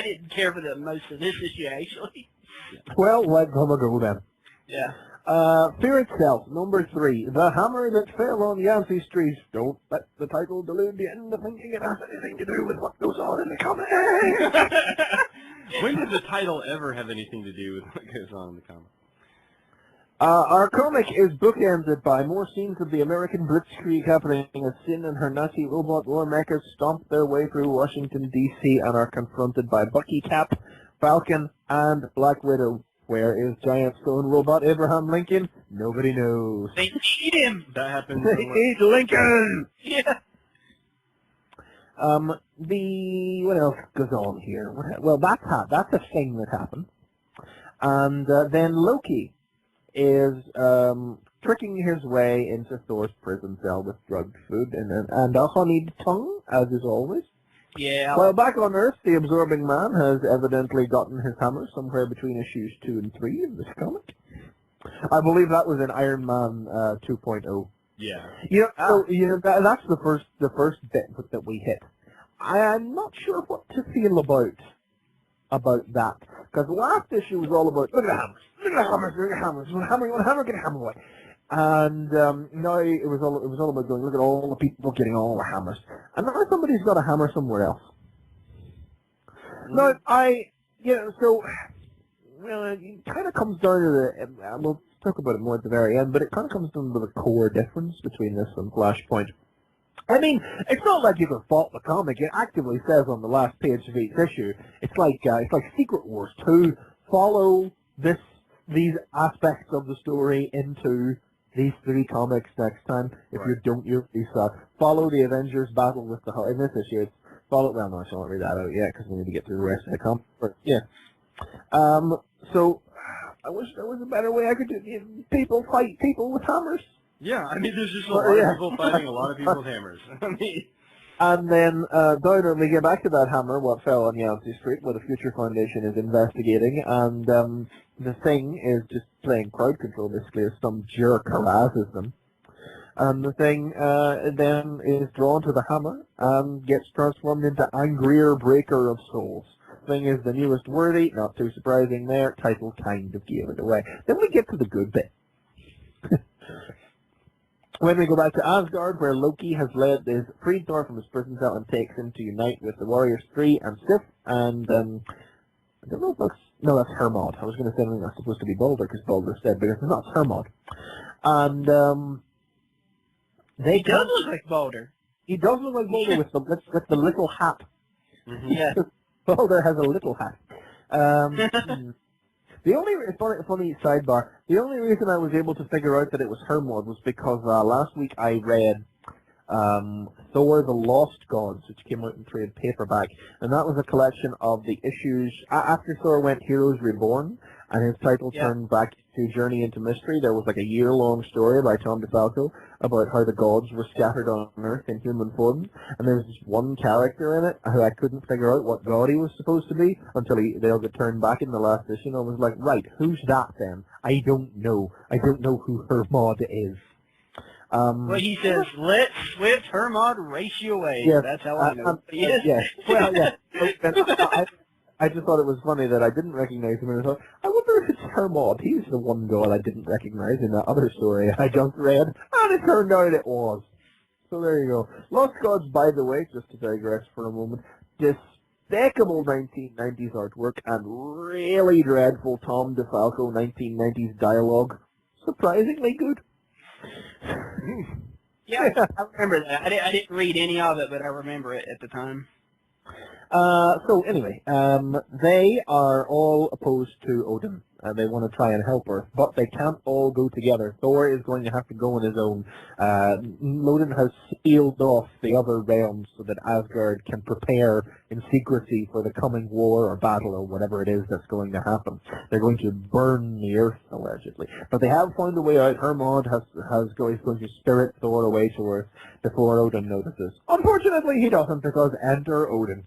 didn't care for the most of this issue actually. Well, let's have a go then. Yeah. Fear Itself, number 3. The hammer that fell on Yancey Street. Don't let the title delude you into thinking it has anything to do with what goes on in the comic. When did the title ever have anything to do with what goes on in the comic? Our comic is bookended by more scenes of the American Blitzkrieg happening as Sin and her Nazi robot war mechas stomp their way through Washington, D.C. and are confronted by Bucky, Cap, Falcon, and Black Widow. Where is giant stone robot Abraham Lincoln? Nobody knows. They need him. That happens. They need Lincoln! Yeah. What else goes on here? Well, that's a thing that happened. And then Loki is tricking his way into Thor's prison cell with drugged food and a honeyed tongue, as is always. Yeah. Well, back on Earth, the Absorbing Man has evidently gotten his hammer somewhere between issues 2 and 3 of this comic. I believe that was in Iron Man 2.0. Yeah. That's the first bit that we hit. I'm not sure what to feel about that, because the last issue was all about look at the hammers, look at the hammers. You want a hammer, get a hammer away. And now it was all about going, look at all the people getting all the hammers. And now somebody's got a hammer somewhere else. Now, it kind of comes down to we'll talk about it more at the very end, but it kind of comes down to the core difference between this and Flashpoint. I mean, it's not like you can fault the comic. It actively says on the last page of each issue, it's like Secret Wars 2. Follow these aspects of the story into these 3 comics next time. If you don't, you'll be sad. Follow the Avengers battle with the Hulk. In this issue, it's follow. Well, no, I shall not read that out yet because we need to get through the rest of the comic. But yeah. So I wish there was a better way I could do. People fight people with hammers. Yeah, I mean, there's just a lot of people fighting a lot of people with hammers. I mean. And then, down we get back to that hammer, what fell on Yancey Street, where the Future Foundation is investigating, and the Thing is just playing crowd control, basically, as some jerk harasses them. And the Thing then is drawn to the hammer and gets transformed into Angrier Breaker of Souls. Thing is the newest worthy, not too surprising there, title kind of gave it away. Then we get to the good bit. When we go back to Asgard, where Loki has freed Thor from his prison cell and takes him to unite with the Warriors 3 and Sif, and I don't know if that's Hermod. I was going to say something that's supposed to be Balder, because Balder said, but it's not Hermod. And He does look like Balder. He does look like Balder with the little hat. Mm-hmm. Yeah. Balder has a little hat. The only funny sidebar. The only reason I was able to figure out that it was Hermod was because last week I read Thor: The Lost Gods, which came out in trade paperback, and that was a collection of the issues after Thor went Heroes Reborn, and his title turned back to Journey into Mystery. There was like a year-long story by Tom DeFalco about how the gods were scattered on Earth in human forms, and there was just one character in it who I couldn't figure out what god he was supposed to be until they all got turned back in the last issue, and I was like, right, who's that then? I don't know. I don't know who Hermod is. Well, he says, let Swift Hermod race you away. Yes, That's how I know. Yes. Well, yeah. I just thought it was funny that I didn't recognize him, and I thought, I wonder if it's Hermod. He's the one god I didn't recognize in that other story I just read, and it turned out it was. So there you go. Lost Gods, by the way, just to digress for a moment, despicable 1990s artwork and really dreadful Tom DeFalco 1990s dialogue. Surprisingly good. Yeah, I remember that. I didn't read any of it, but I remember it at the time. So anyway, they are all opposed to Odin, and they want to try and help Earth, but they can't all go together. Thor is going to have to go on his own. Odin has sealed off the other realms so that Asgard can prepare in secrecy for the coming war or battle or whatever it is that's going to happen. They're going to burn the Earth, allegedly. But they have found a way out. Hermod is going to spirit Thor away to Earth before Odin notices. Unfortunately, he doesn't, because enter Odin.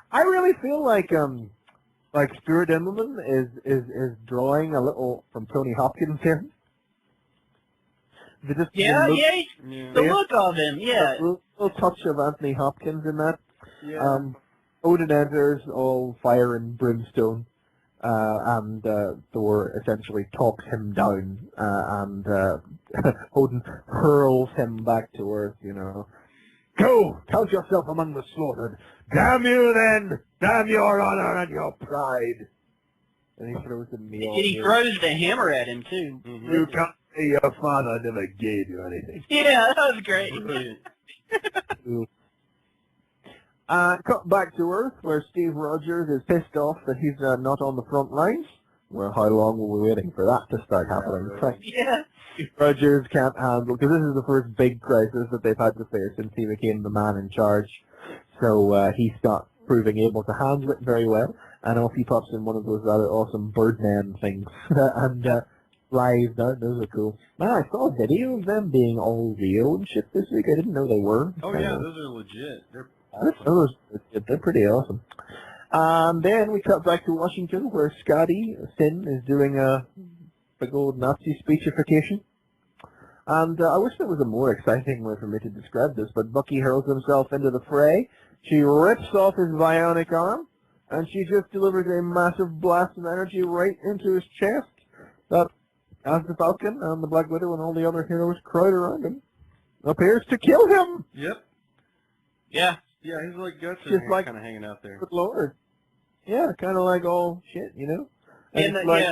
I really feel like Stuart Immelman is drawing a little from Tony Hopkins here. The look of him, yeah. A little touch of Anthony Hopkins in that. Yeah. Odin enters all fire and brimstone, and Thor essentially talks him down, and Odin hurls him back to Earth, you know. Go! Count yourself among the slaughtered. Damn you then! Damn your honor and your pride! And he throws the meal. And he throws the hammer at him, too. Mm-hmm. You can't say your father never gave you anything. Yeah, that was great. Cut back to Earth, where Steve Rogers is pissed off that he's not on the front lines. Well, how long were we waiting for that to start happening? Yeah. Rogers can't handle, because this is the first big crisis that they've had to face since he became the man in charge. So he's not proving able to handle it very well, and off he pops in one of those rather awesome Birdman things, and flies down. Those are cool. Man, I saw a video of them being all real and shit this week. I didn't know they were. Oh yeah, those are legit. They're awesome. They're pretty awesome. And then we cut back to Washington, where Scotty Sin is doing a big old Nazi speechification. And I wish there was a more exciting way for me to describe this, but Bucky hurls himself into the fray. She rips off his bionic arm, and she just delivers a massive blast of energy right into his chest. That, as the Falcon and the Black Widow and all the other heroes crowd around him, appears to kill him. Yep. Yeah. Yeah, his like guts Just are like kind of hanging out there. Good Lord. Yeah, kind of like all shit, you know? And it's like,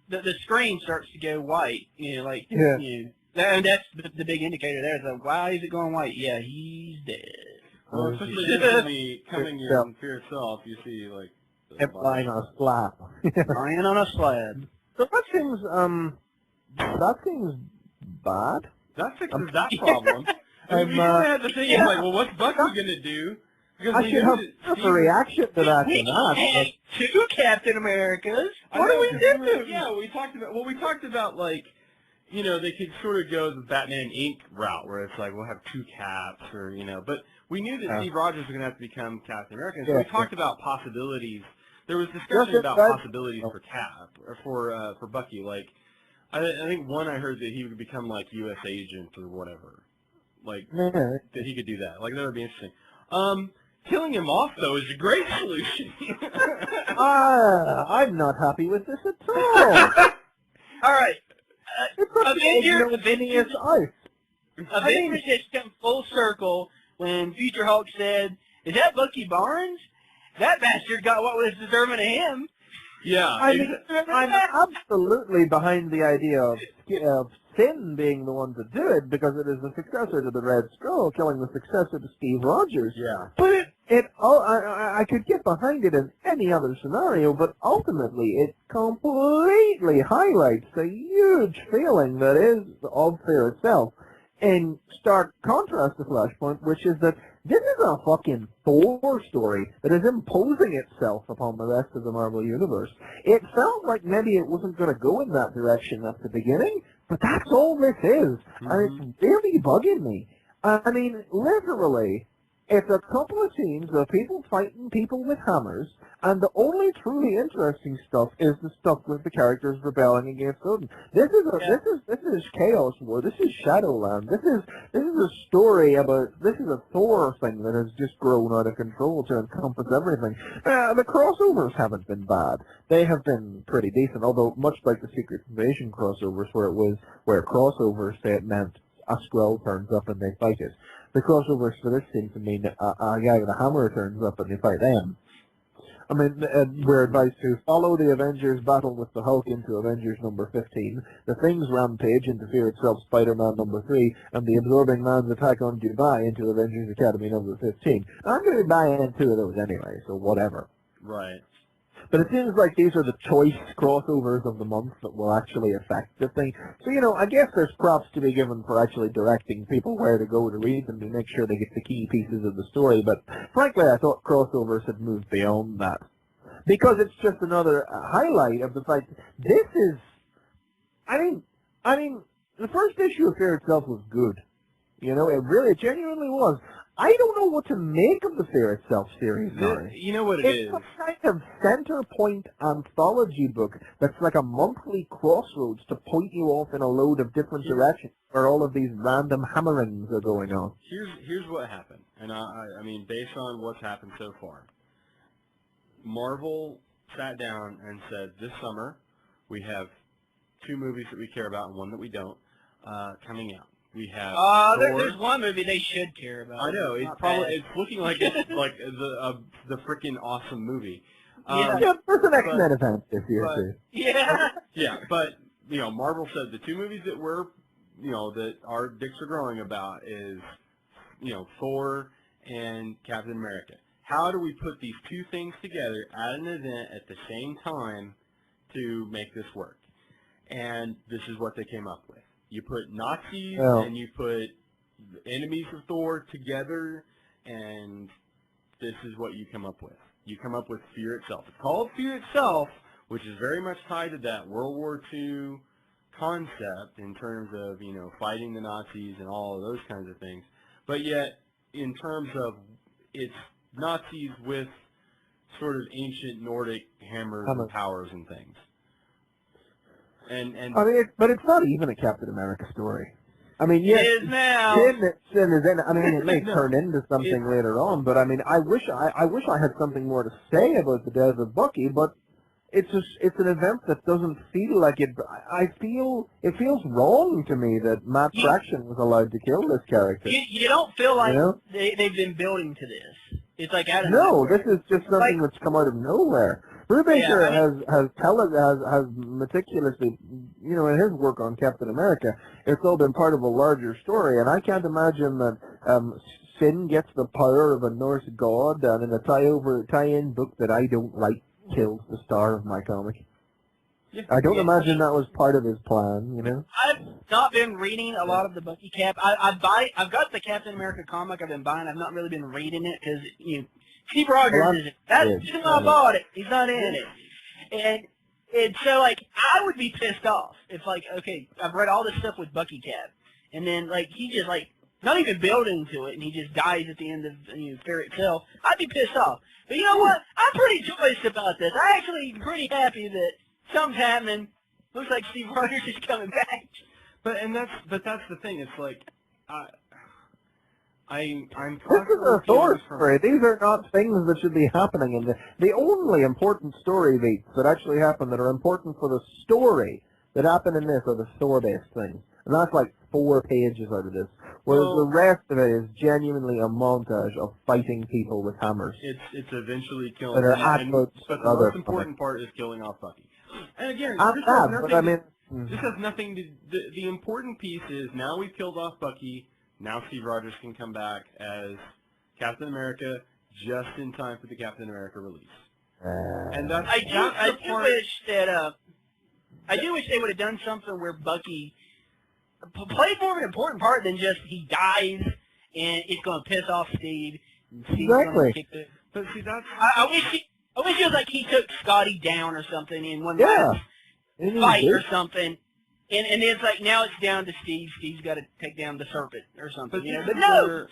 the screen starts to go white, you know, like, Yeah. you know, And that's the big indicator there. It's like, why is it going white? Yeah, he's dead. Well, especially recently coming in Fear Itself, you see like Kept lying on a slab. Lying on a slab. So that seems bad. that fixes that problem. I mean, we had the thing like, well, what's Bucky gonna do? Because I should have a reaction to that. We had 2 Captain Americas. What do we do? Yeah, we talked about like, you know, they could sort of go the Batman Inc. route where it's like we'll have 2 Caps or but we knew that Steve Rogers was gonna have to become Captain America, and so we talked about possibilities. There was discussion about possibilities for Cap or for Bucky. Like, I think one I heard that he would become like U.S. agent or whatever, like that he could do that. Like that would be interesting. Killing him off though is a great solution. I'm not happy with this at all. All right. Avengers has come full circle when Future Hulk said, "Is that Bucky Barnes? That bastard got what was deserving of him." Yeah. I'm absolutely behind the idea of Finn being the one to do it because it is the successor to the Red Skull, killing the successor to Steve Rogers. Yeah. But I could get behind it in any other scenario, but ultimately it completely highlights the huge feeling that is of Fear itself. In stark contrast to Flashpoint, which is that this is a fucking Thor story that is imposing itself upon the rest of the Marvel Universe. It felt like maybe it wasn't going to go in that direction at the beginning, but that's all this is, and it's really bugging me. I mean, literally, it's a couple of scenes of people fighting people with hammers, and the only truly interesting stuff is the stuff with the characters rebelling against Odin. This is Chaos War. This is Shadowland. This is a story about. This is a Thor thing that has just grown out of control to encompass everything. The crossovers haven't been bad. They have been pretty decent, although much like the Secret Invasion crossovers, where crossovers say it meant a Skrull turns up and they fight it. The crossovers for this seem to mean a guy with a hammer turns up and they fight them. I mean, we're advised to follow the Avengers battle with the Hulk into Avengers number 15, the Thing's rampage into Fear Itself Spider-Man number 3, and the Absorbing Man's attack on Dubai into Avengers Academy number 15. I'm going to be buying 2 of those anyway, so whatever. Right. But it seems like these are the choice crossovers of the month that will actually affect the thing. So, I guess there's props to be given for actually directing people where to go to read them to make sure they get the key pieces of the story. But frankly, I thought crossovers had moved beyond that. Because it's just another highlight of the fact this is... I mean, the first issue of Fear Itself was good. It genuinely was. I don't know what to make of the Fear Itself series now. You know what it is? It's a kind of center point anthology book that's like a monthly crossroads to point you off in a load of different directions where all of these random hammerings are going on. Here's what happened, and I mean, based on what's happened so far, Marvel sat down and said, this summer we have 2 movies that we care about and 1 that we don't coming out. We have there's one movie they should care about. I know it's looking like it's like the freaking awesome movie. There's an X-Men event this year too. Yeah. Yeah, but Marvel said the 2 movies that we're that our dicks are growing about is Thor and Captain America. How do we put these 2 things together at an event at the same time to make this work? And this is what they came up with. You put Nazis and you put enemies of Thor together, and this is what you come up with. You come up with Fear Itself. It's called Fear Itself, which is very much tied to that World War II concept in terms of, fighting the Nazis and all of those kinds of things. But yet, in terms of it's Nazis with sort of ancient Nordic hammers and powers and things. And but it's not even a Captain America story. I mean, yes, it is now. Sin is in. I mean, it may turn into something later on, but I mean, I wish I had something more to say about the death of Bucky, but it's an event that doesn't feel like it. I feel it feels wrong to me that Matt Fraction was allowed to kill this character. You don't feel like they've been building to this. It's like out of nowhere. This is just something that's come out of nowhere. Brubaker has meticulously, in his work on Captain America, it's all been part of a larger story, and I can't imagine that Sin gets the power of a Norse god, and in a tie-in book that I don't like, kills the star of my comic. Yeah. I don't imagine that was part of his plan, I've not been reading a lot of the Bucky Cap. I've got the Captain America comic I've been buying. I've not really been reading it because Steve Rogers he's not bought it. He's not in it, and so I would be pissed off if okay, I've read all this stuff with Bucky Cap, and then he just not even building to it, and he just dies at the end of Fear Itself. I'd be pissed off. But you know what? I'm pretty joyous about this. I'm actually pretty happy that something's happening. Looks like Steve Rogers is coming back. But that's the thing. It's I'm This is a Thor story. These are not things that should be happening in the only important story beats that actually happen that are important for the story that happen in this are the Thor-based things. And that's 4 pages out of this. Whereas the rest of it is genuinely a montage of fighting people with hammers. It's eventually killing but the most important part is killing off Bucky. And again, this has nothing to the important piece is now we've killed off Bucky. Now Steve Rogers can come back as Captain America just in time for the Captain America release. And that's I do wish they would have done something where Bucky played more of an important part than just he dies and it's going to piss off Steve. And Steve's exactly. Kick the, but see, that's I wish it was he took Scotty down or something in one last fight or something. And it's now it's down to Steve. Steve's got to take down the Serpent or something. But no!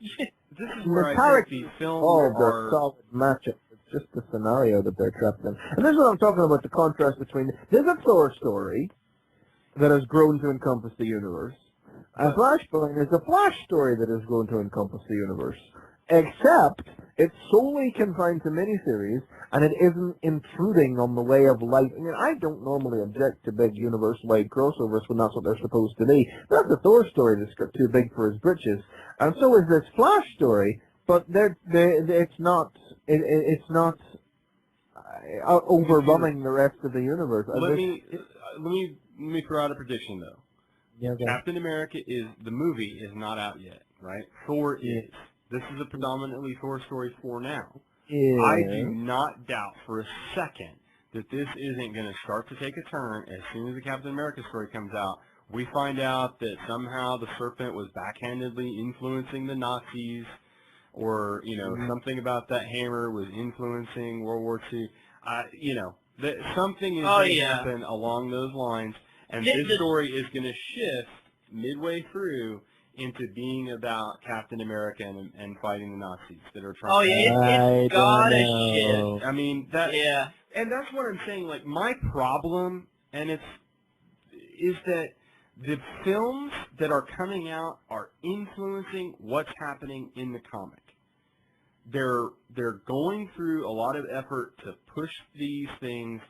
This is where I think these films are... solid matchup. It's just the scenario that they're trapped in. And this is what I'm talking about, the contrast between... There's a Thor story that has grown to encompass the universe. And Flashpoint is a Flash story that has grown to encompass the universe. Except it's solely confined to miniseries, and it isn't intruding on the way of life. I don't normally object to big universe-wide crossovers when that's what they're supposed to be. That's a Thor story that's got too big for his britches, and so is this Flash story. But it's not overrunning the rest of the universe. Let me throw out a prediction though. Yeah, Captain America the movie is not out yet, right? Thor is. This is a predominantly Thor story for now. Yeah. I do not doubt for a second that this isn't going to start to take a turn as soon as the Captain America story comes out. We find out that somehow the Serpent was backhandedly influencing the Nazis, or something about that hammer was influencing World War II. That something is going to happen along those lines, and this story is going to shift midway through into being about Captain America and fighting the Nazis that are trying. Oh yeah, it's gotta shift. I mean and that's what I'm saying. My problem, is that the films that are coming out are influencing what's happening in the comic. They're going through a lot of effort to push these things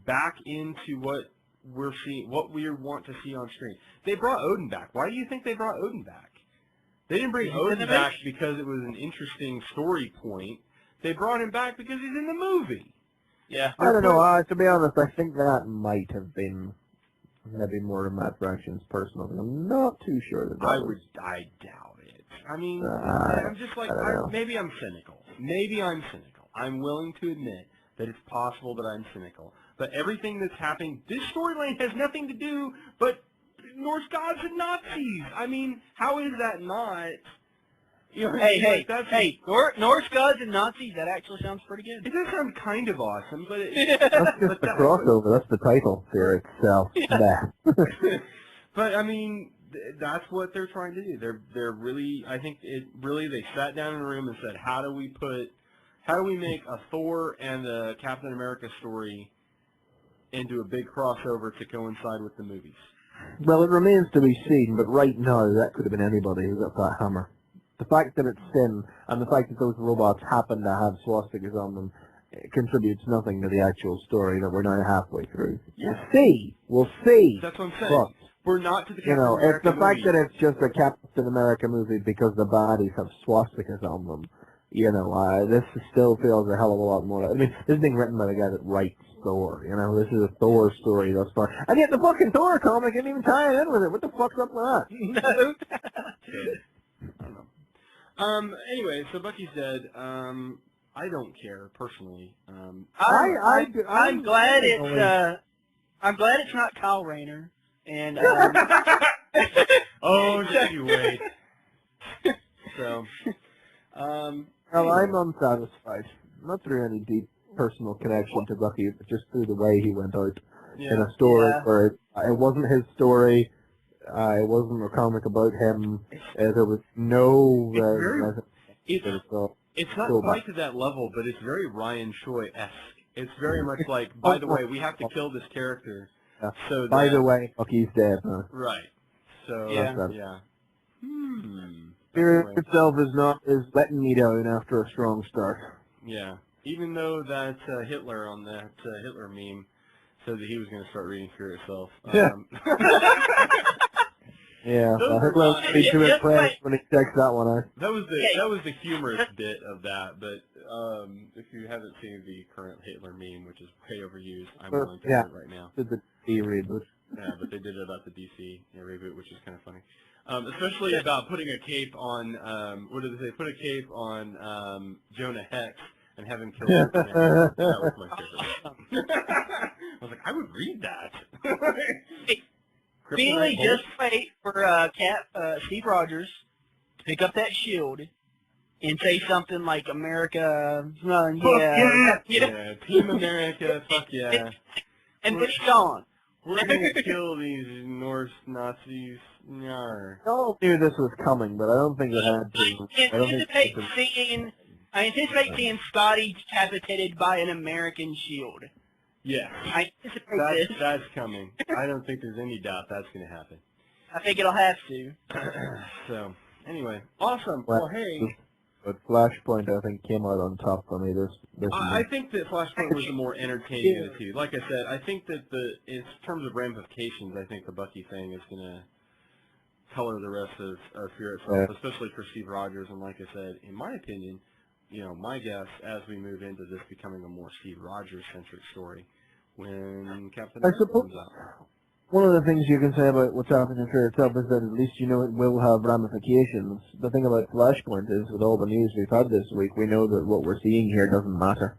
back into what we're seeing, what we want to see on screen. They brought Odin back. Why do you think they brought Odin back? They didn't bring Odin back because it was an interesting story point. They brought him back because he's in the movie. Yeah. I don't know. To be honest, I think that might have been maybe more of Matt Fraction's personal. I'm not too sure that I doubt it. I mean, I'm just maybe I'm cynical. Maybe I'm cynical. I'm willing to admit that it's possible that I'm cynical. But everything that's happening, this storyline has nothing to do but Norse gods and Nazis. I mean, how is that not? Norse gods and Nazis, that actually sounds pretty good. It does sound kind of awesome, but that's just the crossover. That's the title for itself. Yeah. But I mean, that's what they're trying to do. They're really, I think they sat down in a room and said, how do we make a Thor and a Captain America story into a big crossover to coincide with the movies? Well, it remains to be seen, but right now that could have been anybody who got that hammer. The fact that it's Sin and the fact that those robots happen to have swastikas on them contributes nothing to the actual story that we're now halfway through. Yeah. We'll see. That's what I'm saying. But, we're not to the Captain America it's the fact that it's just a Captain America movie because the bodies have swastikas on them This still feels a hell of a lot more. I mean, this is being written by the guy that writes Thor. This is a Thor story thus far, and yet the fucking Thor comic didn't even tie it in with it. What the fuck's up with that? No. I don't know. Anyway, so Bucky's dead. I don't care personally. I'm glad it's not Kyle Rayner. And oh, just you wait. So, well, I'm unsatisfied. Not through any deep personal connection to Bucky, but just through the way he went out in a story where it wasn't his story. It wasn't a comic about him. There was no. It's not quite to that level, but it's very Ryan Choi-esque. It's very much like, by the way, we have to kill this character. So that, by the way, Bucky's dead. Huh? Right. So yeah. Spirit itself is letting me down after a strong start. Yeah. Even though that Hitler on that Hitler meme said that he was going to start reading Fear itself. Yeah, Hitler would be too impressed when he checks that one out. That was the humorous bit of that, but if you haven't seen the current Hitler meme, which is way overused, I'm willing to do it right now. Did the DC reboot. Yeah, but they did it about the DC reboot, which is kind of funny. Especially about putting a cape on, what did they say? Put a cape on Jonah Hex and have him kill Superman. That was my favorite. I was like, I would read that. Finally, just wait for Steve Rogers to pick up that shield and say something like "America, yeah, Team America, fuck yeah," and then he's gone. We're gonna kill these Norse Nazis. Nyar. I all knew this was coming, but I don't think it had to. I anticipate seeing Scotty decapitated by an American shield. Yeah, I anticipate that's coming. I don't think there's any doubt that's going to happen. I think it'll have to. So, anyway, awesome. Well, hey. But Flashpoint, I think, came out on top for me. I think that Flashpoint was the more entertaining of the two. Like I said, I think that in terms of ramifications, I think the Bucky thing is going to color the rest of Fear itself, especially for Steve Rogers. And like I said, in my opinion, my guess as we move into this becoming a more Steve Rogers-centric story, when Captain America comes out. One of the things you can say about what's happening in Fear itself is that at least it will have ramifications. The thing about Flashpoint is, with all the news we've had this week, we know that what we're seeing here doesn't matter.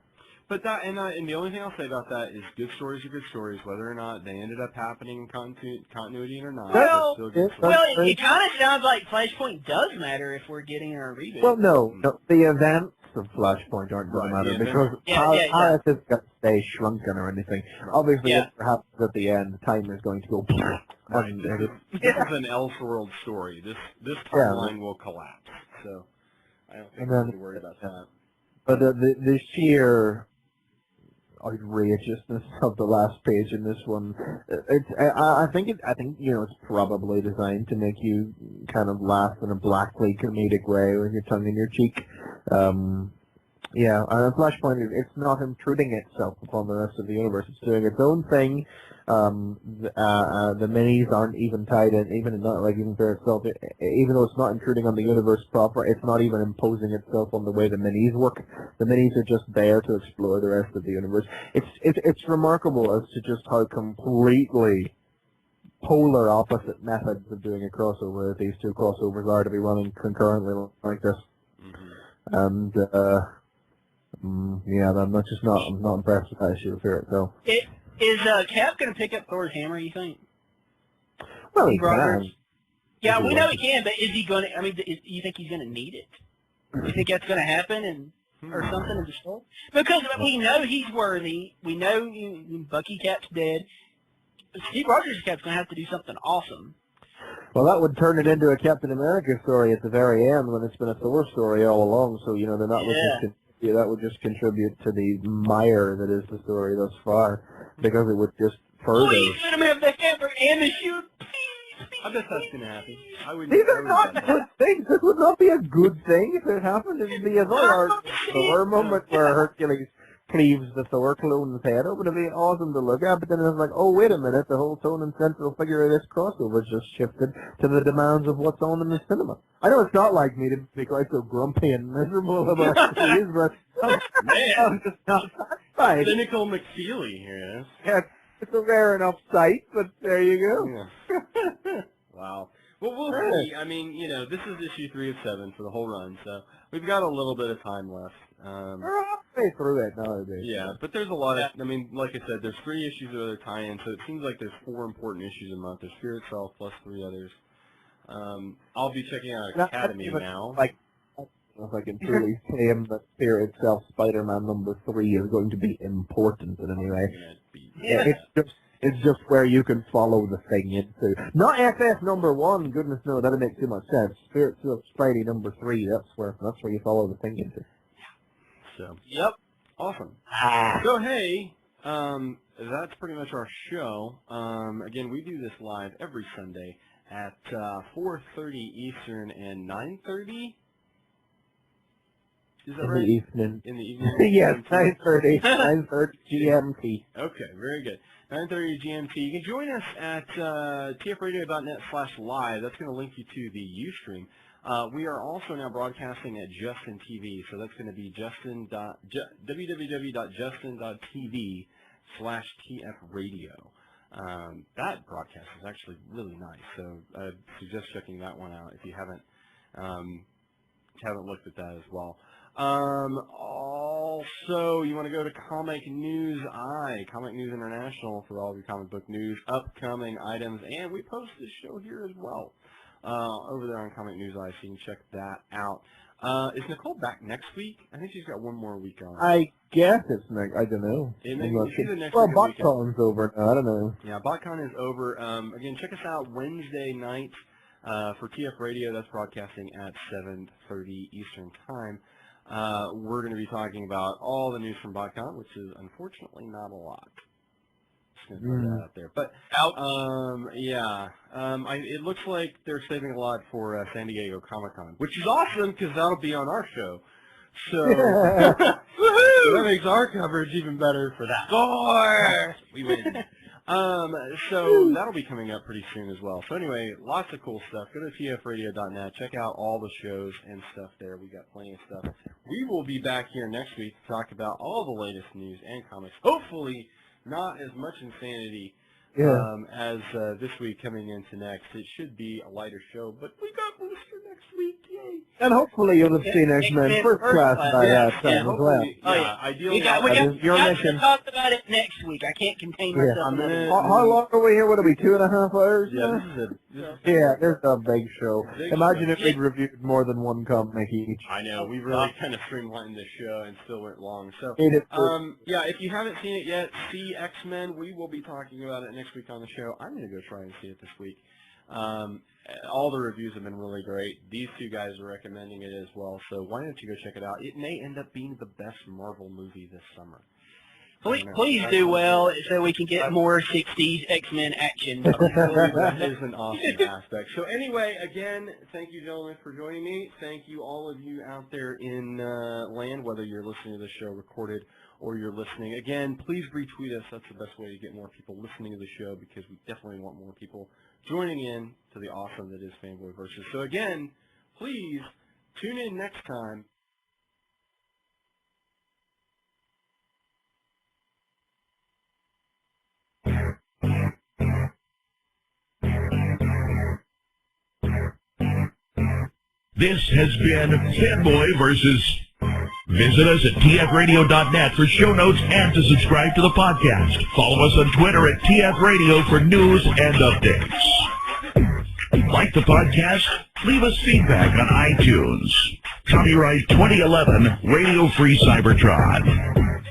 But and the only thing I'll say about that is good stories are good stories, whether or not they ended up happening in continuity or not. Well, it kind of sounds like Flashpoint does matter if we're getting our reboot. Well, no, the events of Flashpoint aren't going to matter because Paris isn't going to stay shrunken or anything. Obviously, whatever happens at the end, time is going to go. This is an Elseworld story. This timeline will collapse. So I don't think we're really worried about that. But the sheer outrageousness of the last page in this one, I think it's probably designed to make you kind of laugh in a blackly comedic way with your tongue in your cheek. And Flashpoint, it's not intruding itself upon the rest of the universe. It's doing its own thing. The minis aren't even tied in, even for itself. Even though it's not intruding on the universe proper, it's not even imposing itself on the way the minis work. The minis are just there to explore the rest of the universe. It's remarkable as to just how completely polar opposite methods of doing a crossover these two crossovers are to be running concurrently like this. And I'm not impressed with that issue of Fear itself. Is Cap going to pick up Thor's hammer, you think? Well, he can. Yeah, we know he can, but is he going to, you think he's going to need it? You think that's going to happen or something in the story? Because we know he's worthy. We know Bucky Cap's dead. Steve Rogers' Cap's going to have to do something awesome. Well, that would turn it into a Captain America story at the very end when it's been a Thor story all along, so, that would just contribute to the mire that is the story thus far, because it would just further... Please let him have the hammer and the shield, please. I bet that's going to happen. These are not good things. This would not be a good thing if it happened. It would be a Thor moment where Hercules cleaves the Thor clone's head. It would have been awesome to look at, but then it's like, oh, wait a minute, the whole tone and central figure of this crossover just shifted to the demands of what's on in the cinema. I know it's not like me to be quite so grumpy and miserable about these, but I'm just not satisfied. Cynical McFeely here. Yeah, it's a rare enough sight, but there you go. Yeah. Wow. Well, we'll see. I mean, you know, this is issue 3 of 7 for the whole run, so we've got a little bit of time left. We're halfway through it nowadays. Yeah, but there's a lot of, I mean, like I said, there's 3 issues of other tie-ins, so it seems like there's 4 important issues a month. There's Fear Itself plus 3 others. I'll be checking out Academy now. Like, I don't know if I can truly claim that Fear Itself Spider-Man number 3 is going to be important in any way. Yeah. It's just where you can follow the thing into. Not FF number 1, goodness no, that'd make too much sense. Spirit Itself Spidey number 3, that's where you follow the thing into. So. Yep. Awesome. So hey, that's pretty much our show. Again, we do this live every Sunday at 4:30 Eastern and 9:30. Is that right? In the evening. In the evening. Yes, 9:30. 9:30 GMT. Okay, very good. 9:30 GMT. You can join us at tfradio.net/live. That's going to link you to the Ustream. We are also now broadcasting at Justin TV, so that's going to be www.justin.tv/tfradio. That broadcast is actually really nice, so I suggest checking that one out if you haven't looked at that as well. Also, you want to go to Comic News Comic News International for all of your comic book news, upcoming items, and we post this show here as well over there on Comic News so you can check that out. Is Nicole back next week? I think she's got one more week on. I guess it's next. I don't know. Well, BotCon's over now. I don't know. Yeah, BotCon is over. Again, check us out Wednesday night for TF Radio. That's broadcasting at 7:30 Eastern Time. We're going to be talking about all the news from BotCon, which is unfortunately not a lot. Just going to throw that out there. But, it looks like they're saving a lot for San Diego Comic-Con, which is awesome because that'll be on our show. So, that makes our coverage even better for that. Score! We win. So that'll be coming up pretty soon as well. So anyway, lots of cool stuff. Go to tfradio.net. Check out all the shows and stuff there. We got plenty of stuff. We will be back here next week to talk about all the latest news and comics. Hopefully not as much insanity as this week coming into next. It should be a lighter show, but we got Booster next week. Yay! And hopefully you'll have seen X-Men First Class by that time as well. Ideally, we got to talk about it next week. I can't contain myself. How long are we here? What are we, 2.5 hours? Yeah, this is a big show. Imagine if we'd reviewed more than one comic each. I know, we really kind of streamlined this show and still went long. So, if you haven't seen it yet, see X-Men. We will be talking about it next week on the show. I'm going to go try and see it this week. All the reviews have been really great. These two guys are recommending it as well, so why don't you go check it out? It may end up being the best Marvel movie this summer. Please do well so we can get more 60s X-Men action. That is an awesome aspect. So anyway, again, thank you, gentlemen, for joining me. Thank you, all of you out there in land, whether you're listening to the show recorded or you're listening. Again, please retweet us. That's the best way to get more people listening to the show because we definitely want more people joining in to the awesome that is Fanboy Versus. So again, please tune in next time. This has been Fanboy Versus. Visit us at tfradio.net for show notes and to subscribe to the podcast. Follow us on Twitter at tfradio for news and updates. Like the podcast? Leave us feedback on iTunes. Copyright 2011, Radio Free Cybertron.